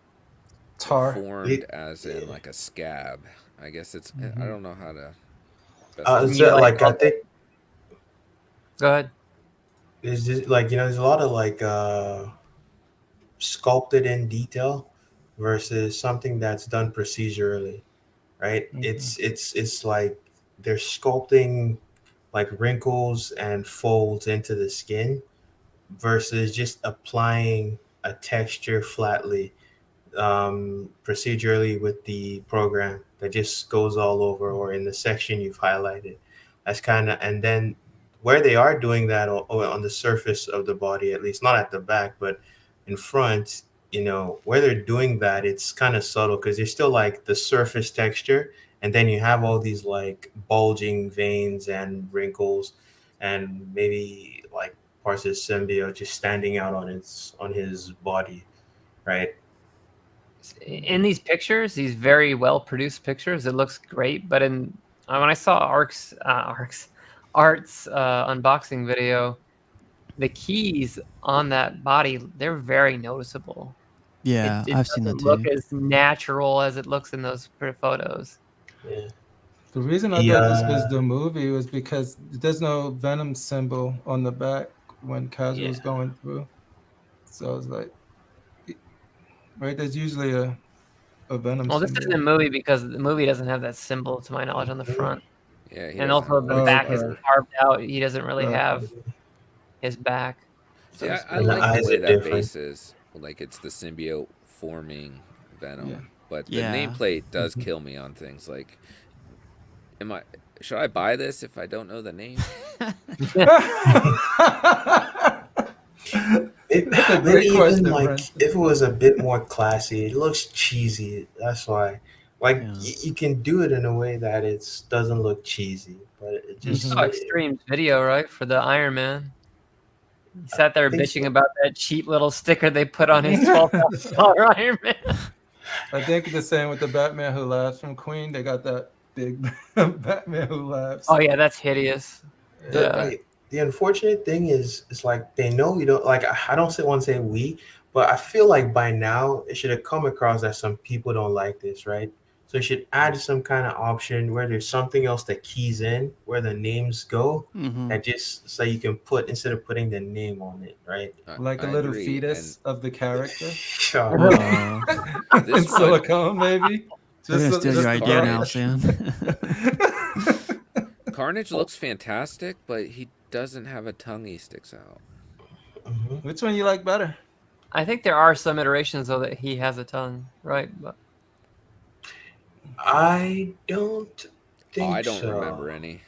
Speaker 3: Tar.
Speaker 2: formed as in like a scab. I guess it's. I don't know how to. Best
Speaker 6: So,
Speaker 4: You
Speaker 6: like
Speaker 4: all
Speaker 6: I think
Speaker 4: Go ahead.
Speaker 6: there's just like there's a lot of like sculpted in detail versus something that's done procedurally, right?
Speaker 3: Mhm.
Speaker 6: It's like they're sculpting like wrinkles and folds into the skin versus just applying a texture flatly procedurally with the program that just goes all over or in the section you've highlighted. That's kind of, and then where they are doing that on the surface of the body, at least not at the back, but in front, where they're doing that, it's kind of subtle because there's still like the surface texture. And then you have all these like bulging veins and wrinkles and maybe like parts of the symbiote just standing out on his body, right?
Speaker 4: In these pictures, these very well produced pictures, it looks great. But when I saw Art's unboxing video, the keys on that body, they're very noticeable.
Speaker 1: Yeah,
Speaker 4: It
Speaker 1: I've seen that
Speaker 4: doesn't look
Speaker 1: too.
Speaker 4: as natural as it looks in those photos.
Speaker 6: Yeah.
Speaker 3: The reason I
Speaker 6: He
Speaker 3: thought this was the movie was because there's no Venom symbol on the back when Kaz
Speaker 6: yeah.
Speaker 3: was going through. So I was like, right, there's usually a Venom
Speaker 4: Well, this
Speaker 3: symbol.
Speaker 4: isn't a movie because the movie doesn't have that symbol, to my knowledge, on the front.
Speaker 2: Yeah, he
Speaker 4: And
Speaker 2: doesn't
Speaker 4: also
Speaker 2: have
Speaker 4: the
Speaker 2: that
Speaker 4: back is
Speaker 2: spider.
Speaker 4: carved out. He doesn't really
Speaker 3: Okay.
Speaker 4: have his back.
Speaker 2: See, I
Speaker 6: And the
Speaker 2: like the
Speaker 6: eyes
Speaker 2: way
Speaker 6: are
Speaker 2: that
Speaker 6: different.
Speaker 2: base is. Like it's the symbiote forming Venom.
Speaker 3: Yeah.
Speaker 2: But the
Speaker 1: Yeah.
Speaker 2: nameplate does kill me on things like, should I buy this if I don't know the name?
Speaker 3: That's a great
Speaker 6: Maybe
Speaker 3: question,
Speaker 6: even like
Speaker 3: Brent.
Speaker 6: if it was a bit more classy, it looks cheesy. That's why, like,
Speaker 1: Yeah.
Speaker 6: you can do it in a way that it doesn't look cheesy, but it
Speaker 4: You
Speaker 6: just
Speaker 4: saw Extreme's video, right, for the Iron Man? He sat there
Speaker 6: think
Speaker 4: bitching
Speaker 6: so.
Speaker 4: about that cheap little sticker they put on his $12,000 Iron Man.
Speaker 3: I think the same with the Batman Who Laughs from Queen. They got that big Batman Who Laughs.
Speaker 4: Oh yeah, that's hideous. Yeah.
Speaker 6: The unfortunate thing is, it's like they know we don't like. I don't want to say we, but I feel like by now it should have come across that some people don't like this, right? So you should add some kind of option where there's something else that keys in where the names go,
Speaker 1: Mm-hmm.
Speaker 6: that just so you can put instead of putting the name on it, right?
Speaker 3: Like a
Speaker 2: I
Speaker 3: little
Speaker 2: agree,
Speaker 3: fetus of the character.
Speaker 6: Sure.
Speaker 1: Whoa.
Speaker 3: In
Speaker 2: This one-
Speaker 3: silicone, maybe.
Speaker 1: They're gonna steal
Speaker 2: just
Speaker 1: your idea now,
Speaker 2: Carnage.
Speaker 1: Sam.
Speaker 2: Carnage looks fantastic, but he doesn't have a tongue he sticks out.
Speaker 6: Mhm.
Speaker 3: Which one you like better?
Speaker 4: I think there are some iterations though that he has a tongue, right? But
Speaker 6: I don't think
Speaker 2: I don't
Speaker 6: so.
Speaker 2: remember any.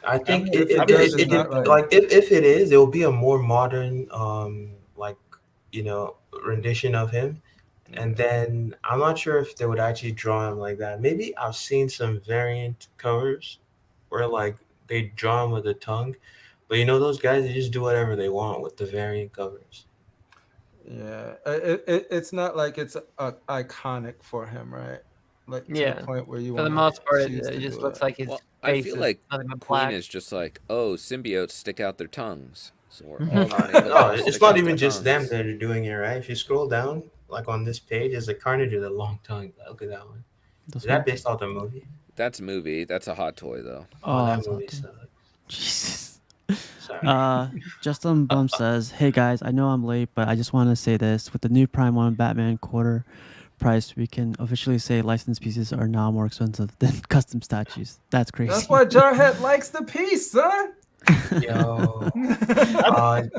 Speaker 6: I think
Speaker 3: If it does, it's not right.
Speaker 6: like if it is, it will be a more modern like rendition of him. And then I'm not sure if they would actually draw him like that. Maybe I've seen some variant covers where like they draw him with a tongue, but those guys, they just do whatever they want with the variant covers.
Speaker 3: Yeah, it's not like it's iconic for him, right? Like to
Speaker 4: yeah,
Speaker 3: the point where you
Speaker 4: for the
Speaker 3: want
Speaker 4: most part,
Speaker 3: choose
Speaker 4: it
Speaker 3: to
Speaker 4: just
Speaker 3: do
Speaker 4: looks
Speaker 3: it.
Speaker 4: like his
Speaker 2: Well, I
Speaker 4: face
Speaker 2: feel
Speaker 4: is
Speaker 2: like
Speaker 4: nothing but
Speaker 2: Queen
Speaker 4: black.
Speaker 2: is just like, oh, symbiotes stick out their tongues. So we're
Speaker 1: Mhm.
Speaker 2: all gonna go
Speaker 6: No,
Speaker 2: stick
Speaker 6: it's not
Speaker 2: out
Speaker 6: even
Speaker 2: their
Speaker 6: just them
Speaker 2: tongues.
Speaker 6: that are doing it, right? If you scroll down, like on this page, there's a Carnage with a long tongue. Look at that one.
Speaker 1: This
Speaker 6: Is that
Speaker 1: one?
Speaker 6: based off the movie?
Speaker 2: That's a movie. That's a hot toy, though.
Speaker 6: Oh, that
Speaker 1: that's hot
Speaker 6: movie
Speaker 1: too.
Speaker 6: sucks.
Speaker 1: Jesus.
Speaker 6: Sorry.
Speaker 1: Justin Bum says, "Hey guys, I know I'm late, but I just want to say this: with the new Prime One Batman quarter price, we can officially say licensed pieces are now more expensive than custom statues. That's crazy."
Speaker 3: That's why Jarhead likes the piece, son.
Speaker 6: Yo,
Speaker 5: I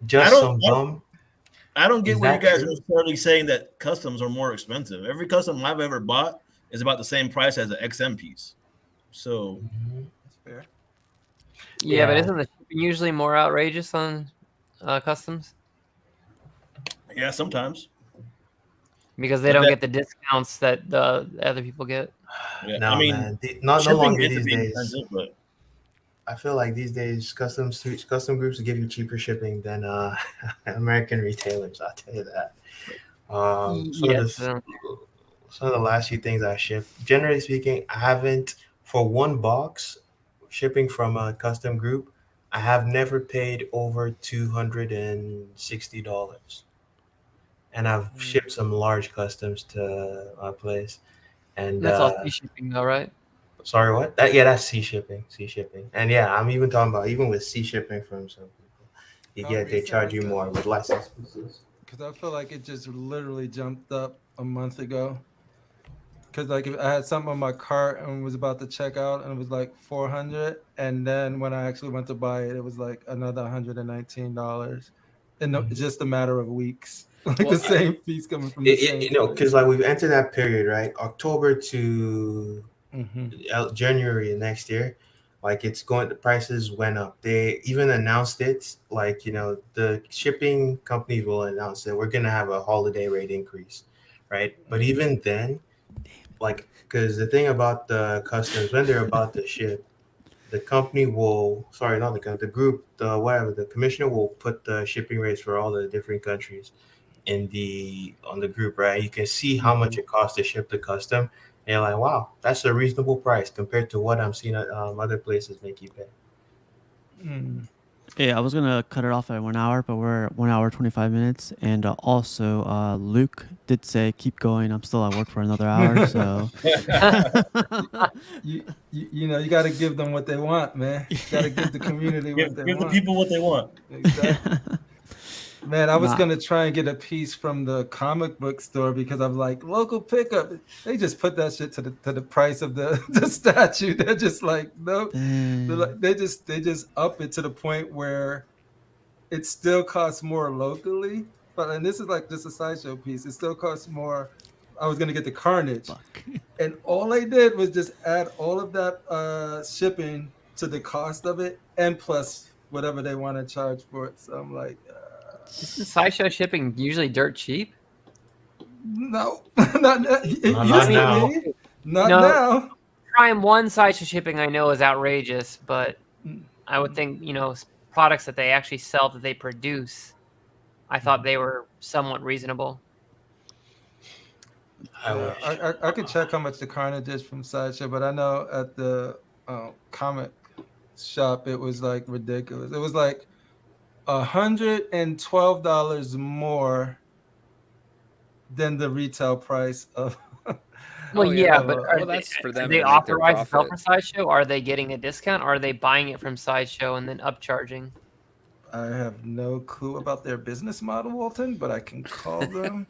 Speaker 6: just
Speaker 5: don't-
Speaker 6: some bum.
Speaker 5: I don't get
Speaker 6: Is
Speaker 5: where you
Speaker 6: that
Speaker 5: guys
Speaker 6: true?
Speaker 5: are necessarily saying that customs are more expensive. Every custom I've ever bought is about the same price as an XM piece. So
Speaker 3: That's fair.
Speaker 4: Yeah, but
Speaker 6: Yeah.
Speaker 4: isn't the shipping usually more outrageous on customs
Speaker 5: yeah, sometimes.
Speaker 4: because they
Speaker 5: But
Speaker 4: don't
Speaker 5: that-
Speaker 4: get the discounts that the other people get?
Speaker 5: Yeah,
Speaker 6: No,
Speaker 5: I mean,
Speaker 6: man. No
Speaker 5: shipping
Speaker 6: longer
Speaker 5: ends up
Speaker 6: these
Speaker 5: being
Speaker 6: days.
Speaker 5: expensive, but
Speaker 6: I feel like these days custom groups give you cheaper shipping than American retailers. I'll tell you that.
Speaker 4: Yes.
Speaker 6: Some of the last few things I shipped, generally speaking, I haven't, for one box shipping from a custom group, I have never paid over $260. And I've shipped some large customs to my place. And
Speaker 4: That's all free shipping though, right?
Speaker 6: sorry, what? That's sea shipping. And yeah, I'm even talking about even with sea shipping from some people.
Speaker 3: How
Speaker 6: They charge you
Speaker 3: recent is
Speaker 6: more with license pieces.
Speaker 3: Because I feel like it just literally jumped up a month ago. because like if I had something on my cart and was about to check out and it was like 400, and then when I actually went to buy it, it was like another $119 in just a matter of weeks. Like the
Speaker 2: Well,
Speaker 3: same fees coming from the same
Speaker 6: You know,
Speaker 3: place.
Speaker 6: because like we've entered that period, right? October to
Speaker 3: Hmm.
Speaker 6: January next year, like it's going. The prices went up. They even announced it. Like you know, the shipping companies will announce that we're gonna have a holiday rate increase, right? But even then, like, because the thing about the customs when they're about to ship, the company will, sorry, not the company, the group, the whatever, the commissioner will put the shipping rates for all the different countries in the on the group, right? You can see how much it costs to ship the custom. And you're like, wow, that's a reasonable price compared to what I'm seeing at other places make you pay.
Speaker 3: Mm.
Speaker 1: Yeah, I was gonna cut it off at 1 hour, but we're at 1 hour 25 minutes, and also Luke did say keep going. I'm still at work for another hour, so
Speaker 3: You know, you got to give them what they want, man. You got to give the community what they
Speaker 5: Give the
Speaker 3: want.
Speaker 5: people what they want.
Speaker 3: Exactly. Man, I was
Speaker 1: nah.
Speaker 3: gonna try and get a piece from the comic book store because I'm like local pickup. They just put that shit to the price of the the statue. They're just like nope.
Speaker 1: Dang.
Speaker 3: They just up it to the point where it still costs more locally. But and this is like just a sideshow piece. It still costs more. I was gonna get the Carnage,
Speaker 1: Fuck.
Speaker 3: and all they did was just add all of that shipping to the cost of it, and plus whatever they want to charge for it. So I'm like.
Speaker 4: Isn't sideshow shipping usually dirt cheap?
Speaker 3: No, not it
Speaker 6: No,
Speaker 3: used
Speaker 6: not
Speaker 3: to
Speaker 6: now.
Speaker 3: be. Not
Speaker 4: No,
Speaker 3: now.
Speaker 4: Prime One sideshow shipping I know is outrageous, but
Speaker 3: Mm.
Speaker 4: I would think products that they actually sell that they produce, I thought they were somewhat reasonable.
Speaker 6: I
Speaker 3: Yeah,
Speaker 6: wish.
Speaker 3: I could check how much the Carnage is from Sideshow, but I know at the comic shop it was like ridiculous. It was like $112 more than the retail price of.
Speaker 4: Well,
Speaker 2: oh yeah.
Speaker 4: yeah,
Speaker 3: of
Speaker 4: but
Speaker 2: Well, that's for
Speaker 4: are
Speaker 2: them
Speaker 4: they
Speaker 2: to make their
Speaker 4: authorized to sell
Speaker 2: profit.
Speaker 4: for sideshow? Are they getting a discount? Or are they buying it from sideshow and then upcharging?
Speaker 3: I have no clue about their business model, Walton, but I can call them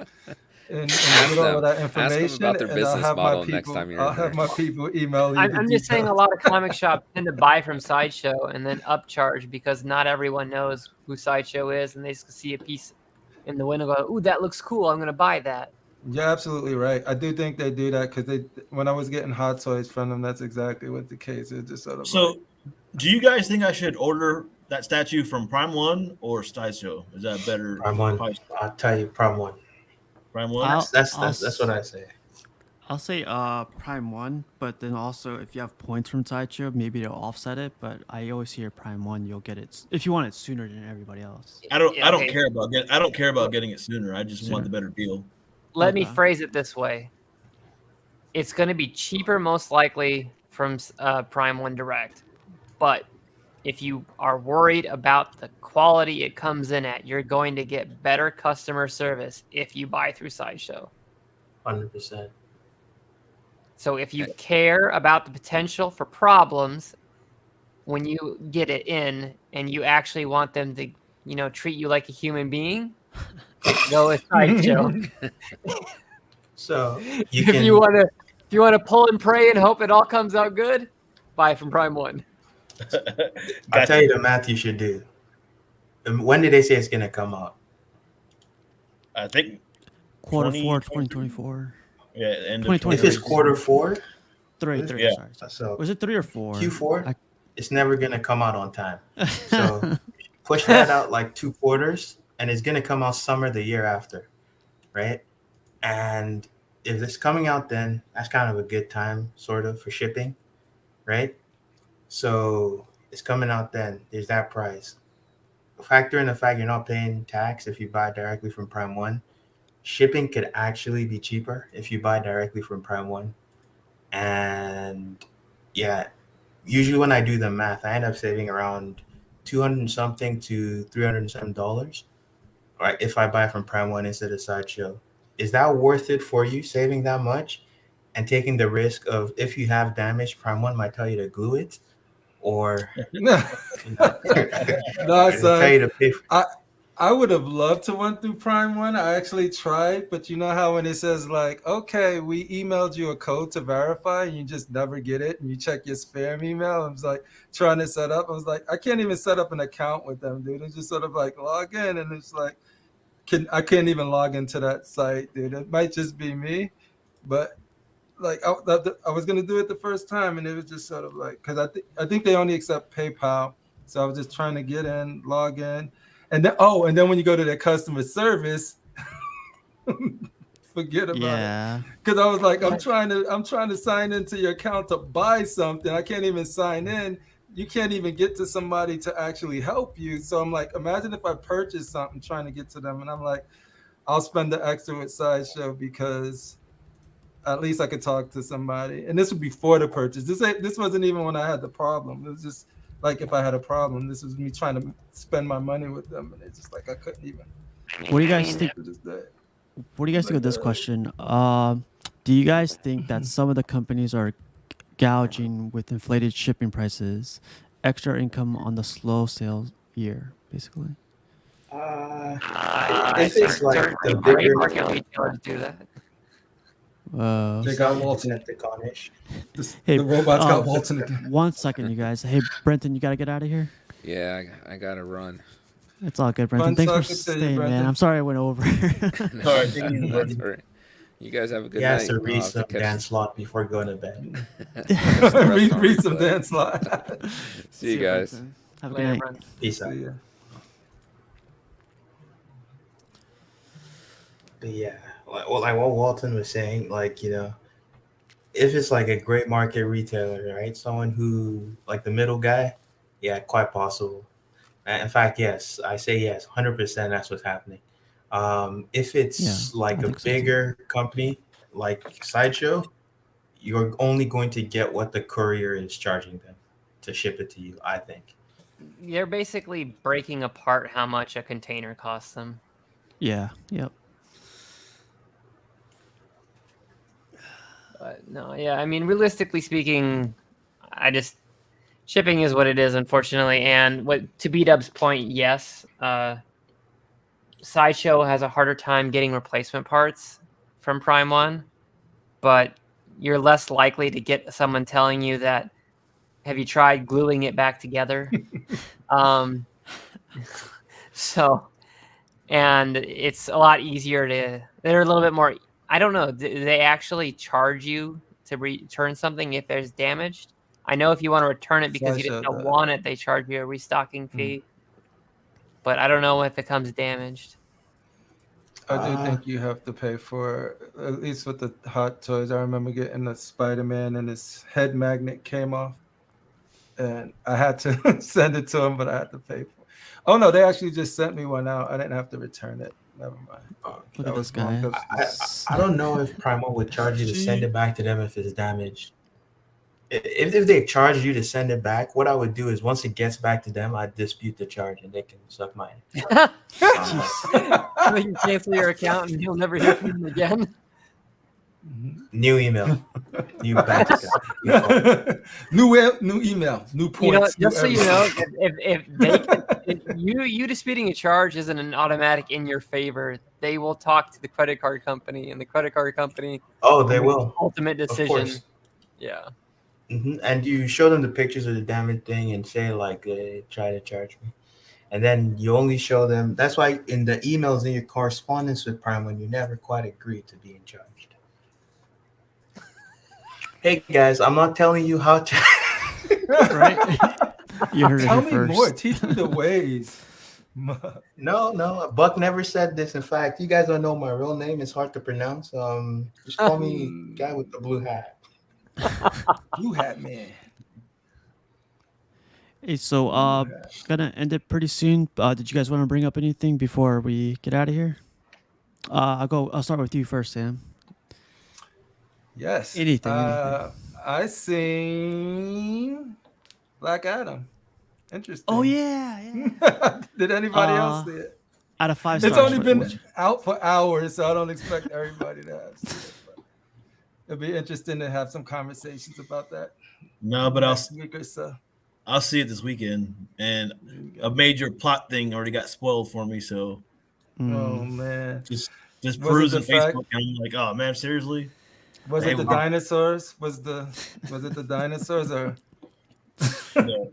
Speaker 3: and
Speaker 2: Ask
Speaker 3: get all of
Speaker 2: them.
Speaker 3: that
Speaker 2: Ask them
Speaker 3: information,
Speaker 2: about their
Speaker 3: and
Speaker 2: business model next time you're
Speaker 3: I'll
Speaker 2: in
Speaker 3: have
Speaker 2: there.
Speaker 3: my people email you the
Speaker 4: I'm just saying a
Speaker 3: details.
Speaker 4: lot of comic shops tend to buy from sideshow and then upcharge because not everyone knows who sideshow is, and they just see a piece in the window, go, "Ooh, that looks cool! I'm going to buy that."
Speaker 3: You're absolutely right. I do think they do that because when I was getting hot toys from them, that's exactly what the case is. Just sort of like,
Speaker 5: So, do you guys think I should order that statue from Prime One or Sideshow? Is that a better
Speaker 6: Prime One.
Speaker 5: price?
Speaker 6: I'll tell you, Prime One.
Speaker 5: Prime One.
Speaker 1: I'll I'll
Speaker 6: That's what
Speaker 1: s-
Speaker 6: I say.
Speaker 1: I'll say Prime One, but then also if you have points from Sideshow, maybe they'll offset it. But I always hear Prime One, you'll get it if you want it sooner than everybody else.
Speaker 5: I don't.
Speaker 4: Yeah,
Speaker 5: I don't
Speaker 4: okay.
Speaker 5: care about get. I don't care about getting it sooner. I just want the better deal.
Speaker 4: Let me
Speaker 1: Okay.
Speaker 4: phrase it this way: it's going to be cheaper, most likely, from Prime One Direct. But if you are worried about the quality it comes in at, you're going to get better customer service if you buy through Sideshow.
Speaker 6: 100%.
Speaker 4: So if you care about the potential for problems when you get it in and you actually want them to, treat you like a human being, go with Sideshow.
Speaker 6: So you
Speaker 4: If
Speaker 6: can.
Speaker 4: you want to pull and pray and hope it all comes out good, buy from Prime One.
Speaker 6: I'll tell you the math you should do. When did they say it's gonna come out?
Speaker 5: I think
Speaker 1: Quarter 4,
Speaker 5: 2023?
Speaker 1: 2024.
Speaker 5: Yeah, end of
Speaker 1: 2023.
Speaker 6: If it's
Speaker 5: 2023.
Speaker 6: quarter 4,
Speaker 1: Three.
Speaker 5: Yeah.
Speaker 1: Sorry.
Speaker 6: so
Speaker 1: Was it 3 or 4?
Speaker 6: Q4, it's never gonna come out on time. So push that out like 2 quarters, and it's gonna come out summer the year after, right? And if it's coming out then, that's kind of a good time, sort of, for shipping, right? So it's coming out then. There's that price. Factor in the fact you're not paying tax if you buy directly from Prime One. Shipping could actually be cheaper if you buy directly from Prime One. And yeah, usually when I do the math, I end up saving around 200 something to $307. Right, if I buy from Prime One instead of Sideshow. Is that worth it for you, saving that much and taking the risk of if you have damage, Prime One might tell you to glue it, or
Speaker 3: no,
Speaker 6: you know,
Speaker 3: no,
Speaker 6: tell you
Speaker 3: son.
Speaker 6: to pay.
Speaker 3: I I would have loved to went through Prime One. I actually tried, but you know how when it says like, okay, we emailed you a code to verify, and you just never get it, and you check your spam email. I was like trying to set up. I was like, I can't even set up an account with them, dude. It's just sort of like log in, and it's like, I can't even log into that site, dude. It might just be me, but like I was gonna do it the first time, and it was just sort of like because I think they only accept PayPal, so I was just trying to get in, log in, and then when you go to their customer service, forget about it.
Speaker 1: Yeah.
Speaker 3: Because I was like, I'm trying to sign into your account to buy something. I can't even sign in. You can't even get to somebody to actually help you. So I'm like, imagine if I purchase something trying to get to them, and I'm like, I'll spend the extra with Sideshow because at least I could talk to somebody. And this was before the purchase. This wasn't even when I had the problem. It was just like if I had a problem. This was me trying to spend my money with them, and it's just like I couldn't even.
Speaker 1: What do you guys think? What do you guys think of this question? Do you guys think that some of the companies are gouging with inflated shipping prices, extra income on the slow sales year, basically?
Speaker 6: If it's like the bigger
Speaker 4: market retailers do that.
Speaker 3: They got Walton
Speaker 6: at the Cornish.
Speaker 1: Hey,
Speaker 3: The robots got Walton again.
Speaker 1: 1 second, you guys. Hey, Brenton, you gotta get out of here.
Speaker 2: Yeah, I gotta run.
Speaker 1: It's all good, Brenton.
Speaker 3: Fun
Speaker 1: Thanks for
Speaker 3: talking to you,
Speaker 1: staying, man.
Speaker 3: Brenton.
Speaker 1: I'm sorry I went over.
Speaker 5: Sorry, thank you,
Speaker 2: That's
Speaker 5: Brenton.
Speaker 2: all right. You guys have a good
Speaker 6: He
Speaker 2: night.
Speaker 6: has to
Speaker 2: I'll
Speaker 6: read
Speaker 2: have to
Speaker 6: some
Speaker 2: catch-
Speaker 6: dance lot before going to bed.
Speaker 2: catch the rest on
Speaker 3: read some
Speaker 2: replay.
Speaker 3: dance lot.
Speaker 2: See you guys.
Speaker 1: Brenton. Have a good
Speaker 4: Later,
Speaker 1: night.
Speaker 4: Brent.
Speaker 6: Peace out.
Speaker 3: See ya.
Speaker 6: But yeah, like what Walton was saying, like, if it's like a great market retailer, right? Someone who, like the middle guy, yeah, quite possible. In fact, yes, I say yes, 100%. That's what's happening. If it's
Speaker 1: Yeah,
Speaker 6: like
Speaker 1: I
Speaker 6: a
Speaker 1: think so too.
Speaker 6: bigger company like Sideshow, you're only going to get what the courier is charging them to ship it to you, I think.
Speaker 4: They're basically breaking apart how much a container costs them.
Speaker 1: Yeah. Yep.
Speaker 4: But no, yeah, I mean, realistically speaking, shipping is what it is, unfortunately. And to B-Dub's point, yes, Sideshow has a harder time getting replacement parts from Prime One, but you're less likely to get someone telling you that, have you tried gluing it back together? So, and it's a lot easier they're a little bit more, I don't know, do they actually charge you to return something if there's damaged? I know if you want to return it because you
Speaker 3: Sideshow
Speaker 4: didn't
Speaker 3: does.
Speaker 4: want it, they charge you a restocking fee. But I don't know if it comes damaged.
Speaker 3: I do think you have to pay for, at least with the Hot Toys. I remember getting a Spider-Man and his head magnet came off, and I had to send it to him, but I had to pay for it. Oh no, they actually just sent me one out. I didn't have to return it. Never mind.
Speaker 1: Look at this guy.
Speaker 6: I don't know if Primo would charge you to send it back to them if it's damaged. If they charge you to send it back, what I would do is once it gets back to them, I'd dispute the charge and they can suck my
Speaker 4: You can cancel your account and you'll never hear from them again.
Speaker 6: new email, new bank account.
Speaker 3: new email, new points.
Speaker 4: Just so you know, if they if you disputing a charge isn't an automatic in your favor, they will talk to the credit card company, and the credit card company.
Speaker 6: Oh, they will.
Speaker 4: Ultimate decision.
Speaker 6: Of course.
Speaker 4: Yeah.
Speaker 6: And you show them the pictures of the damaged thing and say like they try to charge me, and then you only show them. That's why in the emails in your correspondence with Prime, when you never quite agree to being charged. Hey guys, I'm not telling you how to.
Speaker 1: Right? You heard
Speaker 3: Tell
Speaker 1: it
Speaker 3: me
Speaker 1: here first.
Speaker 3: more. Teach me the ways.
Speaker 6: No. Buck never said this. In fact, you guys don't know my real name. It's hard to pronounce. Just call me guy with the blue hat.
Speaker 3: Blue hat man.
Speaker 1: Hey, so gonna end it pretty soon. Did you guys want to bring up anything before we get out of here? I'll start with you first, Sam.
Speaker 3: Yes.
Speaker 1: Anything.
Speaker 3: I seen Black Adam. Interesting.
Speaker 1: Oh yeah.
Speaker 3: Did anybody else see it?
Speaker 1: Out of 5 stars.
Speaker 3: It's only
Speaker 1: what-
Speaker 3: been
Speaker 1: what you-
Speaker 3: out for hours, so I don't expect everybody to have seen it. But it'll be interesting to have some conversations about that.
Speaker 5: No, but
Speaker 3: next week or so.
Speaker 5: I'll see it this weekend, and a major plot thing already got spoiled for me. So
Speaker 3: Oh man.
Speaker 5: just
Speaker 3: Was it the
Speaker 5: perusing
Speaker 3: fact?
Speaker 5: Facebook, and I'm like, oh man, seriously?
Speaker 3: Was
Speaker 5: Hey,
Speaker 3: it the dinosaurs? Was it the dinosaurs or
Speaker 5: no.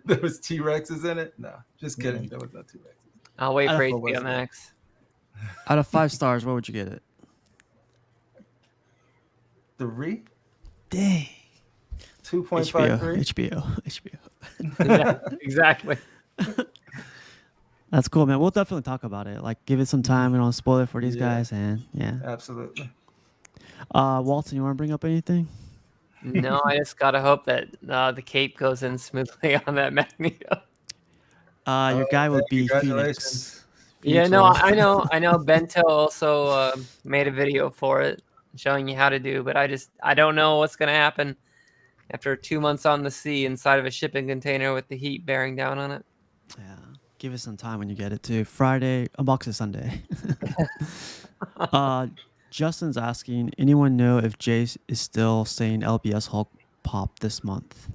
Speaker 3: there was T Rexes in it? No, just kidding. There was no T Rexes.
Speaker 4: I'll wait
Speaker 1: I
Speaker 4: for
Speaker 1: don't-
Speaker 3: What was
Speaker 4: HBO
Speaker 3: that?
Speaker 4: Max.
Speaker 1: Out of 5 stars, what would you get it?
Speaker 3: 3?
Speaker 1: Dang.
Speaker 3: 2.53.
Speaker 1: HBO.
Speaker 4: Exactly.
Speaker 1: That's cool, man. We'll definitely talk about it. Like, give it some time. We don't spoil it for these
Speaker 3: Yeah.
Speaker 1: guys, and yeah.
Speaker 3: Absolutely.
Speaker 1: Walton, you want to bring up anything?
Speaker 4: No, I just gotta hope that the cape goes in smoothly on that Magneto.
Speaker 1: Your guy will be
Speaker 3: congratulations.
Speaker 1: Phoenix.
Speaker 4: Yeah,
Speaker 1: Phoenix
Speaker 4: no,
Speaker 1: will-
Speaker 4: I know. Bento also made a video for it, showing you how to do. But I don't know what's gonna happen after 2 months on the sea inside of a shipping container with the heat bearing down on it.
Speaker 1: Yeah. Give it some time when you get it too. Friday, unbox it Sunday. Justin's asking, anyone know if Jace is still saying LBS Hulk pop this month?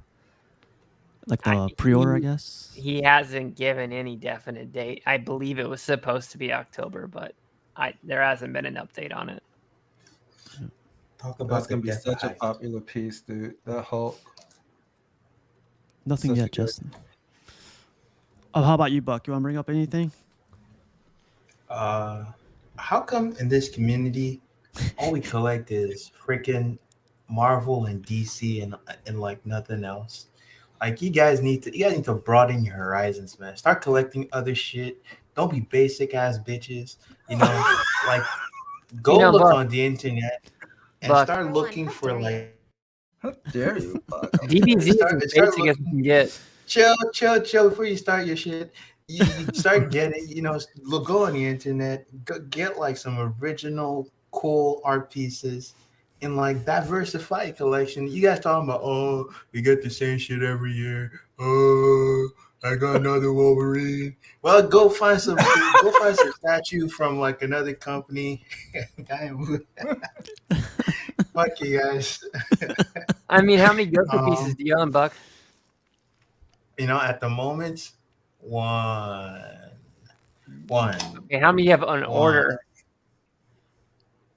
Speaker 1: Like the pre-order, I guess.
Speaker 4: He hasn't given any definite date. I believe it was supposed to be October, but there hasn't been an update on it.
Speaker 6: Talk about
Speaker 3: That's
Speaker 6: the
Speaker 3: gonna be
Speaker 6: death
Speaker 3: such a
Speaker 6: hype.
Speaker 3: popular piece, dude. That Hulk.
Speaker 1: Nothing
Speaker 3: Such a
Speaker 1: yet,
Speaker 3: good-
Speaker 1: Justin. Oh, how about you, Buck? You want to bring up anything?
Speaker 6: How come in this community all we collect is freaking Marvel and DC and like nothing else? Like you guys need to broaden your horizons, man. Start collecting other shit. Don't be basic ass bitches. You know, like go
Speaker 4: You know,
Speaker 6: look
Speaker 4: Buck-
Speaker 6: on the internet and
Speaker 4: Buck-
Speaker 6: start looking for like
Speaker 3: How dare you, Buck?
Speaker 4: DBZ
Speaker 6: Start-
Speaker 4: is as
Speaker 6: start
Speaker 4: basic as you can get.
Speaker 6: chill before you start your shit. You start getting, go on the internet, get like some original cool art pieces and like diversify your collection. You guys talking about, oh, we get the same shit every year. Oh, I got another Wolverine. Well, go find some statue from like another company. Damn. Fuck you guys.
Speaker 4: I mean, how many Goku pieces do you own, Buck?
Speaker 6: At the moment, one.
Speaker 4: Okay, how many you have on order?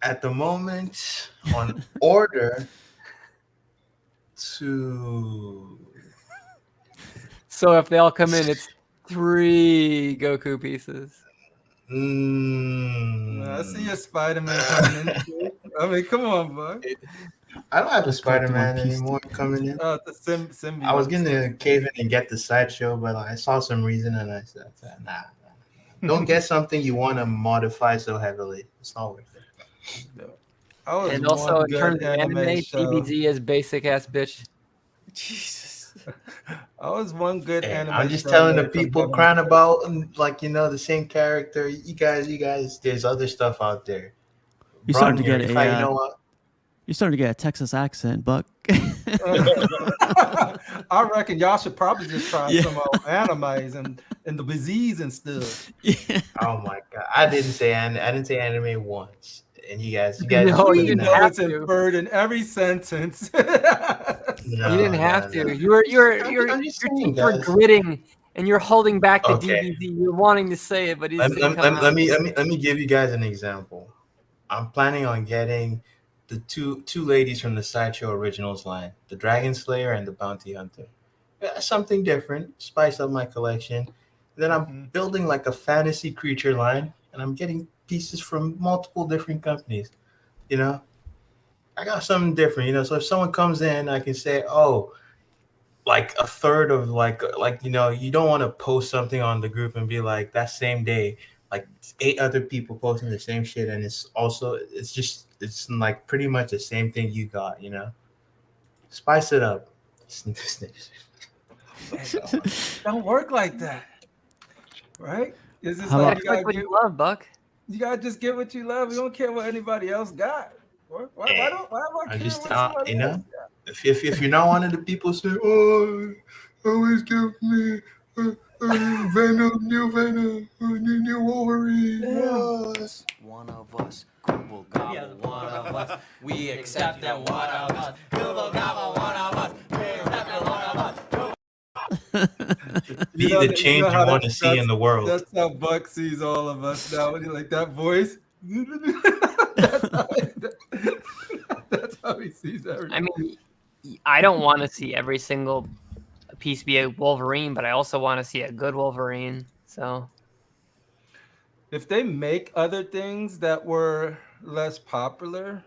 Speaker 6: At the moment, on order, 2.
Speaker 4: So if they all come in, it's 3 Goku pieces.
Speaker 3: I see a Spider-Man coming in. I mean, come on, Buck.
Speaker 6: I don't have a Spider-Man
Speaker 1: One Piece.
Speaker 6: anymore coming in.
Speaker 3: The symbiote.
Speaker 6: I was gonna cave in and get the sideshow, but I saw some reason and I said, nah. Don't get something you want to modify so heavily. It's not worth it.
Speaker 4: And also, in terms of anime, DBZ is basic ass bitch.
Speaker 1: Jesus.
Speaker 3: I was one good
Speaker 6: Hey,
Speaker 3: anime.
Speaker 6: I'm just
Speaker 3: show
Speaker 6: telling the
Speaker 3: away from
Speaker 6: people
Speaker 3: having-
Speaker 6: crying about the same character. You guys, there's other stuff out there.
Speaker 1: You starting to
Speaker 6: Broaden
Speaker 1: get
Speaker 6: your-
Speaker 1: a
Speaker 6: if I- you know what?
Speaker 1: You're starting to get a Texas accent, Buck.
Speaker 3: I reckon y'all should probably just try
Speaker 1: Yeah.
Speaker 3: some animes and the disease and stuff.
Speaker 1: Yeah.
Speaker 6: Oh my god! I didn't say anime once, and you guys.
Speaker 4: No, you
Speaker 3: You
Speaker 4: didn't
Speaker 3: know
Speaker 4: have
Speaker 3: it's
Speaker 4: to.
Speaker 3: inferred in every sentence.
Speaker 4: You didn't have to. You're
Speaker 6: I'm just saying,
Speaker 4: you're
Speaker 6: guys.
Speaker 4: gritting and you're holding back the
Speaker 6: Okay.
Speaker 4: DBZ. You're wanting to say it, but it
Speaker 6: Let,
Speaker 4: didn't
Speaker 6: let,
Speaker 4: come
Speaker 6: let,
Speaker 4: out.
Speaker 6: let me give you guys an example. I'm planning on getting the two ladies from the Sideshow Originals line, the Dragon Slayer and the Bounty Hunter. Yeah, something different, spice up my collection. Then I'm building like a fantasy creature line, and I'm getting pieces from multiple different companies. I got something different. So if someone comes in, I can say, oh, like a third of you don't want to post something on the group and be like that same day like 8 other people posting the same shit, and it's like pretty much the same thing you got. Spice it up.
Speaker 3: Don't work like that, right? It's just
Speaker 1: How
Speaker 3: like
Speaker 1: about-
Speaker 3: you gotta,
Speaker 4: Like what you love, Buck.
Speaker 3: you gotta just get what you love. You don't care what anybody else got. Why do I care
Speaker 6: I just
Speaker 3: what somebody else got?
Speaker 6: if you're not one of the people say, oh, always give me Venom, new Wolverine. Yes.
Speaker 7: One of us, Google Gobble, one of us. We accept that one of us. Google Gobble, one of us. We accept that one of us.
Speaker 6: Be the change you
Speaker 3: how
Speaker 6: want to see in the world.
Speaker 3: That's how Buck sees all of us now. Like that voice. that's, how, that's how he sees everything.
Speaker 4: I mean, I don't want to see every single piece be a Wolverine, but I also want to see a good Wolverine. So
Speaker 3: if they make other things that were less popular,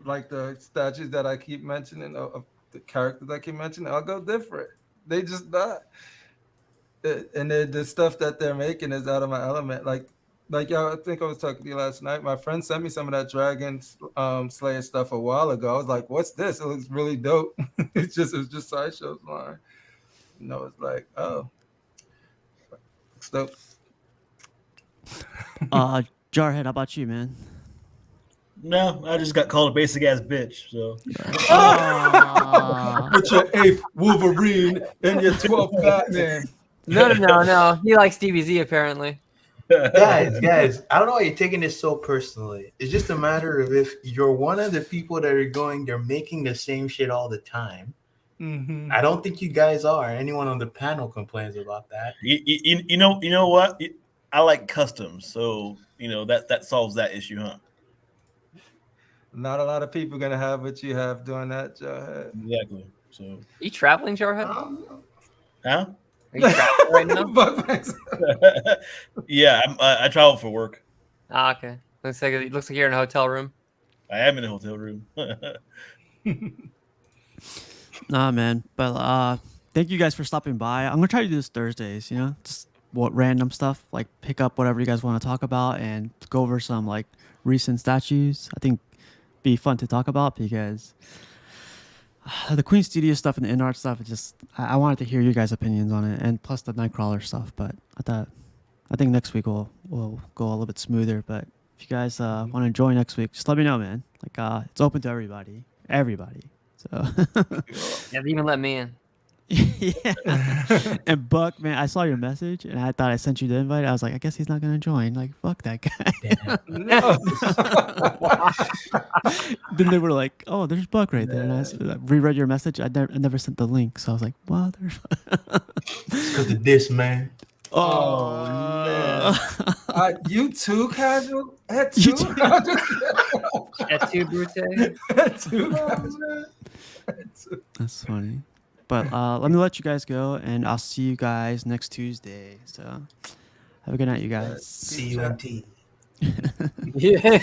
Speaker 3: like the statues that I keep mentioning, of the characters I keep mentioning, I'll go different. They just not. And the stuff that they're making is out of my element. Like y'all, I think I was talking to you last night. My friend sent me some of that Dragon Slayer stuff a while ago. I was like, "What's this? It looks really dope." It was just Sideshow's line. It's like, oh, it's dope.
Speaker 1: Jarhead, how about you, man?
Speaker 5: No, I just got called a basic ass bitch. So
Speaker 3: Put your 8th Wolverine and your 12th Batman.
Speaker 4: No. He likes DBZ apparently.
Speaker 6: guys, I don't know why you're taking this so personally. It's just a matter of if you're one of the people that are they're making the same shit all the time.
Speaker 3: Mm-hmm.
Speaker 6: I don't think you guys are. Anyone on the panel complains about that.
Speaker 5: you know what? I like customs, so that solves that issue, huh?
Speaker 3: Not a lot of people gonna have what you have doing that, Jarhead.
Speaker 5: Exactly. So.
Speaker 4: Are you traveling, Jarhead?
Speaker 5: Huh?
Speaker 4: Are you traveling right now?
Speaker 5: Yeah, I travel for work.
Speaker 4: Ah, okay. Looks like you're in a hotel room.
Speaker 5: I am in a hotel room.
Speaker 1: Nah, man. But thank you guys for stopping by. I'm gonna try to do this Thursdays. Just what random stuff, like pick up whatever you guys want to talk about and go over some like recent statues. I think be fun to talk about because the Queen Studio stuff and the in-art stuff, I wanted to hear you guys' opinions on it, and plus the Nightcrawler stuff. But I think next week we'll go a little bit smoother. But if you guys want to join next week, just let me know, man. Like it's open to everybody. So
Speaker 4: Yeah, even let me in.
Speaker 1: yeah. And Buck, man, I saw your message and I thought I sent you the invite. I was like, I guess he's not gonna join. Like, fuck that guy.
Speaker 3: No.
Speaker 1: Then they were like, "Oh, there's Buck right there." And I reread your message. I never sent the link, so I was like,
Speaker 6: Because of this, man.
Speaker 1: Oh no.
Speaker 3: You too, casual? At
Speaker 1: You
Speaker 3: two?
Speaker 4: At two, Brute.
Speaker 3: At two, casual?
Speaker 1: That's funny. But let me let you guys go, and I'll see you guys next Tuesday. So have a good night, you guys.
Speaker 6: CUNT.
Speaker 4: Yeah.